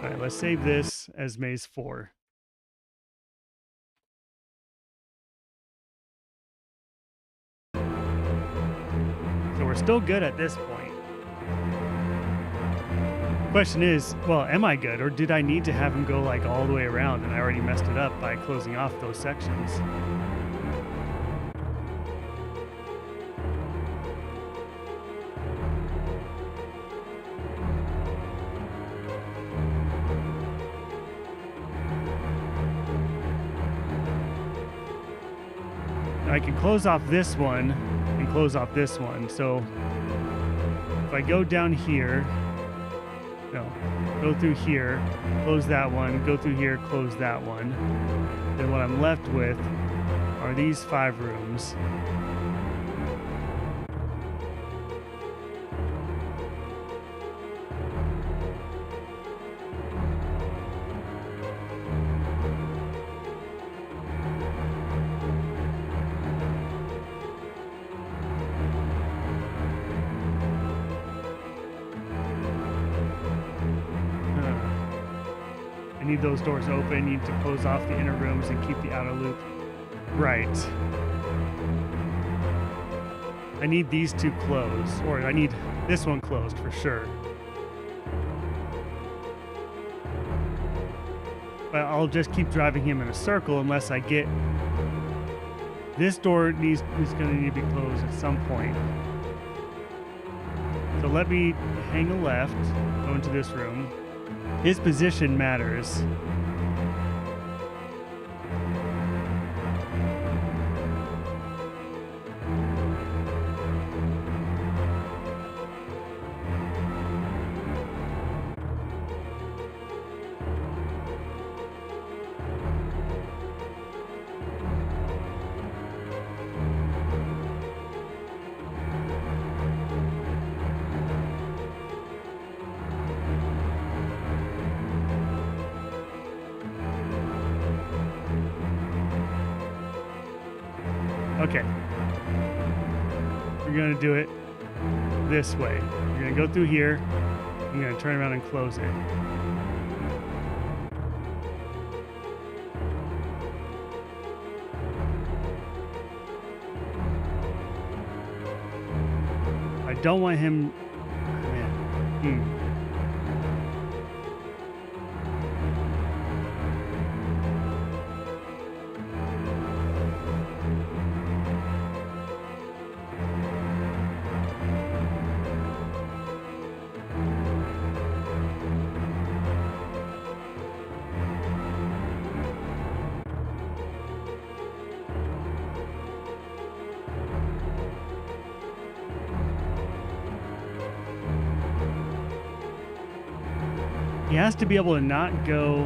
Alright, let's save this as Maze 4. So we're still good at this point. Question is, well, am I good, or did I need to have him go like all the way around and I already messed it up by closing off those sections? I can close off this one and close off this one. So if I go down here, no, go through here, close that one, go through here, close that one. Then what I'm left with are these 5 rooms. I need those doors open. You need to close off the inner rooms and keep the outer loop. Right. I need these two closed, or I need this one closed for sure. But I'll just keep driving him in a circle unless I get... This door is going to need to be closed at some point. So let me hang a left, go into this room. His position matters. Okay. We're going to do it this way. We're going to go through here. I'm going to turn around and close it. I don't want him... Man. He has to be able to not go...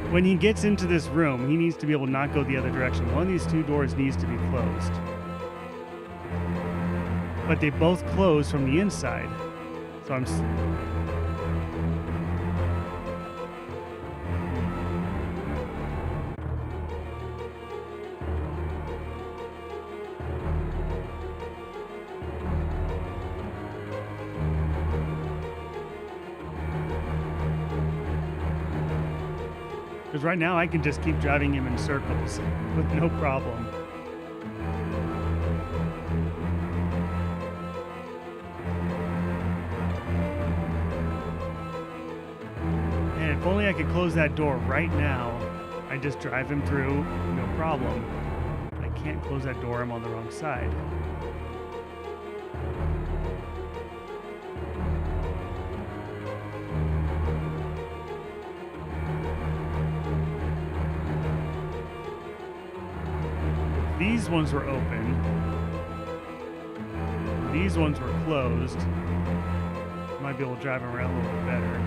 when he gets into this room, he needs to be able to not go the other direction. One of these two doors needs to be closed. But they both close from the inside. So I'm... Because right now I can just keep driving him in circles with no problem. And if only I could close that door right now, I'd just drive him through, no problem. I can't close that door, I'm on the wrong side. These ones were open. These ones were closed. Might be able to drive around a little bit better.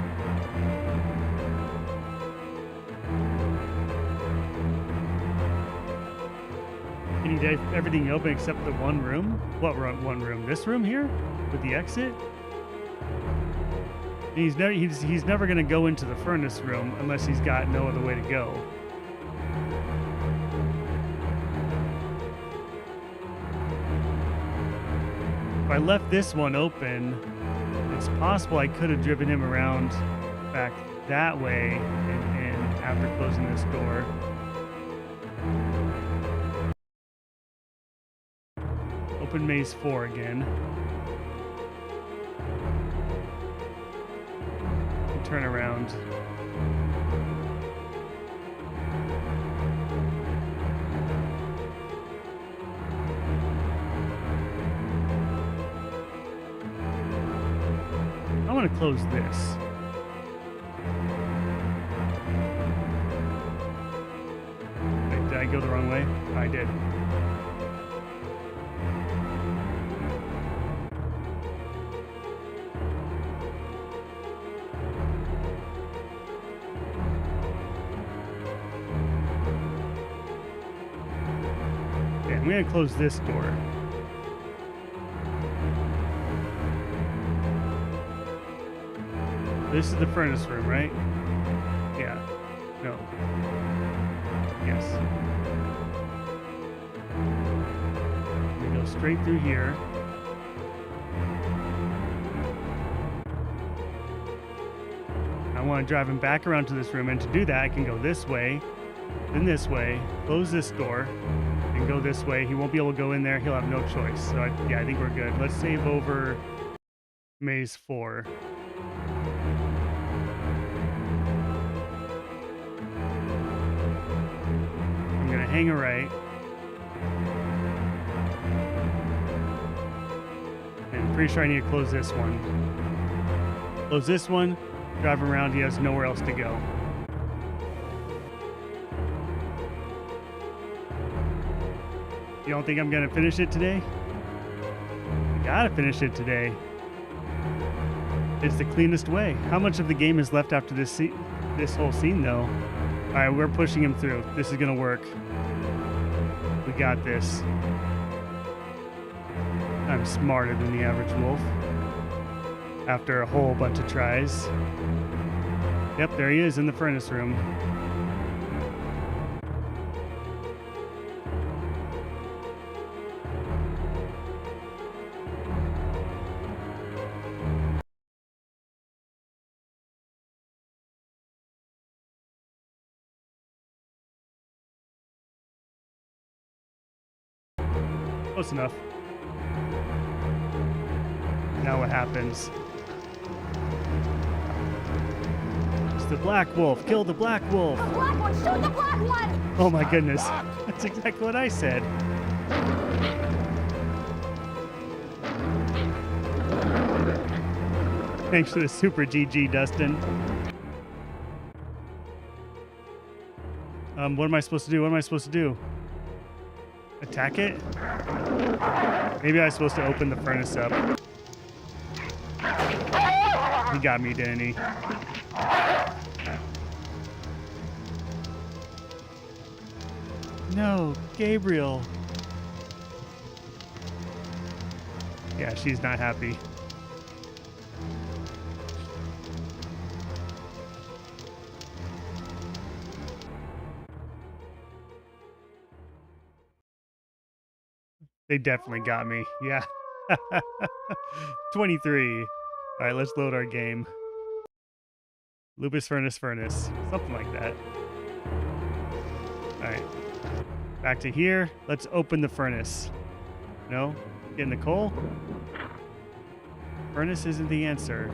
Can you get everything open except the one room? What one room? This room here? With the exit? He's never gonna go into the furnace room unless he's got no other way to go. If I left this one open, it's possible I could have driven him around back that way and in after closing this door. Open maze 4 again. And turn around. I want to close this. Wait, did I go the wrong way? I did. Okay, I'm going to close this door. This is the furnace room, right? Yeah. No. Yes. We go straight through here. I want to drive him back around to this room, and to do that, I can go this way, then this way, close this door, and go this way. He won't be able to go in there. He'll have no choice. So, yeah, I think we're good. Let's save over Maze 4. Hang a right. And I'm pretty sure I need to close this one. Close this one, drive around, he has nowhere else to go. You don't think I'm gonna finish it today? I gotta finish it today. It's the cleanest way. How much of the game is left after this whole scene though? Alright, we're pushing him through. This is gonna work. We got this. I'm smarter than the average wolf. After a whole bunch of tries. Yep, there he is in the furnace room. Close enough. Now what happens? It's the black wolf. Kill the black wolf. The black one! Shoot the black one! Oh my goodness. That's exactly what I said. Thanks for the super GG, Dustin. What am I supposed to do? What am I supposed to do? Attack it? Maybe I was supposed to open the furnace up. He got me, didn't he? No, Gabriel. Yeah, she's not happy. They definitely got me. Yeah. 23. All right, let's load our game. Lupus Furnace. Something like that. Alright. Back to here. Let's open the furnace. No? Get in the coal? Furnace isn't the answer.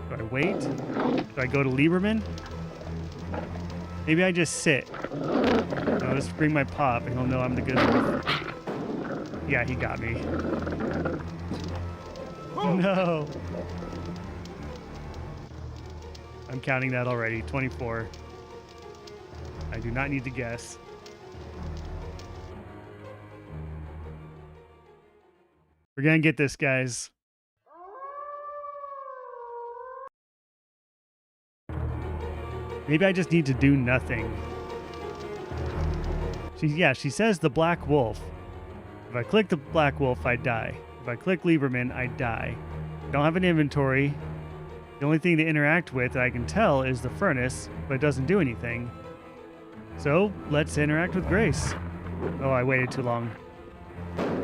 Do I wait? Do I go to Lieberman? Maybe I just sit. No, just bring my pop and he'll know I'm the good wolf. Yeah, he got me. No. I'm counting that already. 24. I do not need to guess. We're gonna get this, guys. Maybe I just need to do nothing. She says the Black Wolf. If I click the Black Wolf, I die. If I click Lieberman, I die. Don't have an inventory. The only thing to interact with that I can tell is the furnace, but it doesn't do anything. So, let's interact with Grace. Oh, I waited too long.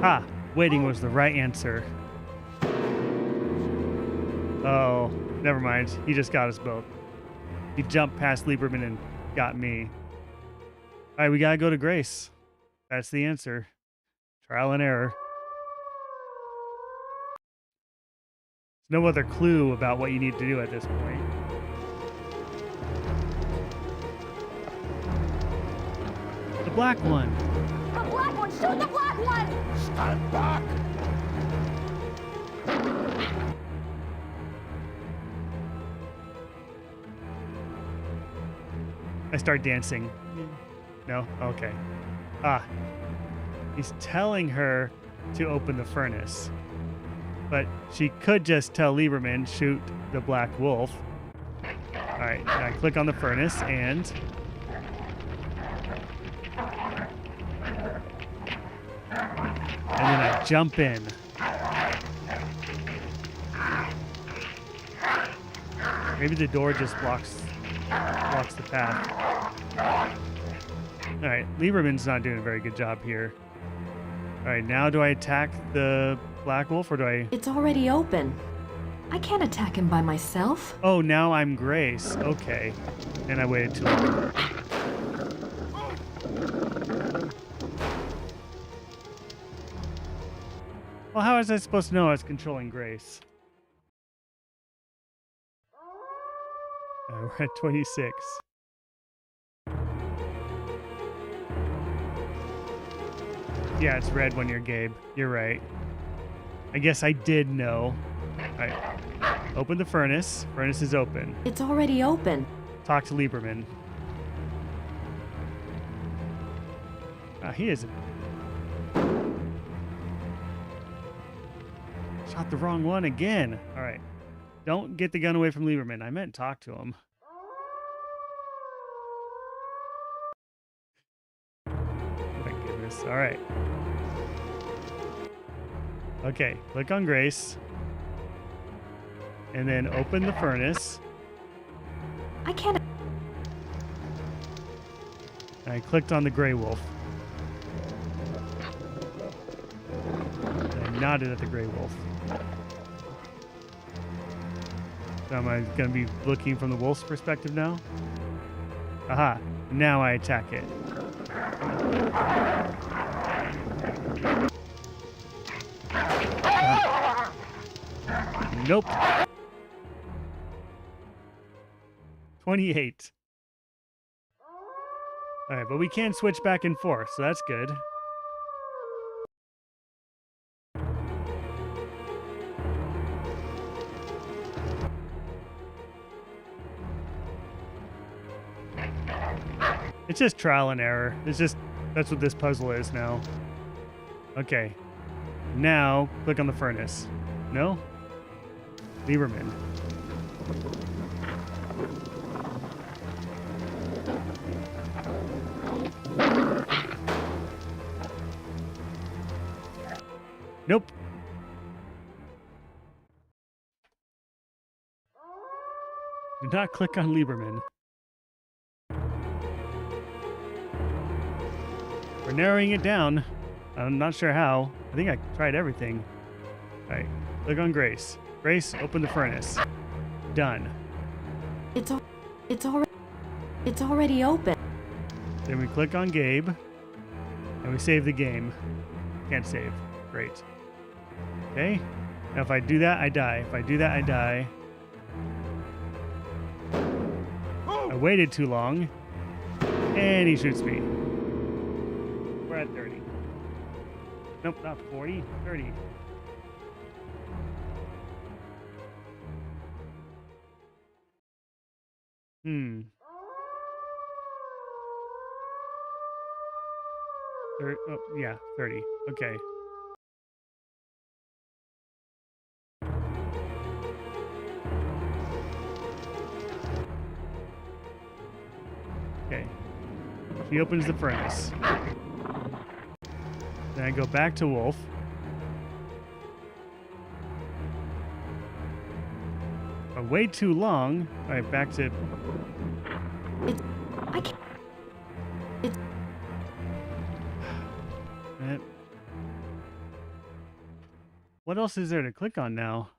Ah, waiting was the right answer. Oh, never mind. He just got us both. He jumped past Lieberman and got me. All right, we gotta go to Grace. That's the answer. Trial and error. There's no other clue about what you need to do at this point. The black one. The black one! Shoot the black one! Stand back! I start dancing. No? Okay. Ah. He's telling her to open the furnace. But she could just tell Lieberman, shoot the Black Wolf. Alright, I click on the furnace and... and then I jump in. Maybe the door just blocks the path. Alright, Lieberman's not doing a very good job here. Alright, now do I attack the Black Wolf or do I... It's already open. I can't attack him by myself. Oh, now I'm Grace. Okay. And I waited too long. Well, how was I supposed to know I was controlling Grace? We're at 26. Yeah, it's red when you're Gabe. You're right. I guess I did know. Alright. Open the furnace. Furnace is open. It's already open. Talk to Lieberman. He isn't. Shot the wrong one again. Alright. Don't get the gun away from Lieberman. I meant talk to him. Oh my goodness. Alright. Okay, click on Grace. And then open the furnace. I can't... I clicked on the Grey Wolf. I nodded at the Grey Wolf. So am I going to be looking from the wolf's perspective now? Aha, now I attack it. Nope. 28. Alright, but we can switch back and forth, so that's good. It's just trial and error. It's just, that's what this puzzle is now. Okay. Now, click on the furnace. No? Lieberman. Nope. Do not click on Lieberman. We're narrowing it down. I'm not sure how. I think I tried everything. Alright, click on Grace. Grace, open the furnace. Done. It's already open. Then we click on Gabe, and we save the game. Can't save. Great. Okay. Now if I do that, I die. If I do that, I die. I waited too long, and he shoots me. We're at 30. Nope, not 40. 30. Oh, yeah, 30. Okay. Okay. She opens the furnace. Then I go back to Wolf. I wait too long. All right, back to... I can't... What else is there to click on now?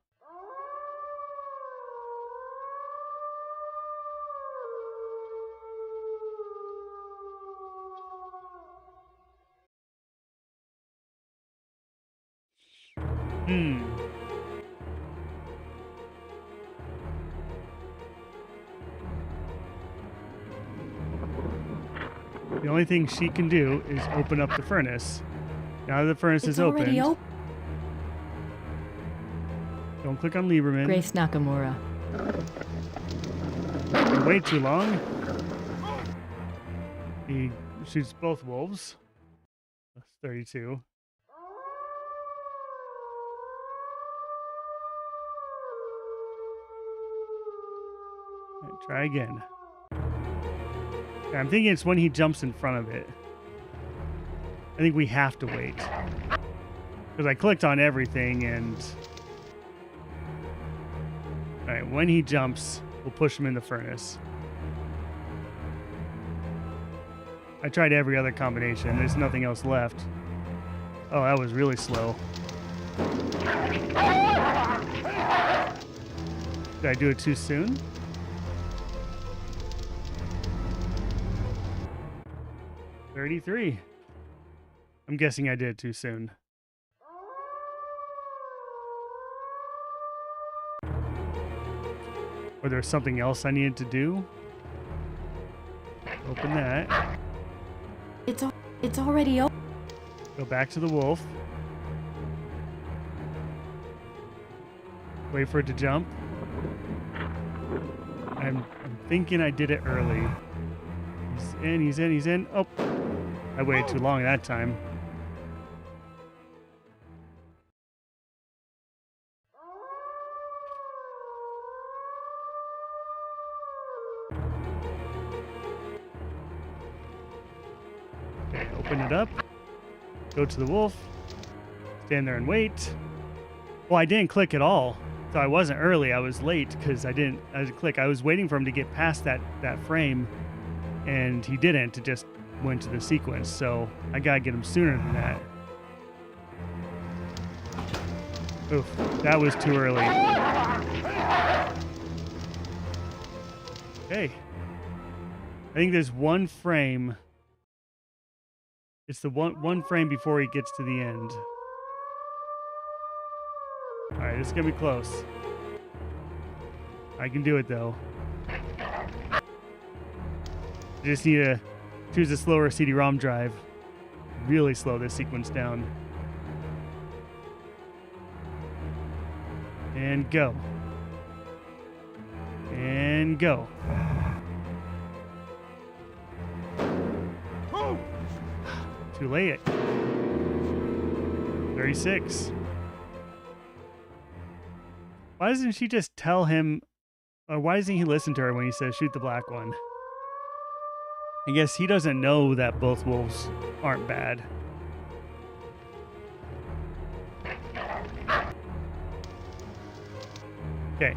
The only thing she can do is open up the furnace. Now that the furnace is opened. Don't click on Lieberman. Grace Nakamura. Wait too long. He shoots both wolves. That's 32. Right, try again. Okay, I'm thinking it's when he jumps in front of it. I think we have to wait. Because I clicked on everything and... Alright, when he jumps, we'll push him in the furnace. I tried every other combination. There's nothing else left. Oh, that was really slow. Did I do it too soon? $33. I'm guessing I did it too soon. Or there's something else I needed to do? Open that. It's already open. Go back to the wolf. Wait for it to jump. I'm thinking I did it early. He's in, he's in, he's in. Oh, I waited too long that time. Okay, open it up. Go to the wolf. Stand there and wait. Well, I didn't click at all. So I wasn't early. I was late because I didn't click. I was waiting for him to get past that frame, and he didn't. It just went to the sequence. So I gotta get him sooner than that. Oof, that was too early. Okay. I think there's one frame. It's the one frame before he gets to the end. Alright, this is gonna be close. I can do it though. I just need to choose a slower CD-ROM drive. Really slow this sequence down. And go. And go. Too late. 36. Why doesn't she just tell him, or why doesn't he listen to her when he says shoot the black one? I guess he doesn't know that both wolves aren't bad. Okay.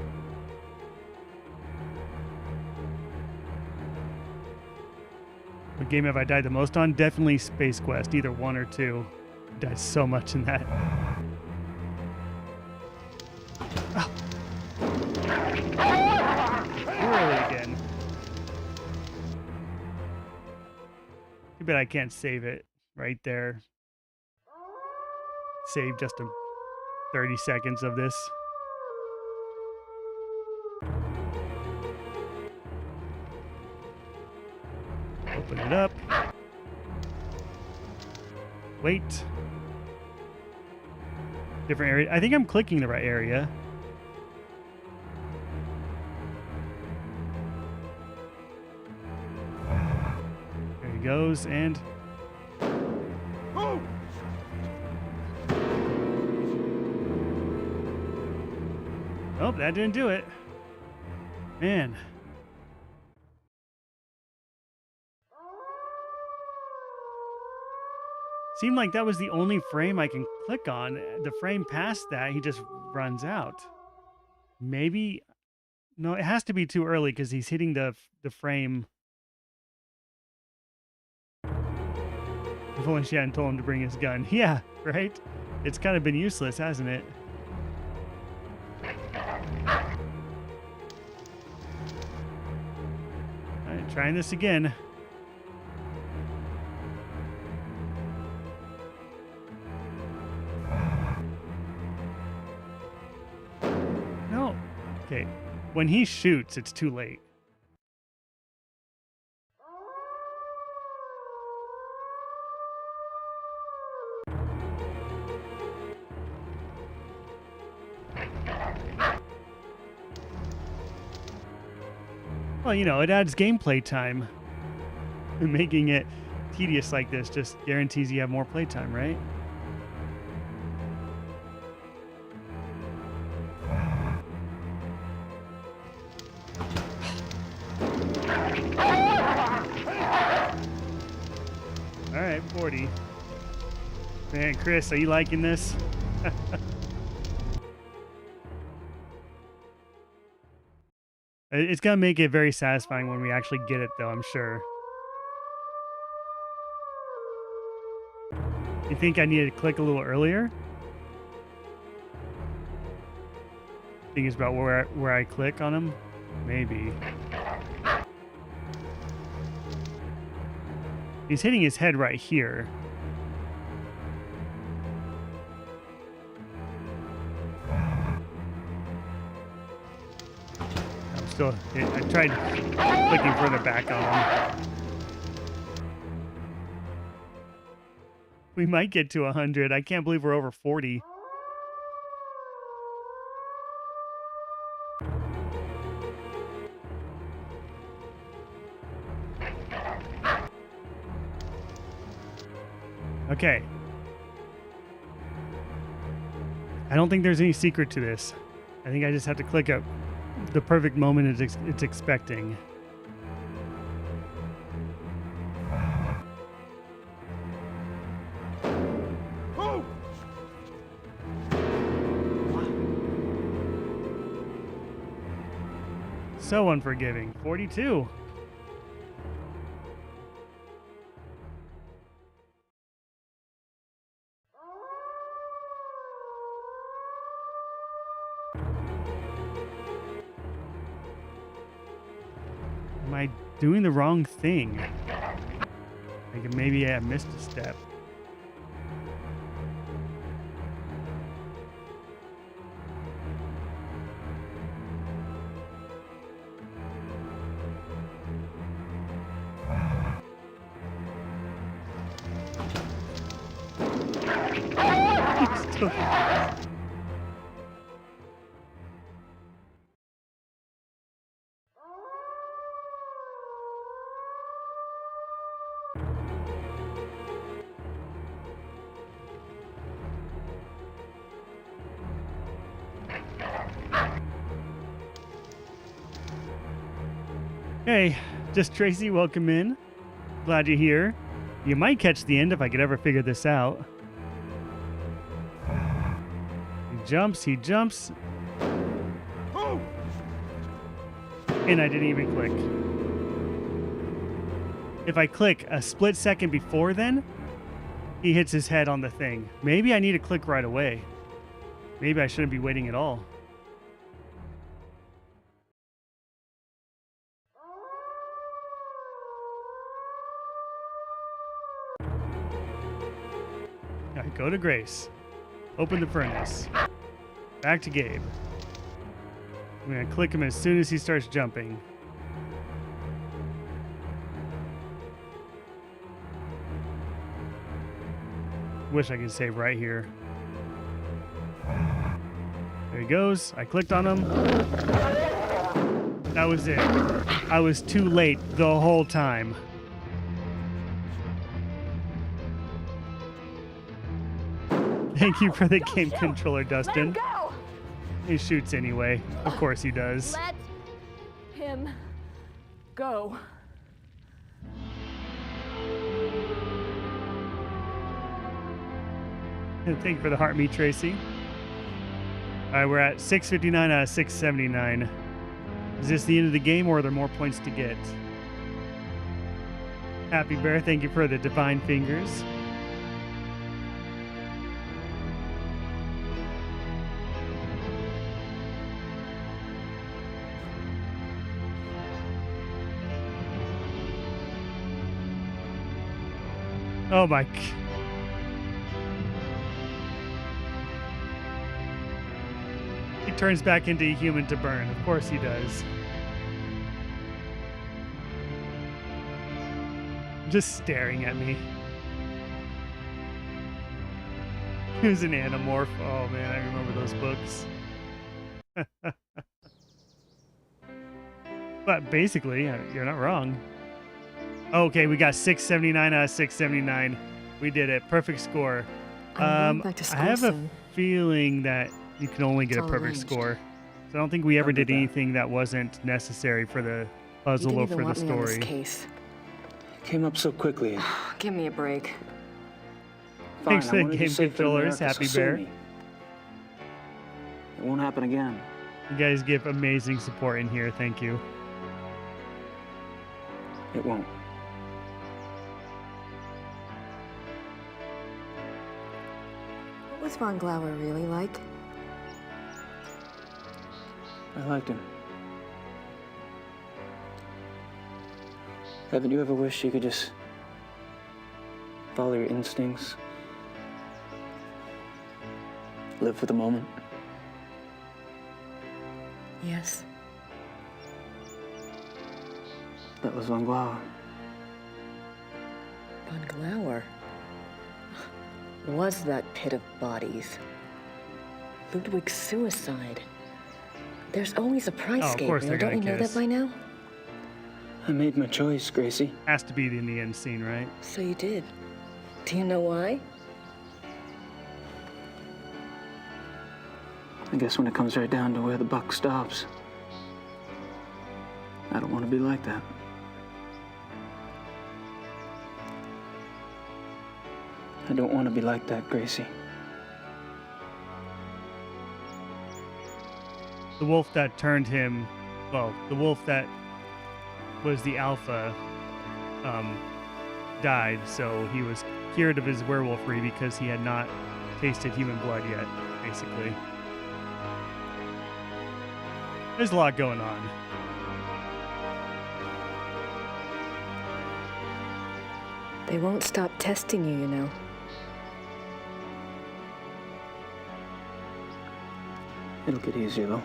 What game have I died the most on? Definitely Space Quest, either 1 or 2. I died so much in that. Oh. Too early again. bad I can't save it right there. Save just 30 seconds of this. Open it up. Wait. Different area. I think I'm clicking the right area. There he goes, and... Oh, that didn't do it. Man. Seemed like that was the only frame I can click on. The frame past that, he just runs out. Maybe... No, it has to be too early because he's hitting the frame. If only she hadn't told him to bring his gun. Yeah, right? It's kind of been useless, hasn't it? Alright, trying this again. No. Okay. When he shoots, it's too late. Well, you know, it adds gameplay time. Making it tedious like this just guarantees you have more playtime, right? All right, 40. Man, Chris, are you liking this? It's going to make it very satisfying when we actually get it, though, I'm sure. You think I need to click a little earlier? Think it's about where I click on him? Maybe. He's hitting his head right here. I tried clicking further back on him. We might get to 100. I can't believe we're over 40. Okay. I don't think there's any secret to this. I think I just have to click up the perfect moment it's expecting. So unforgiving. 42. Am I doing the wrong thing? Like maybe I missed a step. Hey, just Tracy, welcome in. Glad you're here. You might catch the end if I could ever figure this out. He jumps. And I didn't even click. If I click a split second before then, he hits his head on the thing. Maybe I need to click right away. Maybe I shouldn't be waiting at all. All right, go to Grace. Open the furnace. Back to Gabe. I'm going to click him as soon as he starts jumping. Wish I could save right here. There he goes. I clicked on him. That was it. I was too late the whole time. Thank you for the game controller, Dustin. He shoots anyway. Of course he does. Let him go. Thank you for the heart meet, Tracy. All right, we're at 659 out of 679. Is this the end of the game, or are there more points to get? Happy Bear, thank you for the divine fingers. Oh my... He turns back into a human to burn. Of course he does. Just staring at me. He was an Animorph. Oh man, I remember those books. But basically, you're not wrong. Okay, we got 679 out of 679. We did it. Perfect score. I'm going back to school I have a soon. feeling that you can only get It's a all perfect arranged. score. So I don't think we ever I'll do did that. anything that wasn't necessary for the You puzzle didn't or even for the want me on this story. case. Came up so quickly. Give me a break. Thanks Fine, for I the wanted you game safe for controllers, America, so Happy sue Bear. me. It won't happen again. You guys give amazing support in here. Thank you. It won't. What was Von Glauer really like? I liked him. Haven't you ever wished you could just follow your instincts? Live for the moment? Yes. That was Von Glauer. Von Glauer was that pit of bodies. Ludwig's suicide. There's always a price, Oh, of course Gabriel. they're Don't gonna you know kiss. that by now? I made my choice, Gracie. Has to be in the end scene, right? So you did. Do you know why? I guess when it comes right down to where the buck stops, I don't want to be like that. I don't want to be like that, Gracie. The wolf that turned him, well, the wolf that was the alpha, died, so he was cured of his werewolfery because he had not tasted human blood yet, basically. There's a lot going on. They won't stop testing you, you know. It'll get easier, though.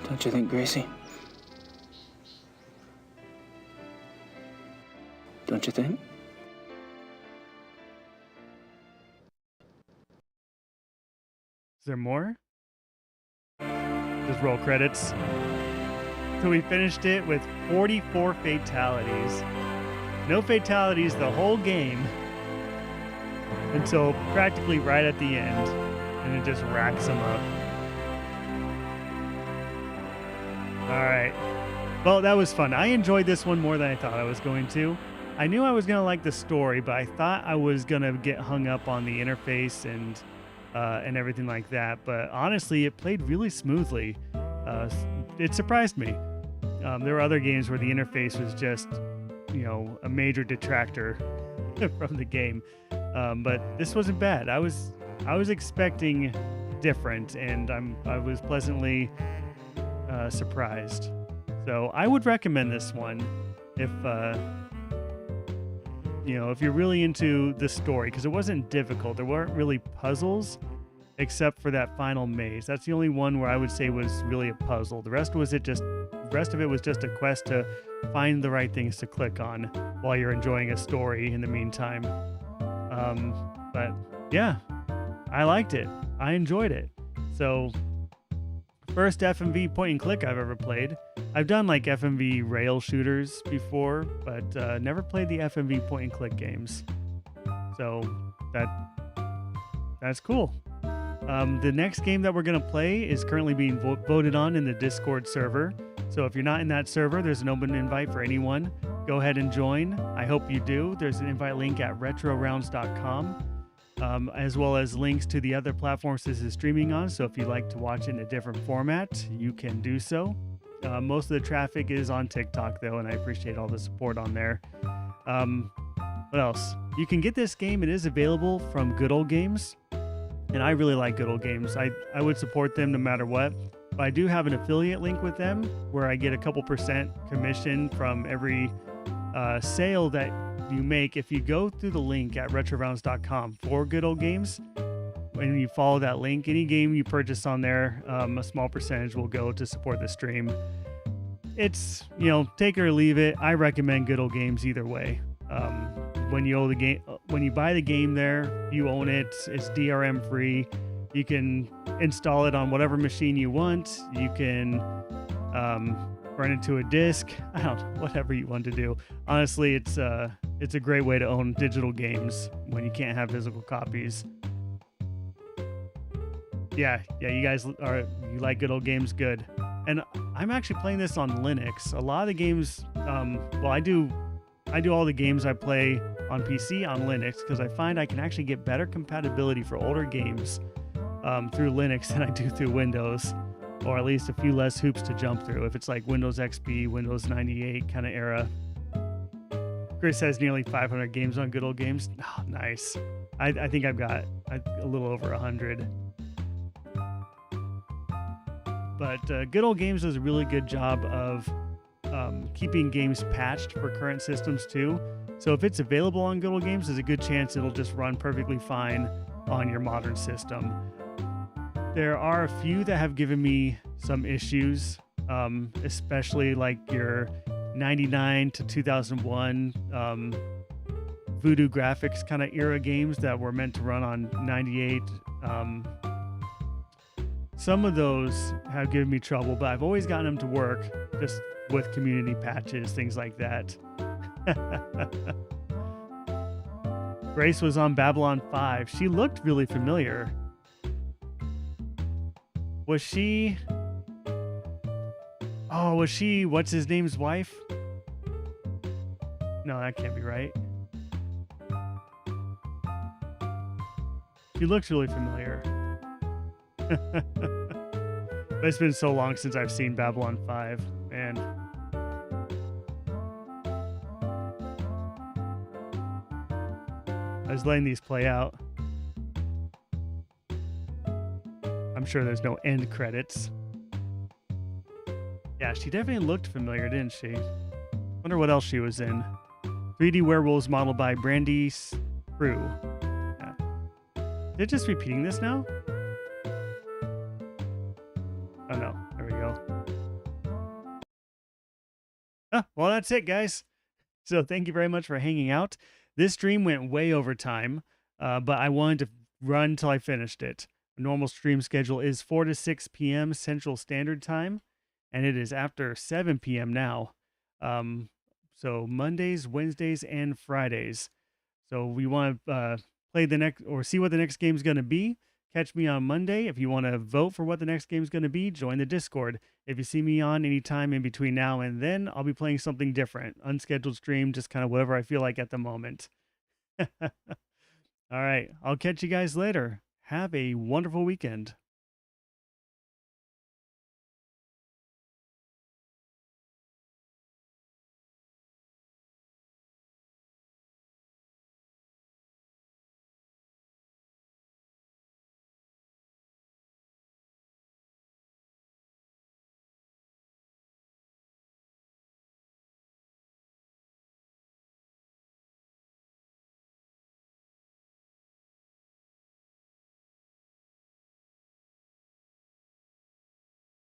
Don't you think, Gracie? Don't you think? Is there more? Just roll credits. So we finished it with 44 fatalities. No fatalities the whole game until practically right at the end, and it just racks them up. All right. Well, that was fun. I enjoyed this one more than I thought I was going to. I knew I was going to like the story, but I thought I was going to get hung up on the interface and everything like that. But honestly, it played really smoothly. It surprised me. There were other games where the interface was just, you know, a major detractor from the game. But this wasn't bad. I was expecting different, and I was pleasantly surprised. So I would recommend this one. if if you're really into the story, because it wasn't difficult. There weren't really puzzles except for that final maze. That's the only one where I would say was really a puzzle. The rest of it was just a quest to find the right things to click on while you're enjoying a story in the meantime. But yeah, I liked it. I enjoyed it. So first FMV point and click I've ever played. I've done like FMV rail shooters before, but never played the FMV point and click games. So that's cool. The next game that we're going to play is currently being voted on in the Discord server. So if you're not in that server, there's an open invite for anyone. Go ahead and join. I hope you do. There's an invite link at retrorounds.com, as well as links to the other platforms this is streaming on. So if you'd like to watch it in a different format, you can do so. Most of the traffic is on TikTok, though, and I appreciate all the support on there. What else? You can get this game. It is available from Good Old Games. And I really like Good Old Games. I would support them no matter what. But I do have an affiliate link with them where I get a couple % commission from every sale that you make. If you go through the link at retrorounds.com for Good Old Games, when you follow that link, any game you purchase on there, a small percentage will go to support the stream. It's, take it or leave it. I recommend Good Old Games either way. When you buy the game there, you own it. It's DRM free. You can install it on whatever machine you want. You can run it to a disc. I don't know, whatever you want to do. Honestly, it's a great way to own digital games when you can't have physical copies. Yeah, you guys you like Good Old Games, good. And I'm actually playing this on Linux. A lot of the games, I do all the games I play on PC on Linux because I find I can actually get better compatibility for older games through Linux than I do through Windows, or at least a few less hoops to jump through if it's like Windows XP, Windows 98 kind of era. Chris has nearly 500 games on Good Old Games. Oh, nice. I think I've got a little over 100. But Good Old Games does a really good job of keeping games patched for current systems too. So if it's available on Good Old Games, there's a good chance it'll just run perfectly fine on your modern system. There are a few that have given me some issues, especially like your 99 to 2001 Voodoo graphics kind of era games that were meant to run on 98. Some of those have given me trouble, but I've always gotten them to work just with community patches, things like that. Grace was on Babylon 5. She looked really familiar. Was she... Oh, was she what's his name's wife? No, that can't be right. She looks really familiar. But it's been so long since I've seen Babylon 5, man. I was letting these play out. I'm sure there's no end credits. Yeah, she definitely looked familiar, didn't she? Wonder what else she was in. 3D Werewolves modeled by Brandy Crew. Yeah. They're just repeating this now? Oh no, there we go. Well, that's it, guys. So thank you very much for hanging out. This stream went way over time, but I wanted to run till I finished it. The normal stream schedule is 4 to 6 p.m. Central Standard Time, and it is after 7 p.m. now. So Mondays, Wednesdays, and Fridays. So we want to play the next, or see what the next game is going to be. Catch me on Monday. If you want to vote for what the next game is going to be, join the Discord. If you see me on any time in between now and then, I'll be playing something different. Unscheduled stream, just kind of whatever I feel like at the moment. All right. I'll catch you guys later. Have a wonderful weekend.